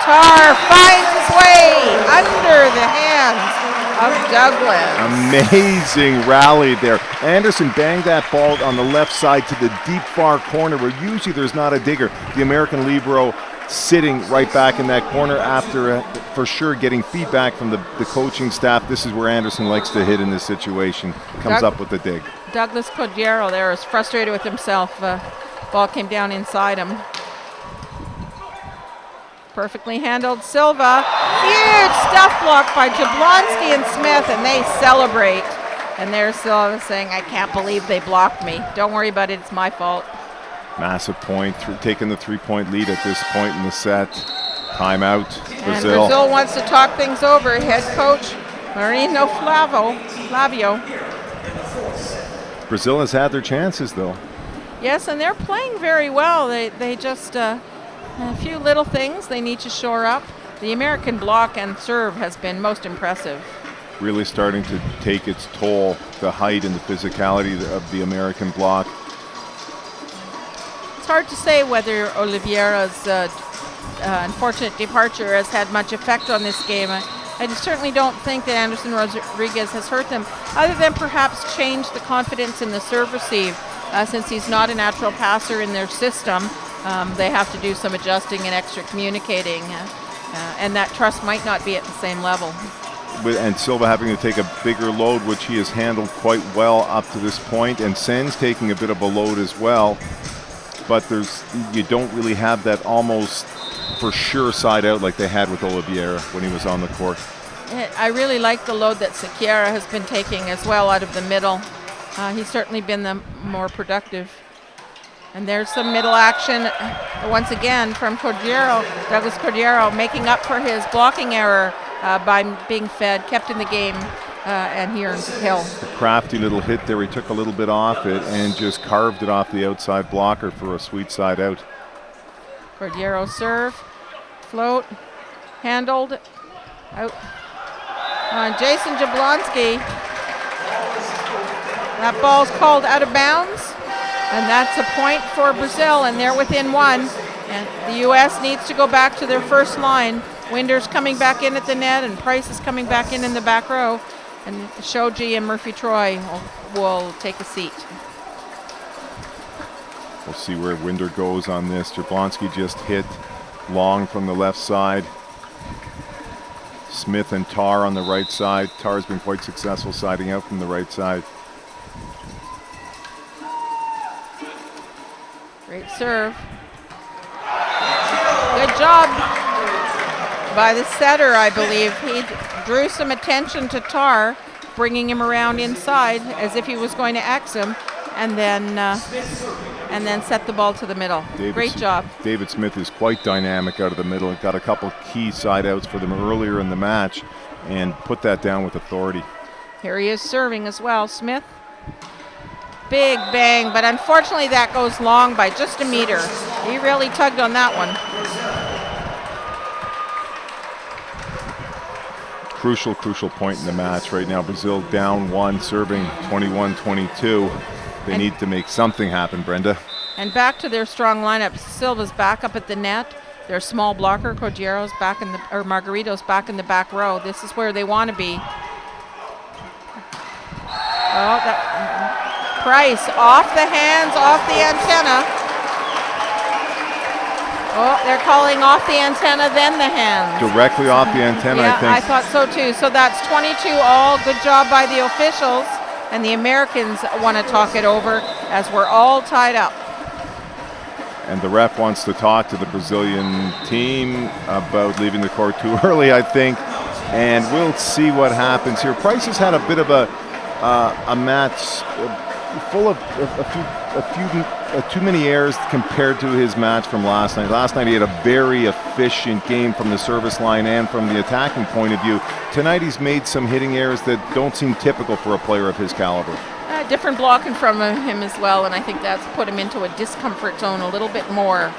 Tarr finds his way under the hands of Douglas. Amazing rally there. Anderson banged that ball on the left side to the deep far corner where usually there's not a digger. The American libero sitting right back in that corner after for sure getting feedback from the coaching staff. This is where Anderson likes to hit in this situation. Comes up with the dig. Douglas Codiero there is frustrated with himself. Ball came down inside him. Perfectly handled Silva. Huge stuff block by Jablonski and Smith, and they celebrate. And there's Silva saying, I can't believe they blocked me. Don't worry about it, it's my fault. Massive point, taking the 3-point lead at this point in the set. Timeout, Brazil. And Brazil wants to talk things over. Head coach Marino Flavio. Brazil has had their chances, though. Yes, and they're playing very well. They just... a few little things they need to shore up. The American block and serve has been most impressive. Really starting to take its toll, the height and the physicality of the American block. It's hard to say whether Oliveira's unfortunate departure has had much effect on this game. I certainly don't think that Anderson Rodriguez has hurt them, other than perhaps change the confidence in the serve receive. Since he's not a natural passer in their system, they have to do some adjusting and extra communicating, and that trust might not be at the same level. And Silva having to take a bigger load, which he has handled quite well up to this point, and Sens taking a bit of a load as well. But you don't really have that almost for sure side out like they had with Oliveira when he was on the court. I really like the load that Sequeira has been taking as well out of the middle. He's certainly been the more productive. And there's some middle action once again from Codiero, Douglas Codiero, making up for his blocking error by being fed, kept in the game, and he earns a kill. A crafty little hit there. He took a little bit off it and just carved it off the outside blocker for a sweet side out. Codiero serve, float, handled, out on Jason Jablonski. That ball's called out of bounds. And that's a point for Brazil, and they're within one. And the U.S. needs to go back to their first line. Winder's coming back in at the net, and Price is coming back in the back row. And Shoji and Murphy Troy will take a seat. We'll see where Winder goes on this. Jablonski just hit long from the left side. Smith and Tarr on the right side. Tarr's been quite successful siding out from the right side. Great serve. Good job by the setter, I believe. He drew some attention to Tarr, bringing him around inside as if he was going to X him. and then set the ball to the middle. Great job. David Smith is quite dynamic out of the middle. He got a couple key side outs for them earlier in the match and put that down with authority. Here he is serving as well. Smith. Big bang, but unfortunately that goes long by just a meter. He really tugged on that one. Crucial point in the match right now. Brazil down 1, serving 21-22. They need to make something happen, Brenda. And back to their strong lineup. Silva's back up at the net. Their small blocker, Cogero's back in the, or Margarito's back in the back row. This is where they want to be. Oh, that Price off the hands, off the antenna. Oh, they're calling off the antenna, then the hands. Directly off the antenna, yeah, I think. I thought so too. So that's 22 all. Good job by the officials. And the Americans want to talk it over as we're all tied up. And the ref wants to talk to the Brazilian team about leaving the court too early, I think. And we'll see what happens here. Price has had a bit of a match full of too many errors compared to his match from last night. Last night he had a very efficient game from the service line and from the attacking point of view. Tonight he's made some hitting errors that don't seem typical for a player of his caliber. Different blocking from him as well, and I think that's put him into a discomfort zone a little bit more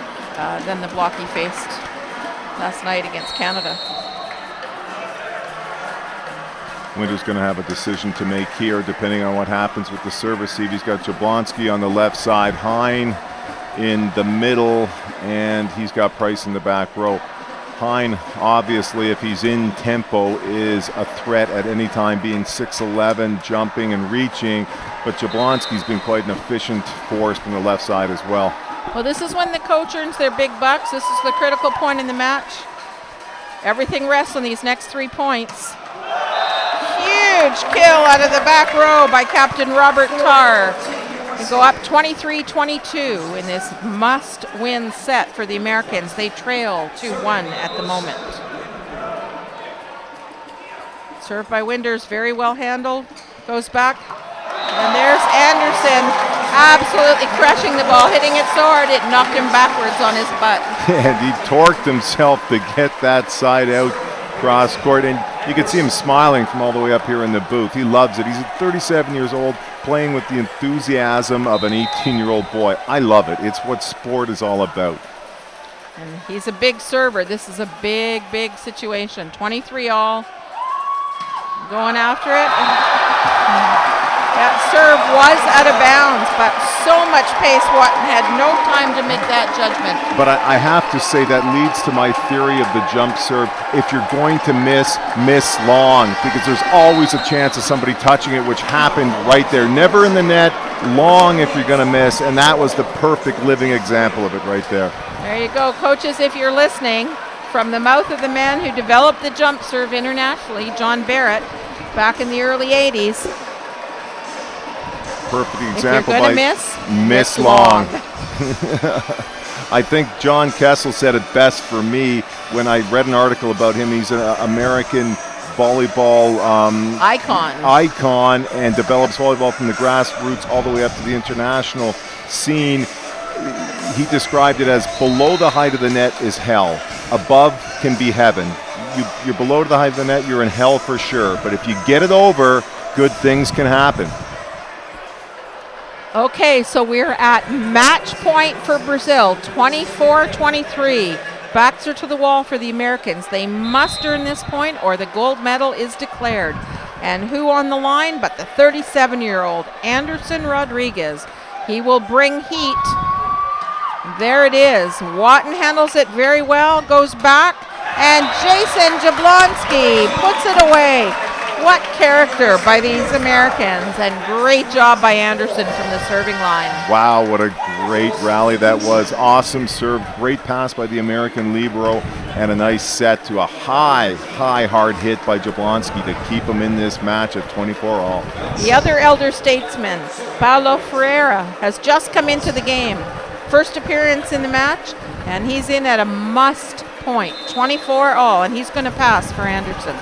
than the block he faced last night against Canada. Winter's going to have a decision to make here depending on what happens with the service. See, he's got Jablonski on the left side, Hein in the middle, and he's got Price in the back row. Hein, obviously, if he's in tempo, is a threat at any time, being 6'11", jumping and reaching, but Jablonski's been quite an efficient force from the left side as well. Well, this is when the coach earns their big bucks. This is the critical point in the match. Everything rests on these next 3 points. Huge kill out of the back row by Captain Robert Tarr. They go up 23-22 in this must-win set for the Americans. They trail 2-1 at the moment. Served by Winders, very well handled. Goes back, and there's Anderson absolutely crushing the ball, hitting it so hard it knocked him backwards on his butt. And he torqued himself to get that side out cross court, and you can see him smiling from all the way up here in the booth. He loves it. He's 37 years old, playing with the enthusiasm of an 18-year-old boy. I love it. It's what sport is all about. And he's a big server. This is a big, big situation. 23 all. Going after it. That serve was out of bounds, but so much pace, Watton had no time to make that judgment. But I have to say that leads to my theory of the jump serve. If you're going to miss long, because there's always a chance of somebody touching it, which happened right there. Never in the net, long if you're going to miss, and that was the perfect living example of it right there. There you go, coaches, if you're listening, from the mouth of the man who developed the jump serve internationally, John Barrett, back in the early 80s. Perfect example. If you're going to miss long. I think John Kessel said it best for me when I read an article about him. He's an American volleyball icon and develops volleyball from the grassroots all the way up to the international scene. He described it as below the height of the net is hell. Above can be heaven. You're below the height of the net, you're in hell for sure. But if you get it over, good things can happen. Okay, so we're at match point for Brazil, 24-23. Backs are to the wall for the Americans. They must earn this point or the gold medal is declared. And who on the line but the 37-year-old Anderson Rodriguez. He will bring heat. There it is. Watton handles it very well, goes back, and Jason Jablonski puts it away. What character by these Americans, and great job by Anderson from the serving line. Wow, what a great rally that was. Awesome serve, great pass by the American libero, and a nice set to a high, hard hit by Jablonski to keep him in this match at 24 all. The other elder statesman, Paulo Ferreira, has just come into the game. First appearance in the match, and he's in at a must point, 24 all, and he's going to pass for Anderson.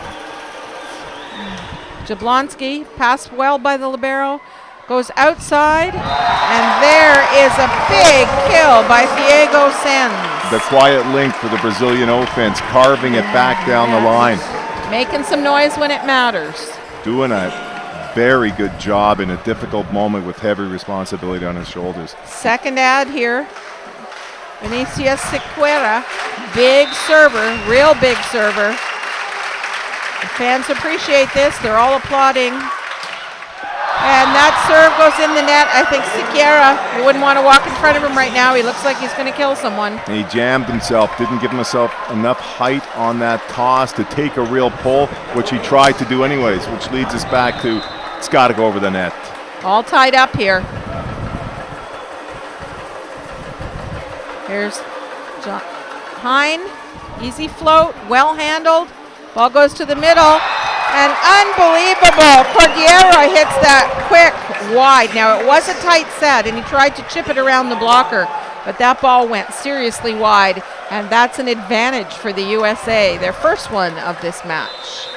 Jablonski passed well by the libero, goes outside, and there is a big kill by Diego Sens. The quiet link for the Brazilian offense, carving it back down the line. Making some noise when it matters. Doing a very good job in a difficult moment with heavy responsibility on his shoulders. Second ad here. Vinicius Sequeira, big server, real big server. The fans appreciate this. They're all applauding. And that serve goes in the net. I think Sequeira, you wouldn't want to walk in front of him right now. He looks like he's going to kill someone. And he jammed himself, didn't give himself enough height on that toss to take a real pull, which he tried to do anyways, which leads us back to it's got to go over the net. All tied up here. Here's John Hein, easy float, well handled. Ball goes to the middle, and unbelievable. Cordillera hits that quick wide. Now it was a tight set, and he tried to chip it around the blocker, but that ball went seriously wide, and that's an advantage for the USA, their first one of this match.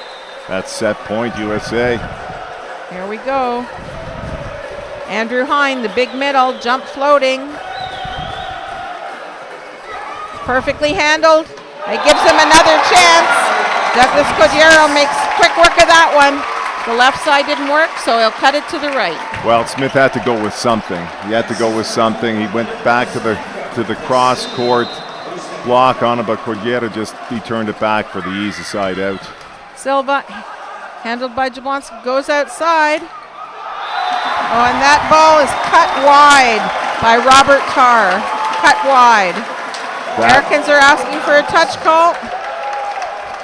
That's set point, USA. Here we go. Andrew Hein, the big middle, jump floating. Perfectly handled. It gives him another chance. Douglas Cordillera makes quick work of that one. The left side didn't work, so he'll cut it to the right. Well, Smith had to go with something. He had to go with something. He went back to the cross court block on it, but Cordillera he turned it back for the easy side out. Silva, handled by Jablonski, goes outside. Oh, and that ball is cut wide by Robert Tarr. Cut wide. Americans are asking for a touch call.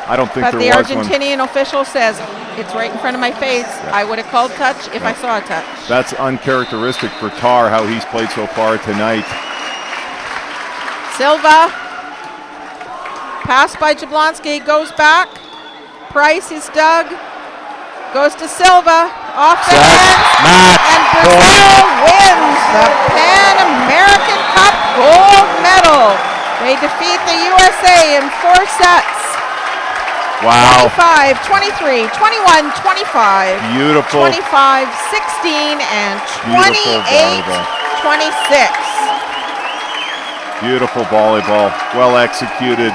I don't think but there was one. But the Argentinian official says, it's right in front of my face. Yeah. I would have called touch if I saw a touch. That's uncharacteristic for Tarr, how he's played so far tonight. Silva, pass by Jablonski, goes back. Price is dug, goes to Silva, off the end, and Brazil wins the Pan American Cup gold medal. They defeat the USA in 4 sets. Wow. 25, 23, 21, 25. Beautiful. 25, 16, and 28, 26. Beautiful volleyball. Well executed.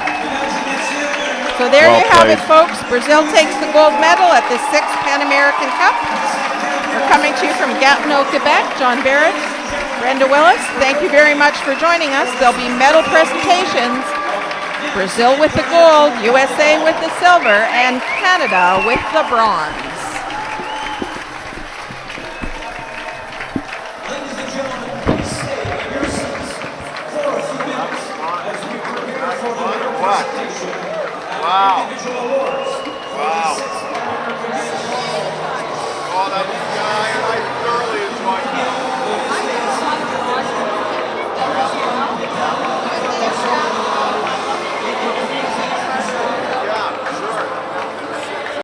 So there you have it, folks. Brazil takes the gold medal at the 6th Pan American Cup. We're coming to you from Gatineau, Quebec. John Barrett, Brenda Willis, thank you very much for joining us. There'll be medal presentations. Brazil with the gold, USA with the silver, and Canada with the bronze.